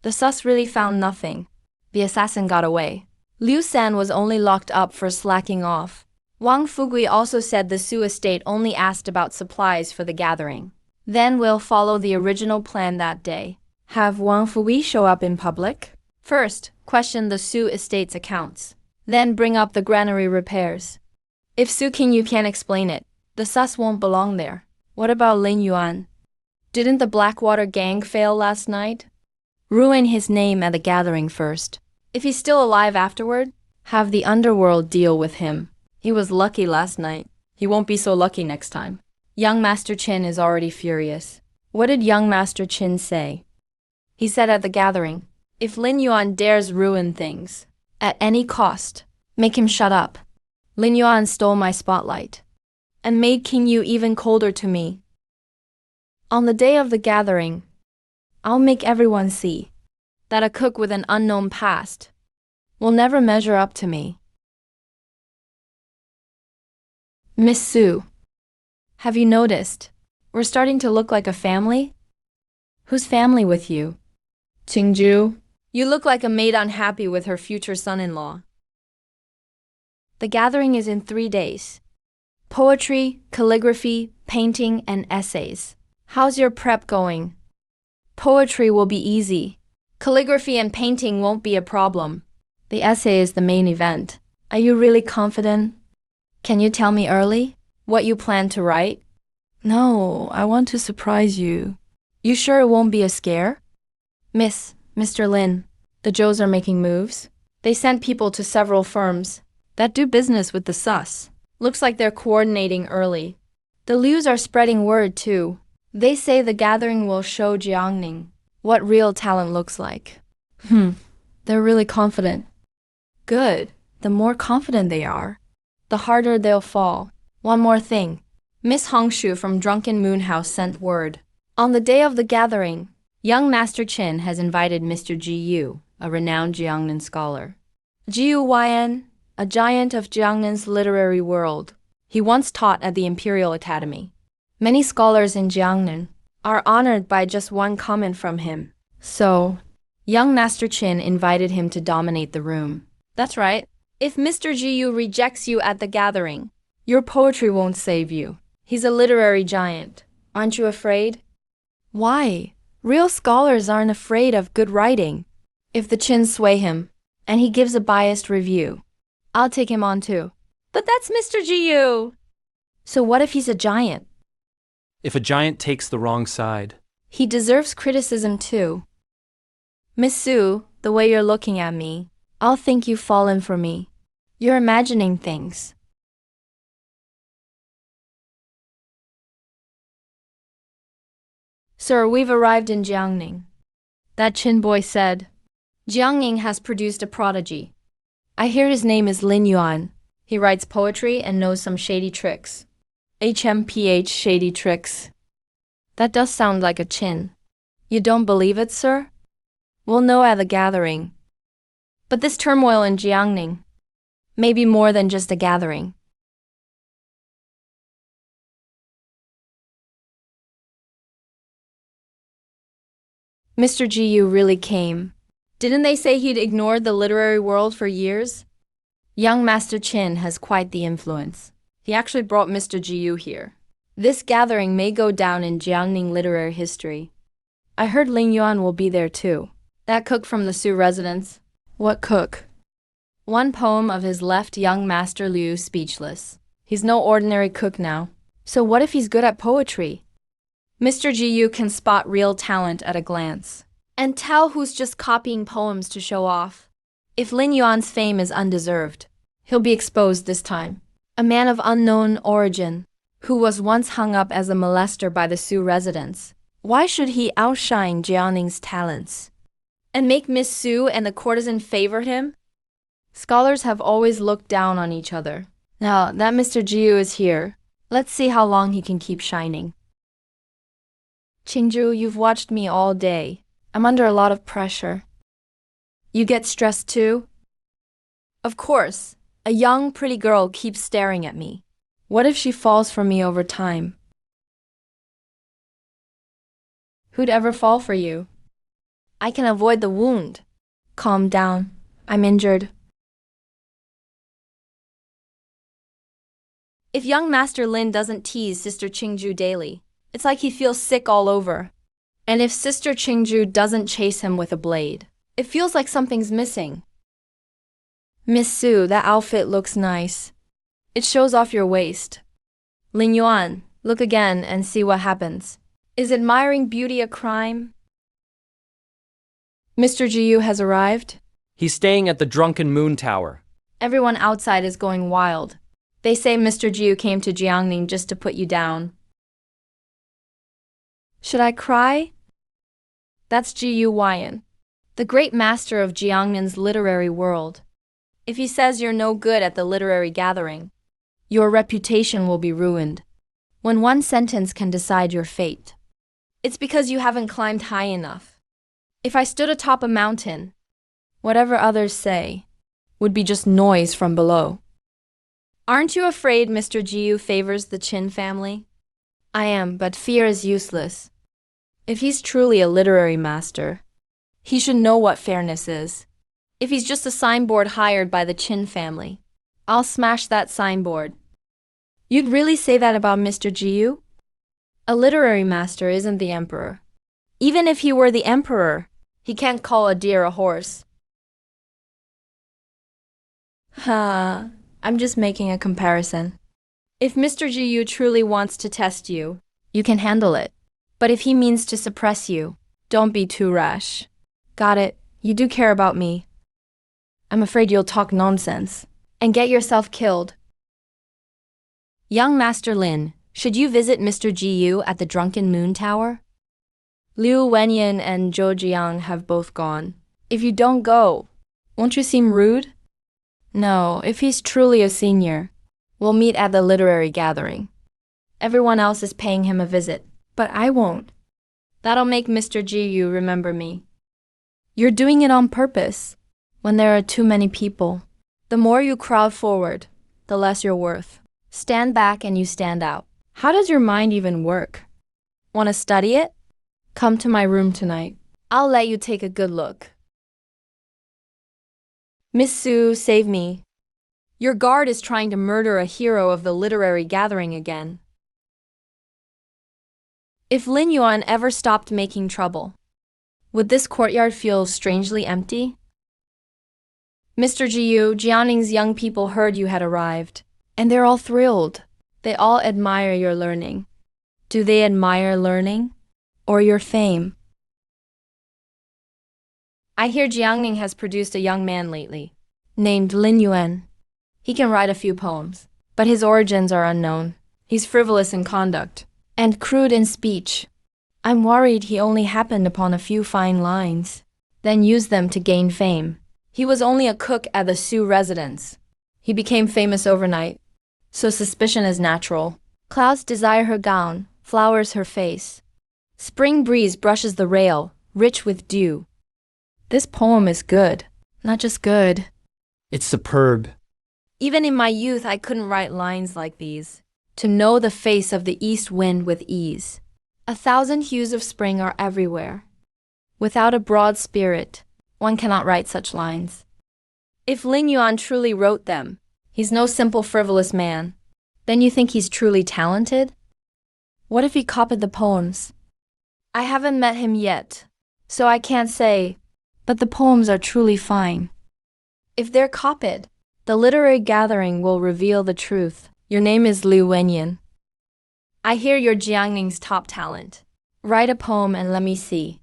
A: The sus really found nothing. The assassin got away. Liu San was only locked up for slacking off. Wang Fugui also said the Sioux estate only asked about supplies for the gathering. Then we'll follow the original plan that day. Have Wang Fugui show up in public. First, question the Sioux estate's accounts. Then bring up the granary repairs. If Su Qingyu can't explain it, the sus won't belong there. What about Lin Yuan? Didn't the Blackwater gang fail last night? Ruin his name at the gathering first. If he's still alive afterward, have the underworld deal with him. He was lucky last night. He won't be so lucky next time. Young Master Qin is already furious. What did young Master Qin say? He said at the gathering, if Lin Yuan dares ruin things, at any cost, make him shut up. Lin Yuan stole my spotlight and made King Yu even colder to me. On the day of the gathering, I'll make everyone see that a cook with an unknown past will never measure up to me. Miss Su, have you noticed? We're starting to look like a family? Whose family with you? Qingju, you look like a maid unhappy with her future son-in-law. The gathering is in 3 days. Poetry, calligraphy, painting, and essays. How's your prep going? Poetry will be easy. Calligraphy and painting won't be a problem. The essay is the main event. Are you really confident? Can you tell me early what you plan to write? No, I want to surprise you. You sure it won't be a scare? Mr. Lin, the Joes are making moves. They sent people to several firms that do business with the sus. Looks like they're coordinating early. The Lius are spreading word too. They say the gathering will show Jiangning what real talent looks like. They're really confident. Good. The more confident they are, the harder they'll fall. One more thing. Miss Hongshu from Drunken Moon House sent word. On the day of the gathering, young Master Qin has invited Mr. Ji Yu, a renowned Jiangnan scholar. Ji Yu Yan, a giant of Jiangnan's literary world. He once taught at the Imperial Academy. Many scholars in Jiangnan are honored by just one comment from him. So, young Master Qin invited him to dominate the room. That's right. If Mr. Ji Yu rejects you at the gathering, your poetry won't save you. He's a literary giant. Aren't you afraid? Why? Real scholars aren't afraid of good writing. If the Qins sway him, and he gives a biased review, I'll take him on too. But that's Mr. Ji Yu. So what if he's a giant?
C: If a giant takes the wrong side.
A: He deserves criticism too. Miss Su, the way you're looking at me, I'll think you've fallen for me. You're imagining things. Sir, we've arrived in Jiangning. That Qin boy said. Jiangning has produced a prodigy. I hear his name is Lin Yuan. He writes poetry and knows some shady tricks. HMPH shady tricks. That does sound like a Qin. You don't believe it, sir? We'll know at the gathering. But this turmoil in Jiangning may be more than just a gathering. Mr. Ji Yu really came. Didn't they say he'd ignored the literary world for years? Young Master Qin has quite the influence. He actually brought Mr. Ji Yu here. This gathering may go down in Jiangning literary history. I heard Ling Yuan will be there too. That cook from the Sioux residence. What cook? One poem of his left young Master Liu speechless. He's no ordinary cook now. So what if he's good at poetry? Mr. Ji Yu can spot real talent at a glance and tell who's just copying poems to show off. If Lin Yuan's fame is undeserved, he'll be exposed this time. A man of unknown origin, who was once hung up as a molester by the Sioux residents. Why should he outshine Jiangning's talents and make Miss Sioux and the courtesan favor him? Scholars have always looked down on each other. Now that Mr. Jiu is here, let's see how long he can keep shining. Qingju, you've watched me all day. I'm under a lot of pressure. You get stressed too? Of course. A young, pretty girl keeps staring at me. What if she falls for me over time? Who'd ever fall for you? I can avoid the wound. Calm down. I'm injured. If young Master Lin doesn't tease Sister Qingju daily, it's like he feels sick all over. And if Sister Qingju doesn't chase him with a blade, it feels like something's missing. Miss Su, that outfit looks nice. It shows off your waist. Lin Yuan, look again and see what happens. Is admiring beauty a crime? Mr. Jiu has arrived.
C: He's staying at the Drunken Moon Tower.
A: Everyone outside is going wild. They say Mr. Jiu came to Jiangning just to put you down. Should I cry? That's Jiu Weian, the great master of Jiangning's literary world. If he says you're no good at the literary gathering, your reputation will be ruined. When one sentence can decide your fate, it's because you haven't climbed high enough. If I stood atop a mountain, whatever others say would be just noise from below. Aren't you afraid Mr. Jiu favors the Qin family? I am, but fear is useless. If he's truly a literary master, he should know what fairness is. If he's just a signboard hired by the Qin family, I'll smash that signboard. You'd really say that about Mr. Jiu? A literary master isn't the emperor. Even if he were the emperor, he can't call a deer a horse. I'm just making a comparison. If Mr. Jiu truly wants to test you, you can handle it. But if he means to suppress you, don't be too rash. Got it, you do care about me. I'm afraid you'll talk nonsense and get yourself killed. Young Master Lin, should you visit Mr. Jiu at the Drunken Moon Tower? Liu Wenyan and Zhou Jiang have both gone. If you don't go, won't you seem rude? No, if he's truly a senior, we'll meet at the literary gathering. Everyone else is paying him a visit, but I won't. That'll make Mr. Jiu remember me. You're doing it on purpose. When there are too many people, the more you crowd forward, the less you're worth. Stand back and you stand out. How does your mind even work? Want to study it? Come to my room tonight. I'll let you take a good look. Miss Su, save me. Your guard is trying to murder a hero of the literary gathering again. If Lin Yuan ever stopped making trouble, would this courtyard feel strangely empty? Mr. Jiu, Jianning's young people heard you had arrived, and they're all thrilled. They all admire your learning. Do they admire learning or your fame? I hear Jiangning has produced a young man lately, named Lin Yuan. He can write a few poems, but his origins are unknown. He's frivolous in conduct and crude in speech. I'm worried he only happened upon a few fine lines, then used them to gain fame. He was only a cook at the Sioux residence. He became famous overnight, so suspicion is natural. Clouds desire her gown, flowers her face. Spring breeze brushes the rail, rich with dew. This poem is good, not just good.
C: It's superb.
A: Even in my youth, I couldn't write lines like these. To know the face of the east wind with ease. 1,000 hues of spring are everywhere. Without a broad spirit, one cannot write such lines. If Lin Yuan truly wrote them, he's no simple frivolous man. Then you think he's truly talented? What if he copied the poems? I haven't met him yet, so I can't say, but the poems are truly fine. If they're copied, the literary gathering will reveal the truth. Your name is Liu Wenyan. I hear you're Jiangning's top talent. Write a poem and let me see.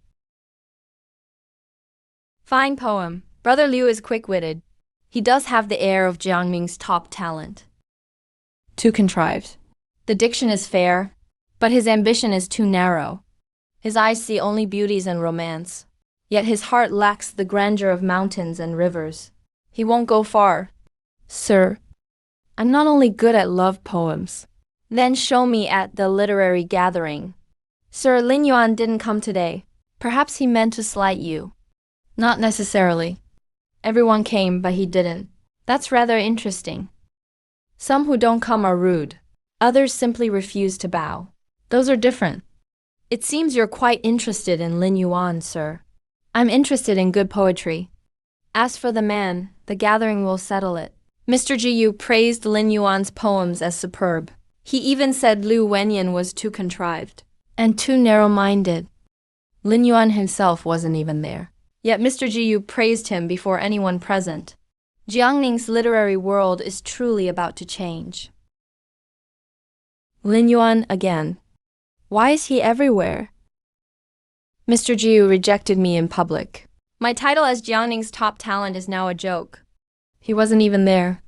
A: Fine poem. Brother Liu is quick-witted. He does have the air of Jiangning's top talent. Too contrived. The diction is fair, but his ambition is too narrow. His eyes see only beauties and romance, yet his heart lacks the grandeur of mountains and rivers. He won't go far. Sir, I'm not only good at love poems. Then show me at the literary gathering. Sir, Lin Yuan didn't come today. Perhaps he meant to slight you. Not necessarily. Everyone came, but he didn't. That's rather interesting. Some who don't come are rude. Others simply refuse to bow. Those are different. It seems you're quite interested in Lin Yuan, sir. I'm interested in good poetry. As for the man, the gathering will settle it. Mr. Jiyu praised Lin Yuan's poems as superb. He even said Lu Wenyan was too contrived and too narrow-minded. Lin Yuan himself wasn't even there. Yet Mr. Jiyu praised him before anyone present. Jiangning's literary world is truly about to change. Lin Yuan again. Why is he everywhere? Mr. Jiyu rejected me in public. My title as Jiangning's top talent is now a joke. He wasn't even there.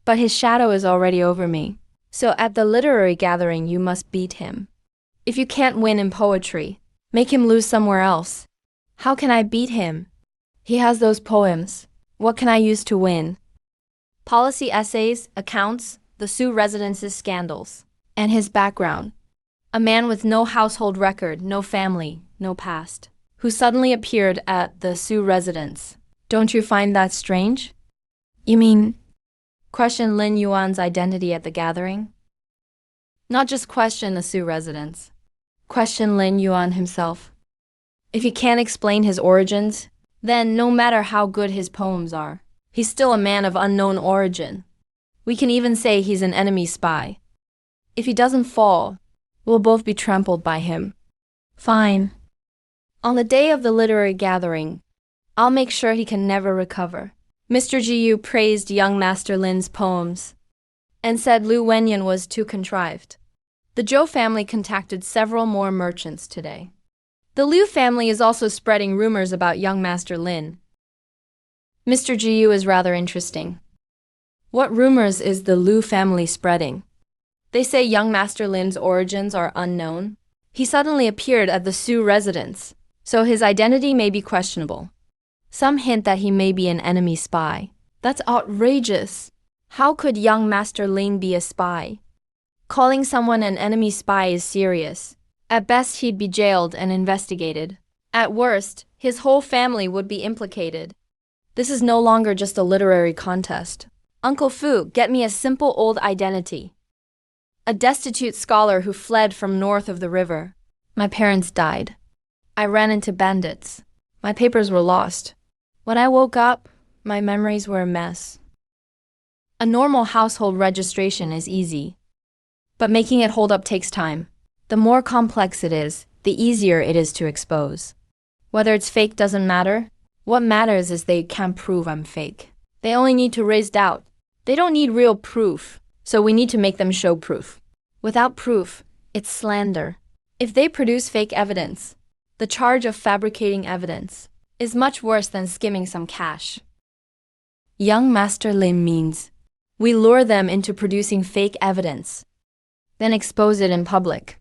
A: But his shadow is already over me. So at the literary gathering you must beat him. If you can't win in poetry, make him lose somewhere else. How can I beat him? He has those poems. What can I use to win? Policy essays, accounts, the Sioux residence's scandals, and his background. A man with no household record, no family, no past, who suddenly appeared at the Sioux residence. Don't you find that strange? You mean, question Lin Yuan's identity at the gathering? Not just question the Sioux residence. Question Lin Yuan himself. If he can't explain his origins, then no matter how good his poems are, he's still a man of unknown origin. We can even say he's an enemy spy. If he doesn't fall, we'll both be trampled by him. Fine. On the day of the literary gathering, I'll make sure he can never recover. Mr. Jiyu praised young Master Lin's poems and said Lu Wenyan was too contrived. The Zhou family contacted several more merchants today. The Liu family is also spreading rumors about young Master Lin. Mr. Jiyu is rather interesting. What rumors is the Liu family spreading? They say young Master Lin's origins are unknown. He suddenly appeared at the Sioux residence, so his identity may be questionable. Some hint that he may be an enemy spy. That's outrageous. How could young Master Lin be a spy? Calling someone an enemy spy is serious. At best, he'd be jailed and investigated. At worst, his whole family would be implicated. This is no longer just a literary contest. Uncle Fu, get me a simple old identity. A destitute scholar who fled from north of the river. My parents died. I ran into bandits. My papers were lost. When I woke up, my memories were a mess. A normal household registration is easy, but making it hold up takes time. The more complex it is, the easier it is to expose. Whether it's fake doesn't matter. What matters is they can't prove I'm fake. They only need to raise doubt. They don't need real proof, so we need to make them show proof. Without proof, it's slander. If they produce fake evidence, the charge of fabricating evidence is much worse than skimming some cash. Young Master Lin means we lure them into producing fake evidence, then expose it in public.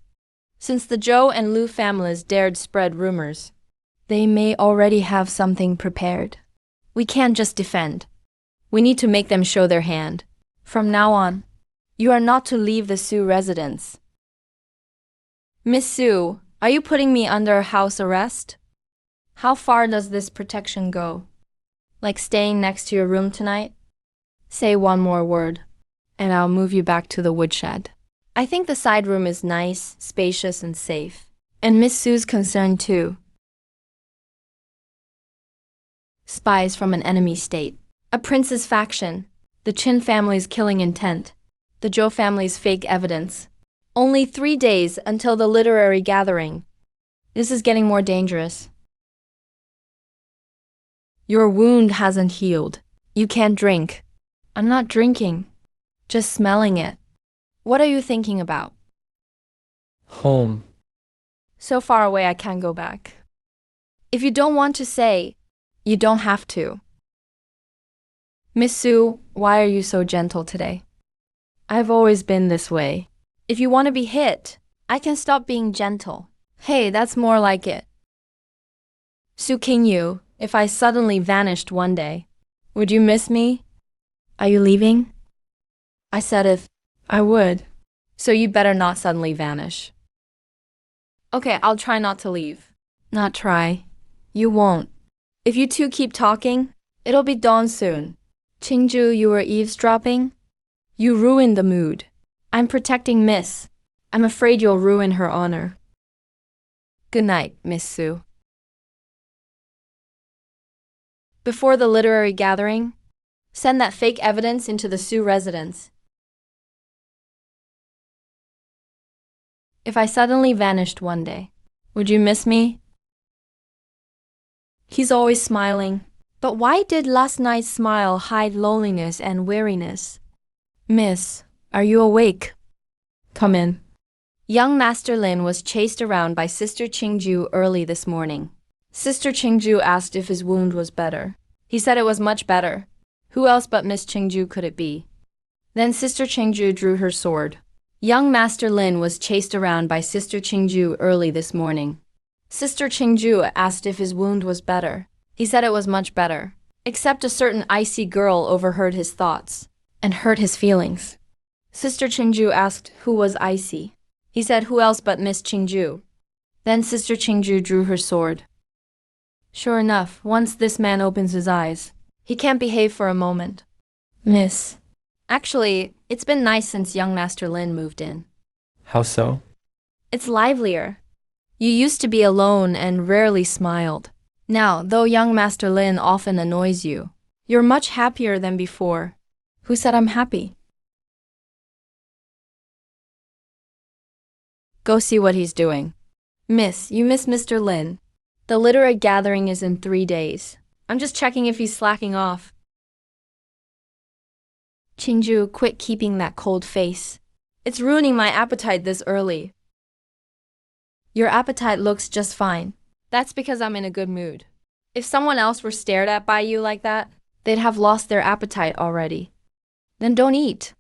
A: Since the Zhou and Lu families dared spread rumors, they may already have something prepared. We can't just defend. We need to make them show their hand. From now on, you are not to leave the Sioux residence. Miss Sue, are you putting me under house arrest? How far does this protection go? Like staying next to your room tonight? Say one more word, and I'll move you back to the woodshed. I think the side room is nice, spacious, and safe. And Miss Sue's concerned too. Spies from an enemy state. A prince's faction. The Qin family's killing intent. The Zhou family's fake evidence. Only 3 days until the literary gathering. This is getting more dangerous. Your wound hasn't healed. You can't drink. I'm not drinking, just smelling it. What are you thinking about?
B: Home.
A: So far away I can't go back. If you don't want to say, you don't have to. Miss Sue, why are you so gentle today? I've always been this way. If you want to be hit, I can stop being gentle. Hey, that's more like it. Su Qingyu, if I suddenly vanished one day, would you miss me? Are you leaving? I said if I would. So you better not suddenly vanish. Okay, I'll try not to leave. Not try. You won't. If you two keep talking, it'll be dawn soon. Qingju, you were eavesdropping? You ruined the mood. I'm protecting Miss. I'm afraid you'll ruin her honor. Good night, Miss Su. Before the literary gathering, send that fake evidence into the Su residence. If I suddenly vanished one day, would you miss me? He's always smiling. But why did last night's smile hide loneliness and weariness? Miss, are you awake? Come in. Young Master Lin was chased around by Sister Qingju early this morning. Sister Qingju asked if his wound was better. He said it was much better. Who else but Miss Qingju could it be? Then Sister Qingju drew her sword. Young Master Lin was chased around by Sister Qingju early this morning. Sister Qingju asked if his wound was better. He said it was much better, except a certain icy girl overheard his thoughts and hurt his feelings. Sister Qingju asked who was icy. He said who else but Miss Qingju. Then Sister Qingju drew her sword. Sure enough, once this man opens his eyes, he can't behave for a moment. Miss. Actually, it's been nice since young Master Lin moved in.
B: How so?
A: It's livelier. You used to be alone and rarely smiled. Now, though young Master Lin often annoys you, you're much happier than before. Who said I'm happy? Go see what he's doing. Miss, you miss Mr. Lin. The literary gathering is in 3 days. I'm just checking if he's slacking off. Qingju, quit keeping that cold face. It's ruining my appetite this early. Your appetite looks just fine. That's because I'm in a good mood. If someone else were stared at by you like that, they'd have lost their appetite already. Then don't eat.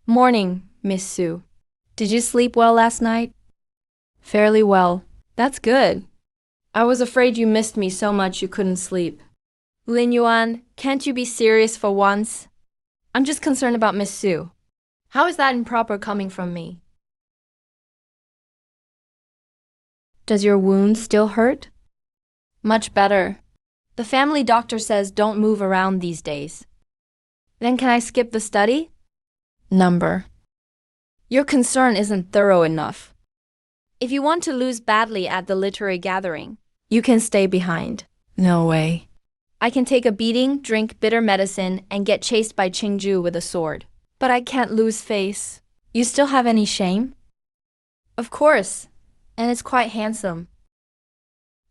A: Morning, Miss Su. Did you sleep well last night? Fairly well. That's good. I was afraid you missed me so much you couldn't sleep. Lin Yuan, can't you be serious for once? I'm just concerned about Miss Su. How is that improper coming from me? Does your wound still hurt? Much better. The family doctor says don't move around these days. Then can I skip the study? Number. Your concern isn't thorough enough. If you want to lose badly at the literary gathering, you can stay behind. No way. I can take a beating, drink bitter medicine, and get chased by Qingju with a sword. But I can't lose face. You still have any shame? Of course. And it's quite handsome.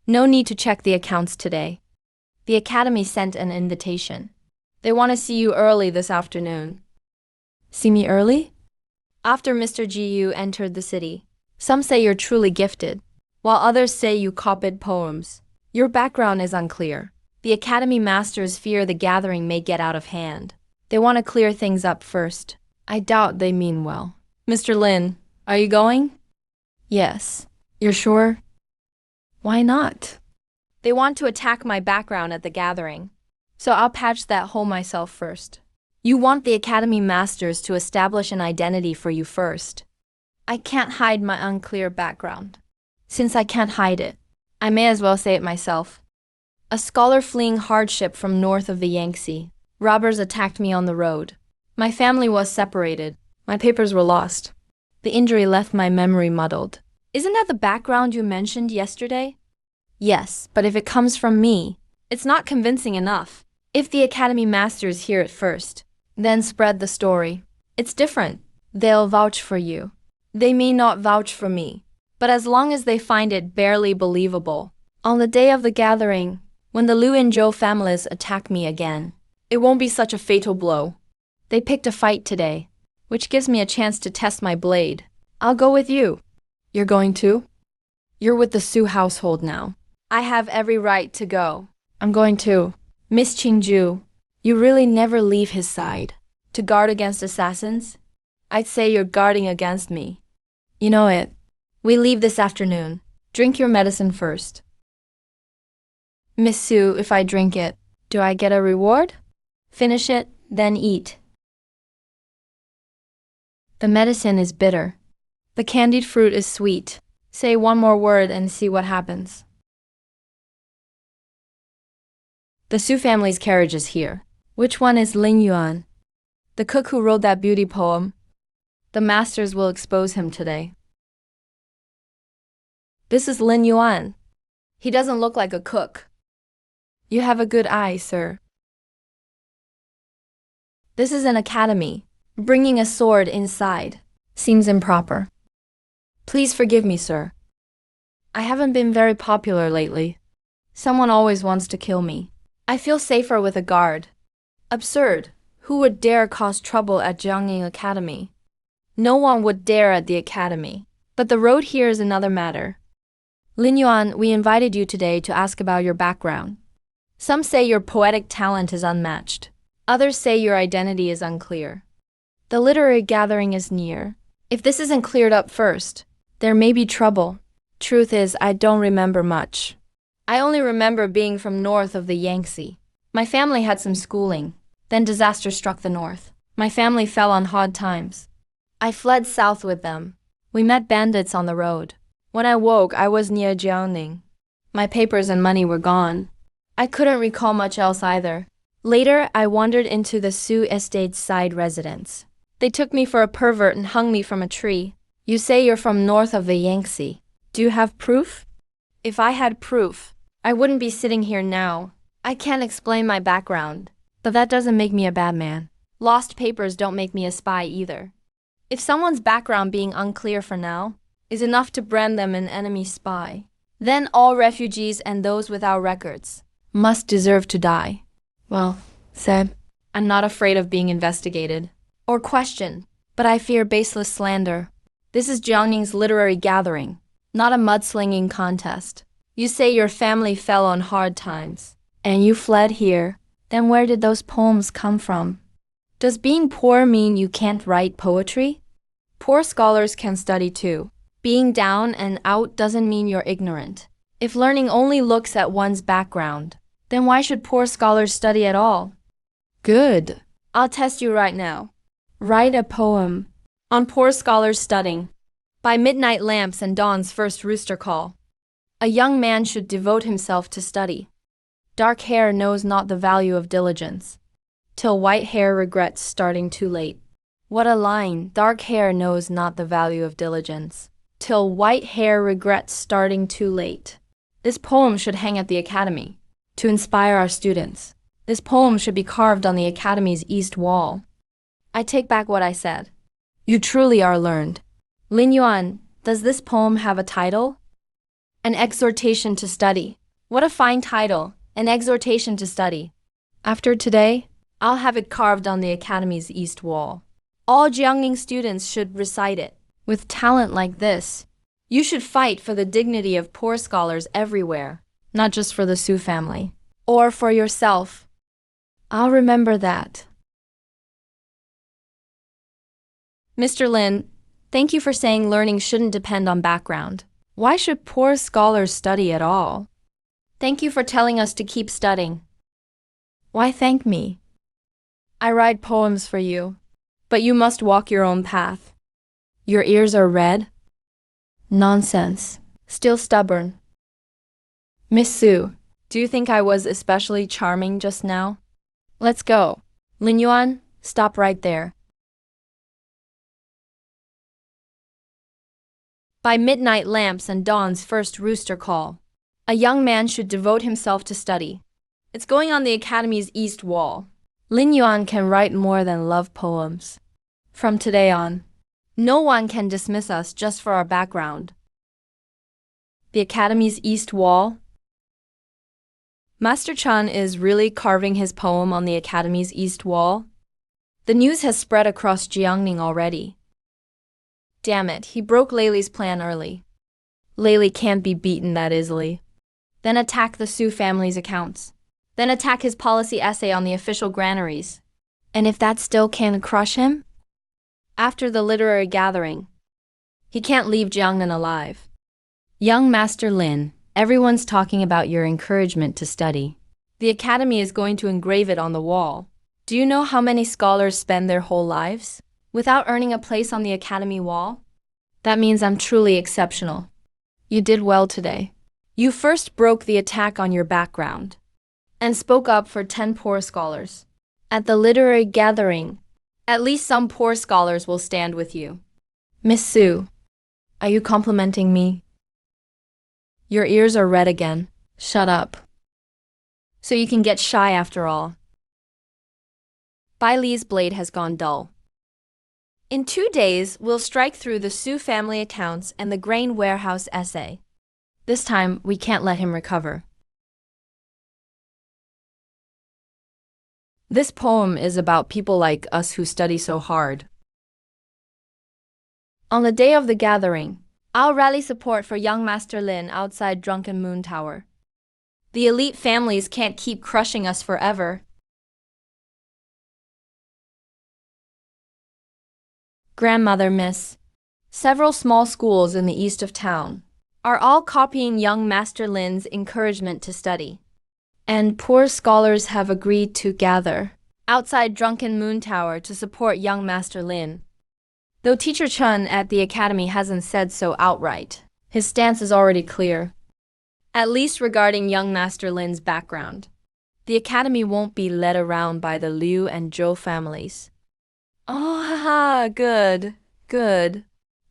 A: No need to check the accounts today. The academy sent an invitation. They want to see you early this afternoon. See me early? After Mr. Jiyu entered the city. Some say you're truly gifted, while others say you copied poems. Your background is unclear. The academy masters fear the gathering may get out of hand. They want to clear things up first. I doubt they mean well. Mr. Lin, are you going? Yes. You're sure? Why not? They want to attack my background at the gathering, so I'll patch that hole myself first. You want the Academy Masters to establish an identity for you first. I can't hide my unclear background. Since I can't hide it, I may as well say it myself. A scholar fleeing hardship from north of the Yangtze. Robbers attacked me on the road. My family was separated. My papers were lost. The injury left my memory muddled. Isn't that the background you mentioned yesterday? Yes, but if it comes from me, it's not convincing enough. If the Academy Masters hear it first, then spread the story. It's different. They'll vouch for you. They may not vouch for me, but as long as they find it barely believable, on the day of the gathering, when the Liu and Zhou families attack me again, it won't be such a fatal blow. They picked a fight today, which gives me a chance to test my blade. I'll go with you. You're going too? You're with the Su household now. I have every right to go. I'm going too. Miss Qingju, you really never leave his side. To guard against assassins? I'd say you're guarding against me. You know it. We leave this afternoon. Drink your medicine first. Miss Sue, if I drink it, do I get a reward? Finish it, then eat. The medicine is bitter. The candied fruit is sweet. Say one more word and see what happens. The Sue family's carriage is here. Which one is Lin Yuan? The cook who wrote that beauty poem. The masters will expose him today. This is Lin Yuan. He doesn't look like a cook. You have a good eye, sir. This is an academy. Bringing a sword inside seems improper. Please forgive me, sir. I haven't been very popular lately. Someone always wants to kill me. I feel safer with a guard. Absurd. Who would dare cause trouble at Jiangning Academy? No one would dare at the academy. But the road here is another matter. Lin Yuan, we invited you today to ask about your background. Some say your poetic talent is unmatched. Others say your identity is unclear. The literary gathering is near. If this isn't cleared up first, there may be trouble. Truth is, I don't remember much. I only remember being from north of the Yangtze. My family had some schooling. Then disaster struck the north. My family fell on hard times. I fled south with them. We met bandits on the road. When I woke, I was near Jiangning. My papers and money were gone. I couldn't recall much else either. Later, I wandered into the Sioux Estate's side residence. They took me for a pervert and hung me from a tree. You say you're from north of the Yangtze. Do you have proof? If I had proof, I wouldn't be sitting here now. I can't explain my background, but that doesn't make me a bad man. Lost papers don't make me a spy either. If someone's background being unclear for now is enough to brand them an enemy spy, then all refugees and those without records must deserve to die. Well, said, I'm not afraid of being investigated or questioned, but I fear baseless slander. This is Jiangning's literary gathering, not a mudslinging contest. You say your family fell on hard times, and you fled here. Then where did those poems come from? Does being poor mean you can't write poetry? Poor scholars can study too. Being down and out doesn't mean you're ignorant. If learning only looks at one's background, then why should poor scholars study at all? Good. I'll test you right now. Write a poem on poor scholars studying. By midnight lamps and dawn's first rooster call, a young man should devote himself to study. Dark hair knows not the value of diligence, till white hair regrets starting too late. What a line! Dark hair knows not the value of diligence, till white hair regrets starting too late. This poem should hang at the academy, to inspire our students. This poem should be carved on the academy's east wall. I take back what I said. You truly are learned. Lin Yuan, does this poem have a title? An exhortation to study. What a fine title, an exhortation to study. After today, I'll have it carved on the academy's east wall. All Jiangning students should recite it. With talent like this, you should fight for the dignity of poor scholars everywhere, not just for the Sue family, or for yourself. I'll remember that. Mr. Lin, thank you for saying learning shouldn't depend on background. Why should poor scholars study at all? Thank you for telling us to keep studying. Why thank me? I write poems for you, but you must walk your own path. Your ears are red? Nonsense. Still stubborn. Miss Sue, do you think I was especially charming just now? Let's go. Lin Yuan, stop right there. By midnight lamps and dawn's first rooster call, a young man should devote himself to study. It's going on the academy's east wall. Lin Yuan can write more than love poems. From today on, no one can dismiss us just for our background. The academy's east wall? Master Chan is really carving his poem on the academy's east wall? The news has spread across Jiangning already. Damn it, he broke Layli's plan early. Layli can't be beaten that easily. Then attack the Sue family's accounts. Then attack his policy essay on the official granaries. And if that still can't crush him, After the literary gathering. He can't leave Jiangnan alive. Young Master Lin, everyone's talking about your encouragement to study. The academy is going to engrave it on the wall. Do you know how many scholars spend their whole lives without earning a place on the academy wall? That means I'm truly exceptional. You did well today. You first broke the attack on your background and spoke up for 10 poor scholars. At the literary gathering, at least some poor scholars will stand with you. Miss Su, are you complimenting me? Your ears are red again. Shut up. So you can get shy after all. Bai Li's blade has gone dull. In 2 days, we'll strike through the Su family accounts and the grain warehouse essay. This time, we can't let him recover. This poem is about people like us who study so hard. On the day of the gathering, I'll rally support for young Master Lin outside Drunken Moon Tower. The elite families can't keep crushing us forever. Grandmother Miss, several small schools in the east of town are all copying young Master Lin's encouragement to study. And poor scholars have agreed to gather outside Drunken Moon Tower to support young Master Lin. Though Teacher Chun at the academy hasn't said so outright, his stance is already clear. At least regarding young Master Lin's background. The academy won't be led around by the Liu and Zhou families. Oh, haha, good, good.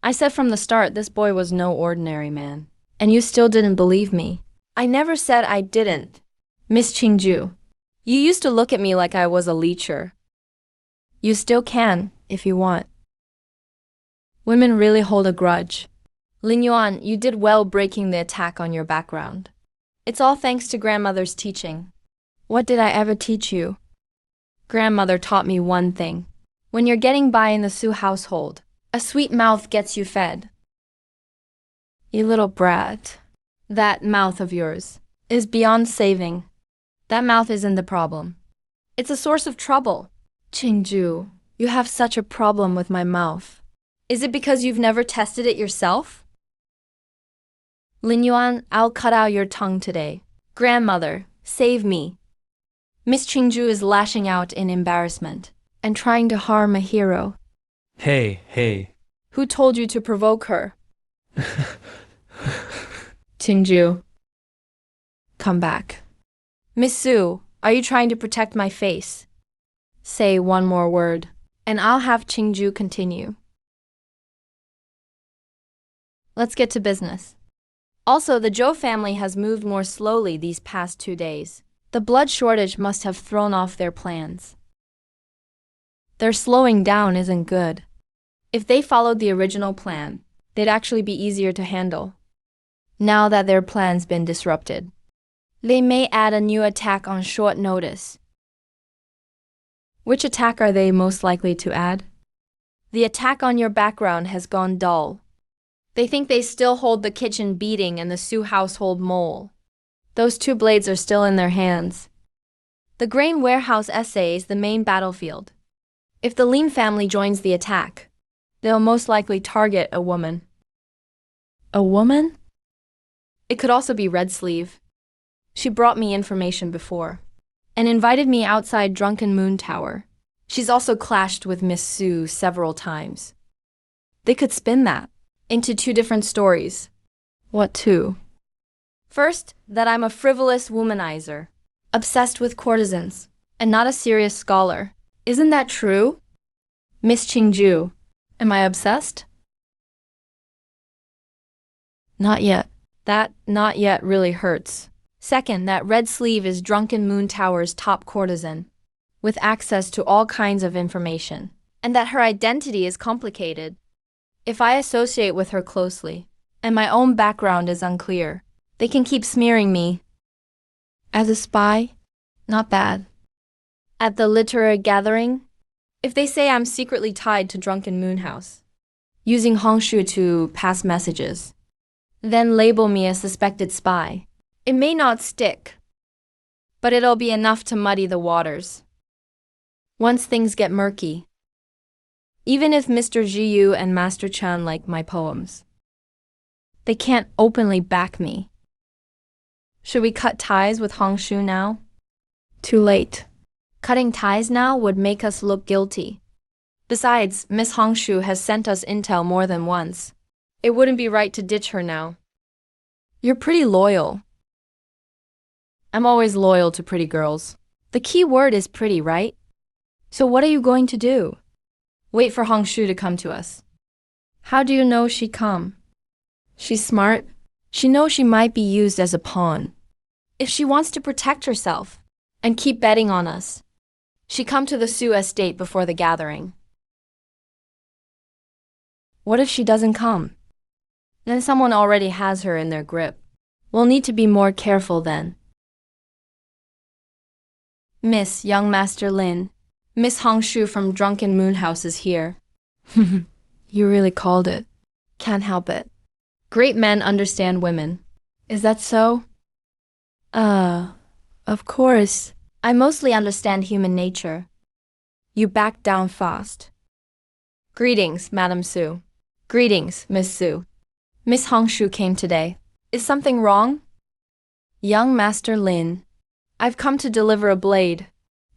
A: I said from the start this boy was no ordinary man. And you still didn't believe me. I never said I didn't. Miss Qingju, you used to look at me like I was a leecher. You still can, if you want. Women really hold a grudge. Lin Yuan, you did well breaking the attack on your background. It's all thanks to grandmother's teaching. What did I ever teach you? Grandmother taught me one thing. When you're getting by in the Su household, a sweet mouth gets you fed. You little brat. That mouth of yours is beyond saving. That mouth isn't the problem. It's a source of trouble. Qingju, you have such a problem with my mouth. Is it because you've never tested it yourself? Lin Yuan, I'll cut out your tongue today. Grandmother, save me. Miss Qingju is lashing out in embarrassment and trying to harm a hero.
B: Hey.
A: Who told you to provoke her? Qingju, come back. Miss Su, are you trying to protect my face? Say one more word, and I'll have Qingju continue. Let's get to business. Also, the Zhou family has moved more slowly these past 2 days. The blood shortage must have thrown off their plans. Their slowing down isn't good. If they followed the original plan, they'd actually be easier to handle. Now that their plan's been disrupted, they may add a new attack on short notice. Which attack are they most likely to add? The attack on your background has gone dull. They think they still hold the kitchen beating and the Su household mole. Those 2 blades are still in their hands. The grain warehouse essay is the main battlefield. If the Lin family joins the attack, they'll most likely target a woman. A woman? It could also be Red Sleeve. She brought me information before and invited me outside Drunken Moon Tower. She's also clashed with Miss Su several times. They could spin that into 2 different stories. What 2? First, that I'm a frivolous womanizer, obsessed with courtesans, and not a serious scholar. Isn't that true? Miss Qingju, am I obsessed? Not yet. That not yet really hurts. Second, that Red Sleeve is Drunken Moon Tower's top courtesan, with access to all kinds of information, and that her identity is complicated. If I associate with her closely, and my own background is unclear, they can keep smearing me. As a spy? Not bad. At the literary gathering? If they say I'm secretly tied to Drunken Moon House, using Hongshu to pass messages, then label me a suspected spy. It may not stick, but it'll be enough to muddy the waters. Once things get murky, Even if Mr. Jiyu and Master Chan like my poems, they can't openly back me. Should we cut ties with Hongshu now? Too late. Cutting ties now would make us look guilty. Besides, Miss Hongshu has sent us intel more than once. It wouldn't be right to ditch her now. You're pretty loyal. I'm always loyal to pretty girls. The key word is pretty, right? So what are you going to do? Wait for Hongshu to come to us. How do you know she'd come? She's smart. She knows she might be used as a pawn. If she wants to protect herself and keep betting on us, she'd come to the Su estate before the gathering. What if she doesn't come? Then someone already has her in their grip. We'll need to be more careful then. Miss, young Master Lin, Miss Hongshu from Drunken Moon House is here. You really called it. Can't help it. Great men understand women. Is that so? Of course. I mostly understand human nature. You backed down fast. Greetings, Madam Su. Greetings, Miss Su. Miss Hongshu came today. Is something wrong? Young Master Lin, I've come to deliver a blade.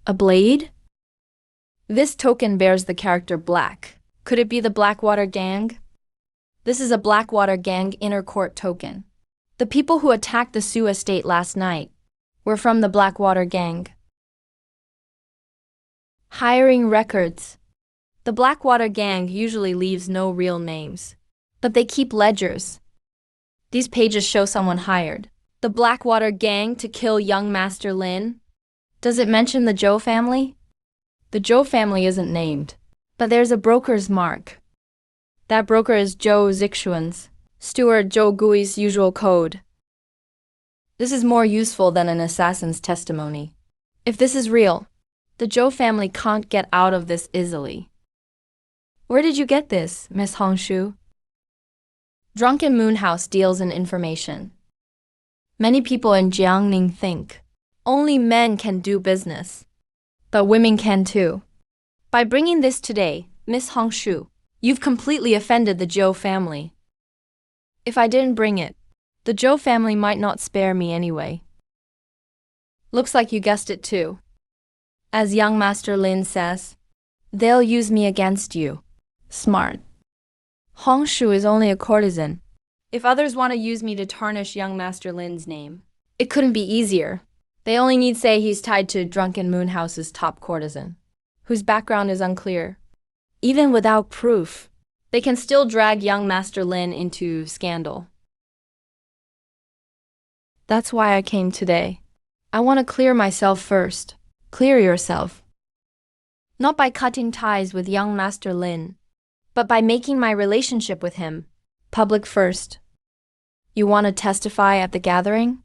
A: A blade? This token bears the character black. Could it be the Blackwater Gang? This is a Blackwater Gang inner court token. The people who attacked the Su estate last night were from the Blackwater Gang. Hiring records. The Blackwater Gang usually leaves no real names, but they keep ledgers. These pages show someone hired. The Blackwater Gang to kill young Master Lin. Does it mention the Zhou family? The Zhou family isn't named, but there's a broker's mark. That broker is Zhou Zixuan's, steward Zhou Gui's usual code. This is more useful than an assassin's testimony. If this is real, the Zhou family can't get out of this easily. Where did you get this, Miss Hongshu? Drunken Moon House deals in information. Many people in Jiangning think only men can do business, but women can too. By bringing this today, Miss Hongshu, you've completely offended the Zhou family. If I didn't bring it, the Zhou family might not spare me anyway. Looks like you guessed it too. As young Master Lin says, they'll use me against you. Smart. Hongshu is only a courtesan. If others want to use me to tarnish young Master Lin's name, it couldn't be easier. They only need say he's tied to Drunken Moon House's top courtesan, whose background is unclear. Even without proof, they can still drag young Master Lin into scandal. That's why I came today. I want to clear myself first. Clear yourself. Not by cutting ties with young Master Lin, but by making my relationship with him public first. You want to testify at the gathering?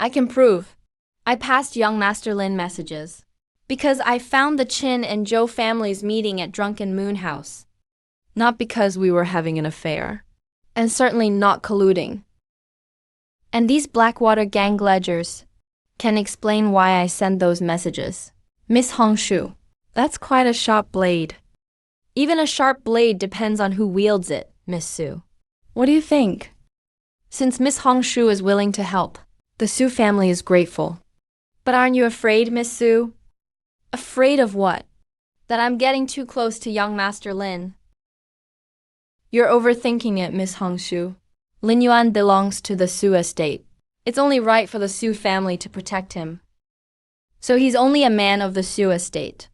A: I can prove. I passed young Master Lin messages because I found the Qin and Zhou families meeting at Drunken Moon House. Not because we were having an affair, and certainly not colluding. And these Blackwater Gang ledgers can explain why I send those messages. Miss Hongshu, that's quite a sharp blade. Even a sharp blade depends on who wields it, Miss Su. What do you think? Since Miss Hongshu is willing to help, the Su family is grateful. But aren't you afraid, Miss Su? Afraid of what? That I'm getting too close to young Master Lin. You're overthinking it, Miss Hongshu. Lin Yuan belongs to the Su estate. It's only right for the Su family to protect him. So he's only a man of the Su estate.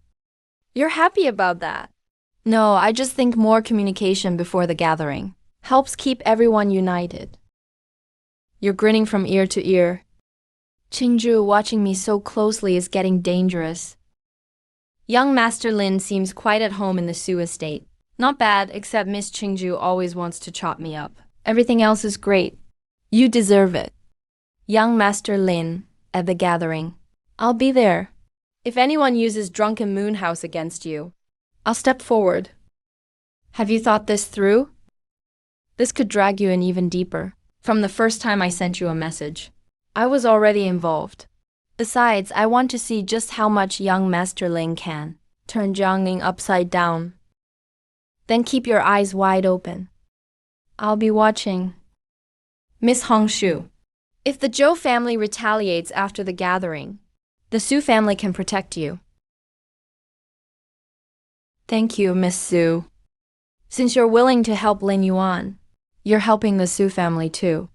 A: You're happy about that? No, I just think more communication before the gathering helps keep everyone united. You're grinning from ear to ear. Qingzhu watching me so closely is getting dangerous. Young Master Lin seems quite at home in the Su estate. Not bad, except Miss Qingzhu always wants to chop me up. Everything else is great. You deserve it. Young Master Lin, at the gathering. I'll be there. If anyone uses Drunken Moon House against you, I'll step forward. Have you thought this through? This could drag you in even deeper. From the first time I sent you a message, I was already involved. Besides, I want to see just how much young Master Lin can turn Jiangning upside down. Then keep your eyes wide open. I'll be watching. Miss Hongshu. If the Zhou family retaliates after the gathering, the Su family can protect you. Thank you, Miss Su. Since you're willing to help Lin Yuan, you're helping the Su family too.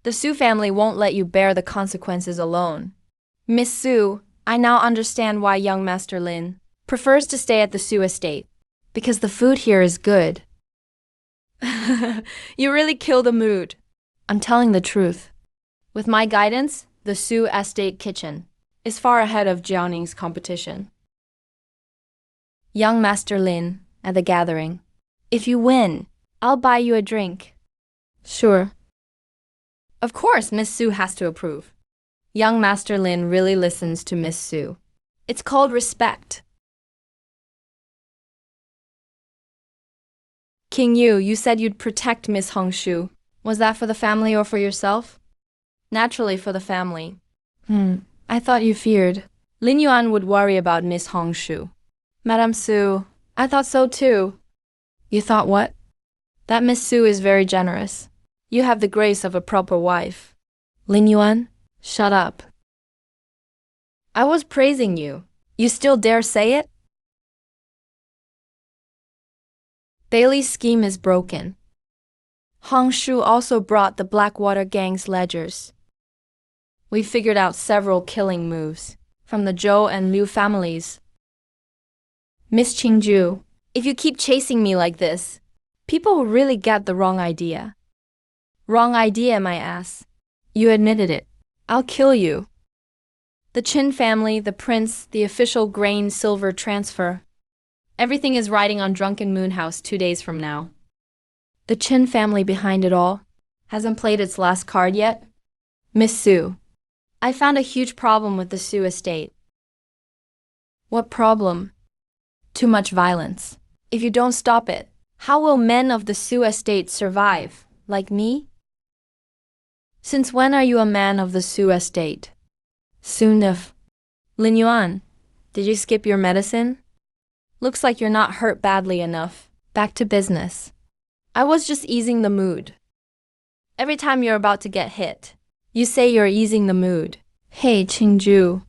A: The Su family won't let you bear the consequences alone. Miss Su, I now understand why young Master Lin prefers to stay at the Su estate. Because the food here is good. You really kill the mood. I'm telling the truth. With my guidance, the Su estate kitchen is far ahead of Jiaoning's competition. Young Master Lin, at the gathering. If you win, I'll buy you a drink. Sure. Of course, Miss Su has to approve. Young Master Lin really listens to Miss Su. It's called respect. King Yu, you said you'd protect Miss Hongshu. Was that for the family or for yourself? Naturally for the family. I thought you feared Lin Yuan would worry about Miss Hongshu. Madame Su, I thought so too. You thought what? That Miss Su is very generous. You have the grace of a proper wife. Lin Yuan, shut up. I was praising you. You still dare say it? Bailey's scheme is broken. Hongshu also brought the Blackwater gang's ledgers. We figured out several killing moves from the Zhou and Liu families. Miss Qingju, if you keep chasing me like this, people will really get the wrong idea. Wrong idea, my ass. You admitted it. I'll kill you. The Qin family, the prince, the official grain-silver transfer. Everything is riding on Drunken Moon House 2 days from now. The Qin family behind it all hasn't played its last card yet. Miss Su, I found a huge problem with the Su estate. What problem? Too much violence. If you don't stop it, how will men of the Su estate survive, like me? Since when are you a man of the Su estate? Soon if. Lin Yuan, did you skip your medicine? Looks like you're not hurt badly enough. Back to business. I was just easing the mood. Every time you're about to get hit, you say you're easing the mood. Hey, Qingju,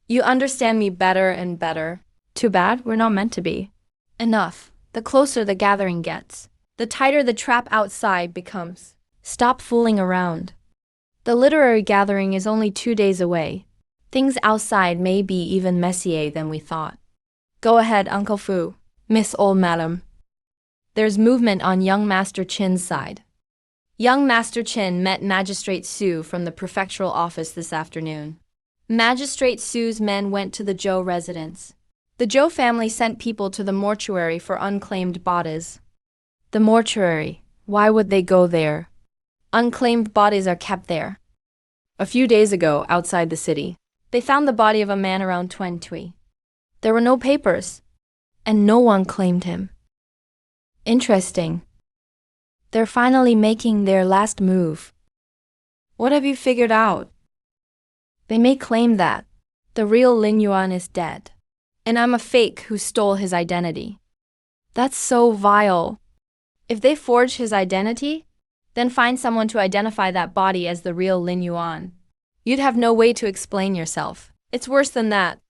A: you understand me better and better. Too bad we're not meant to be. Enough. The closer the gathering gets, the tighter the trap outside becomes. Stop fooling around. The literary gathering is only 2 days away. Things outside may be even messier than we thought. Go ahead, Uncle Fu. Miss Old Madam. There's movement on young Master Qin's side. Young Master Qin met Magistrate Su from the prefectural office this afternoon. Magistrate Su's men went to the Zhou residence. The Zhou family sent people to the mortuary for unclaimed bodies. The mortuary, why would they go there? Unclaimed bodies are kept there. A few days ago, outside the city, they found the body of a man around 20. There were no papers, and no one claimed him. Interesting. They're finally making their last move. What have you figured out? They may claim that the real Lin Yuan is dead, and I'm a fake who stole his identity. That's so vile. If they forge his identity, then find someone to identify that body as the real Lin Yuan. You'd have no way to explain yourself. It's worse than that.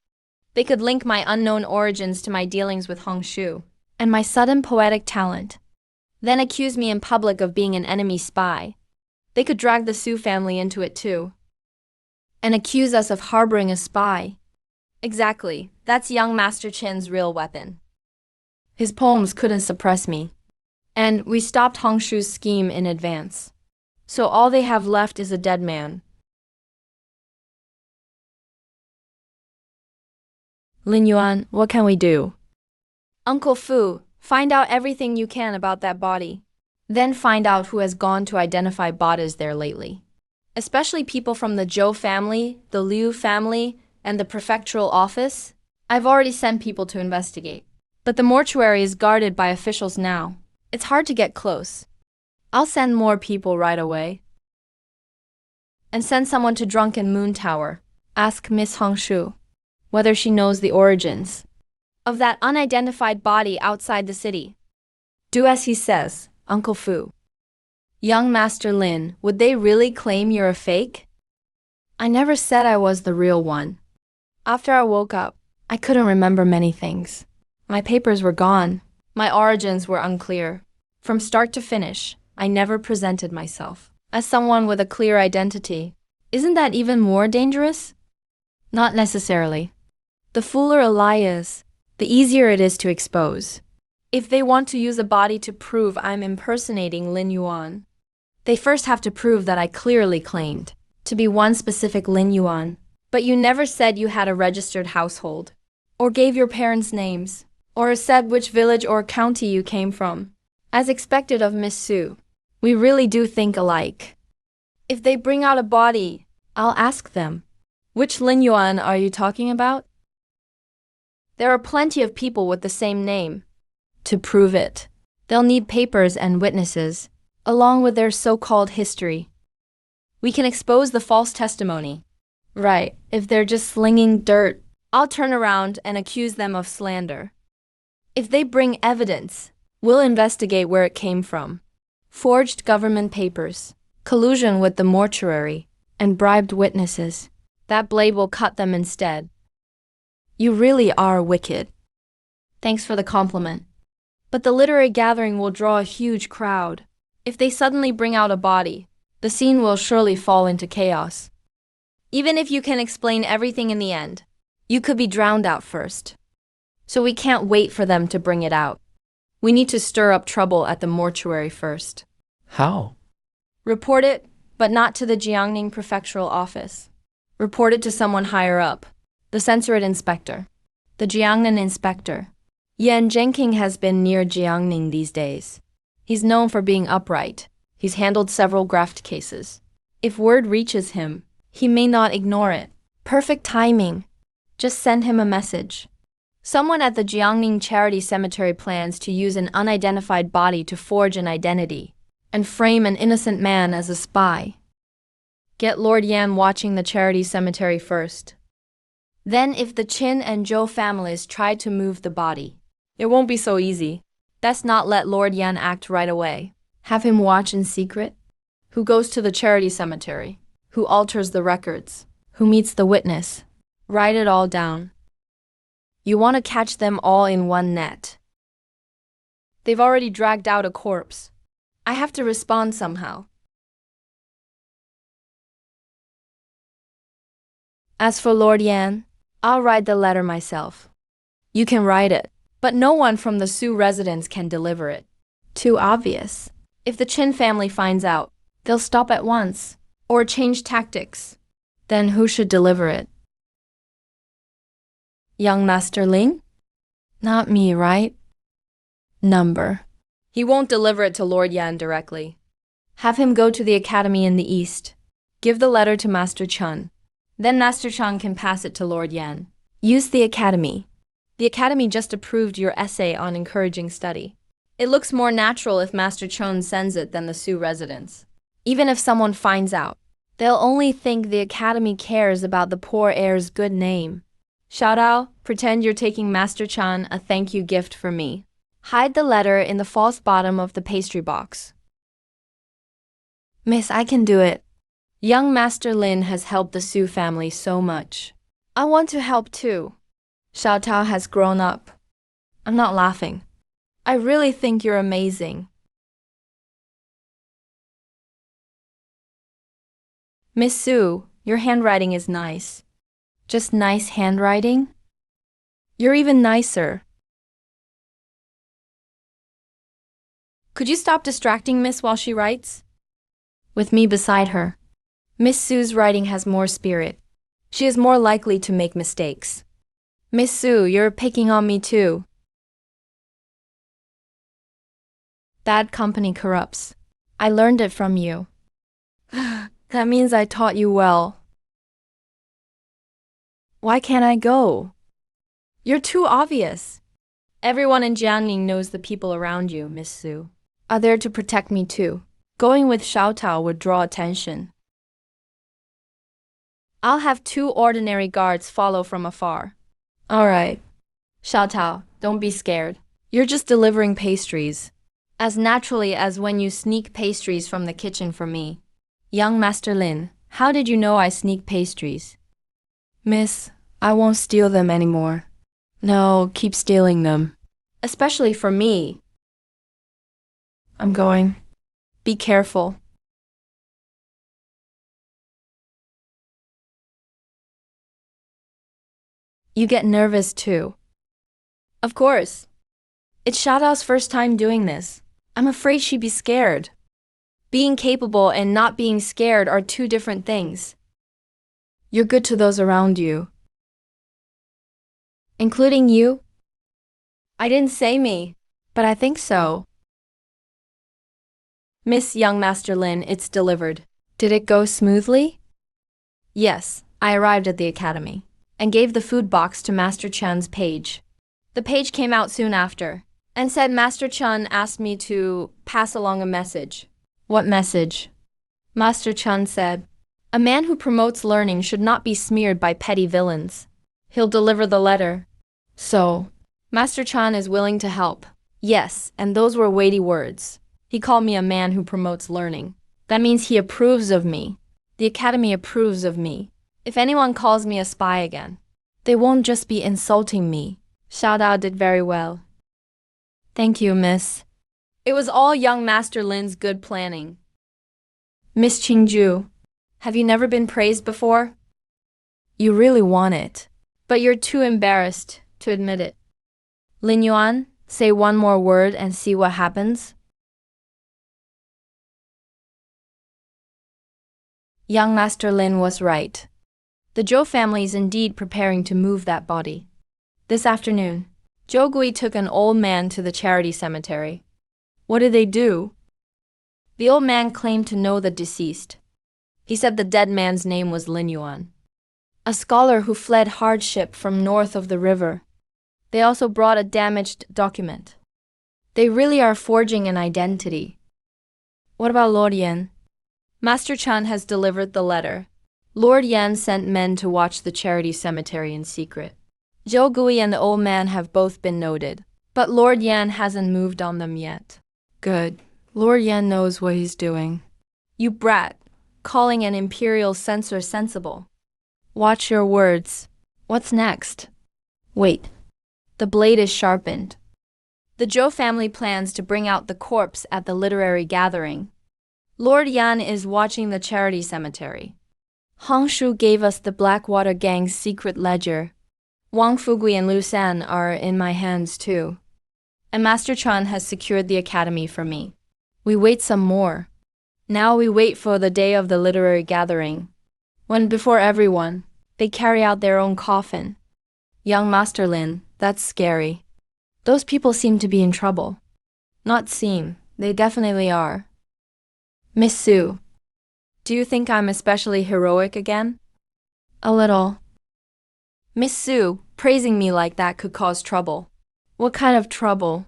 A: They could link my unknown origins to my dealings with Hongshu and my sudden poetic talent. Then accuse me in public of being an enemy spy. They could drag the Su family into it too. And accuse us of harboring a spy. Exactly, that's young Master Qin's real weapon. His poems couldn't suppress me. And we stopped Hongshu's scheme in advance. So all they have left is a dead man. Lin Yuan, what can we do? Uncle Fu, find out everything you can about that body. Then find out who has gone to identify bodies there lately. Especially people from the Zhou family, the Liu family, and the prefectural office. I've already sent people to investigate. But the mortuary is guarded by officials now. It's hard to get close. I'll send more people right away. And send someone to Drunken Moon Tower. Ask Miss Hongshu whether she knows the origins of that unidentified body outside the city. Do as he says, Uncle Fu. Young Master Lin, would they really claim you're a fake? I never said I was the real one. After I woke up, I couldn't remember many things. My papers were gone. My origins were unclear. From start to finish, I never presented myself as someone with a clear identity. Isn't that even more dangerous? Not necessarily. The fuller a lie is, the easier it is to expose. If they want to use a body to prove I'm impersonating Lin Yuan, they first have to prove that I clearly claimed to be one specific Lin Yuan. But you never said you had a registered household, or gave your parents' names, or said which village or county you came from. As expected of Miss Su, we really do think alike. If they bring out a body, I'll ask them, which Lin Yuan are you talking about? There are plenty of people with the same name. To prove it, they'll need papers and witnesses, along with their so-called history. We can expose the false testimony. Right, if they're just slinging dirt, I'll turn around and accuse them of slander. If they bring evidence, we'll investigate where it came from. Forged government papers, collusion with the mortuary, and bribed witnesses. That blade will cut them instead. You really are wicked. Thanks for the compliment. But the literary gathering will draw a huge crowd. If they suddenly bring out a body, the scene will surely fall into chaos. Even if you can explain everything in the end, you could be drowned out first. So we can't wait for them to bring it out. We need to stir up trouble at the mortuary first.
C: How?
A: Report it, but not to the Jiangning prefectural office. Report it to someone higher up, the censorate inspector, the Jiangnan inspector. Yan Zhenking has been near Jiangning these days. He's known for being upright. He's handled several graft cases. If word reaches him, he may not ignore it. Perfect timing. Just send him a message. Someone at the Jiangning Charity Cemetery plans to use an unidentified body to forge an identity and frame an innocent man as a spy. Get Lord Yan watching the charity cemetery first. Then if the Qin and Zhou families try to move the body, it won't be so easy. Best not let Lord Yan act right away. Have him watch in secret. Who goes to the charity cemetery? Who alters the records? Who meets the witness? Write it all down. You want to catch them all in one net. They've already dragged out a corpse. I have to respond somehow. As for Lord Yan, I'll write the letter myself. You can write it, but no one from the Su residence can deliver it. Too obvious. If the Qin family finds out, they'll stop at once, or change tactics. Then who should deliver it? Young Master Ling? Not me, right? Number. He won't deliver it to Lord Yan directly. Have him go to the academy in the east. Give the letter to Master Chun. Then Master Chun can pass it to Lord Yan. Use the academy. The academy just approved your essay on encouraging study. It looks more natural if Master Chun sends it than the Su residence. Even if someone finds out, they'll only think the academy cares about the poor heir's good name. Xiaodao, pretend you're taking Master Chan a thank you gift for me. Hide the letter in the false bottom of the pastry box. Miss, I can do it. Young Master Lin has helped the Su family so much. I want to help too. Xiaotao has grown up. I'm not laughing. I really think you're amazing. Miss Su, your handwriting is nice. Just nice handwriting? You're even nicer. Could you stop distracting Miss while she writes? With me beside her. Miss Su's writing has more spirit. She is more likely to make mistakes. Miss Su, you're picking on me too. Bad company corrupts. I learned it from you. That means I taught you well. Why can't I go? You're too obvious. Everyone in Jiangning knows the people around you, Miss Su, are there to protect me too. Going with Xiaotao would draw attention. I'll have 2 ordinary guards follow from afar. All right. Xiaotao, don't be scared. You're just delivering pastries. as naturally as when you sneak pastries from the kitchen for me. Young Master Lin, how did you know I sneak pastries? Miss, I won't steal them anymore. No, keep stealing them. Especially for me. I'm going. Be careful. You get nervous too. Of course. It's Xiaodao's first time doing this. I'm afraid she'd be scared. Being capable and not being scared are two different things. You're good to those around you. Including you? I didn't say me, but I think so. Miss Young Master Lin, it's delivered. Did it go smoothly? Yes, I arrived at the academy and gave the food box to Master Chen's page. The page came out soon after and said Master Chen asked me to pass along a message. What message? Master Chen said, a man who promotes learning should not be smeared by petty villains. He'll deliver the letter. So, Master Chen is willing to help. Yes, and those were weighty words. He called me a man who promotes learning. That means he approves of me. The academy approves of me. If anyone calls me a spy again, they won't just be insulting me. Xiaodao did very well. Thank you, miss. It was all young Master Lin's good planning. Miss Qingju, have you never been praised before? You really want it, but you're too embarrassed to admit it. Lin Yuan, say one more word and see what happens. Young Master Lin was right. The Zhou family is indeed preparing to move that body. This afternoon, Zhou Gui took an old man to the charity cemetery. What did they do? The old man claimed to know the deceased. He said the dead man's name was Lin Yuan, a scholar who fled hardship from north of the river. They also brought a damaged document. They really are forging an identity. What about Lord Yan? Master Chan has delivered the letter. Lord Yan sent men to watch the charity cemetery in secret. Zhou Gui and the old man have both been noted, but Lord Yan hasn't moved on them yet. Good. Lord Yan knows what he's doing. You brat, calling an imperial censor sensible. Watch your words. What's next? Wait. The blade is sharpened. The Zhou family plans to bring out the corpse at the literary gathering. Lord Yan is watching the charity cemetery. Hang Shu gave us the Blackwater Gang's secret ledger. Wang Fugui and Lu San are in my hands too. And Master Chan has secured the academy for me. We wait some more. Now we wait for the day of the literary gathering, when before everyone, they carry out their own coffin. Young Master Lin, that's scary. Those people seem to be in trouble. Not seem, they definitely are. Miss Su, do you think I'm especially heroic again? A little. Miss Su, praising me like that could cause trouble. What kind of trouble?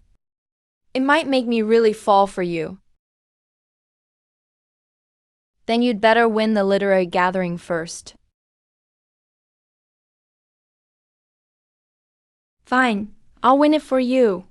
A: It might make me really fall for you. Then you'd better win the literary gathering first. Fine, I'll win it for you.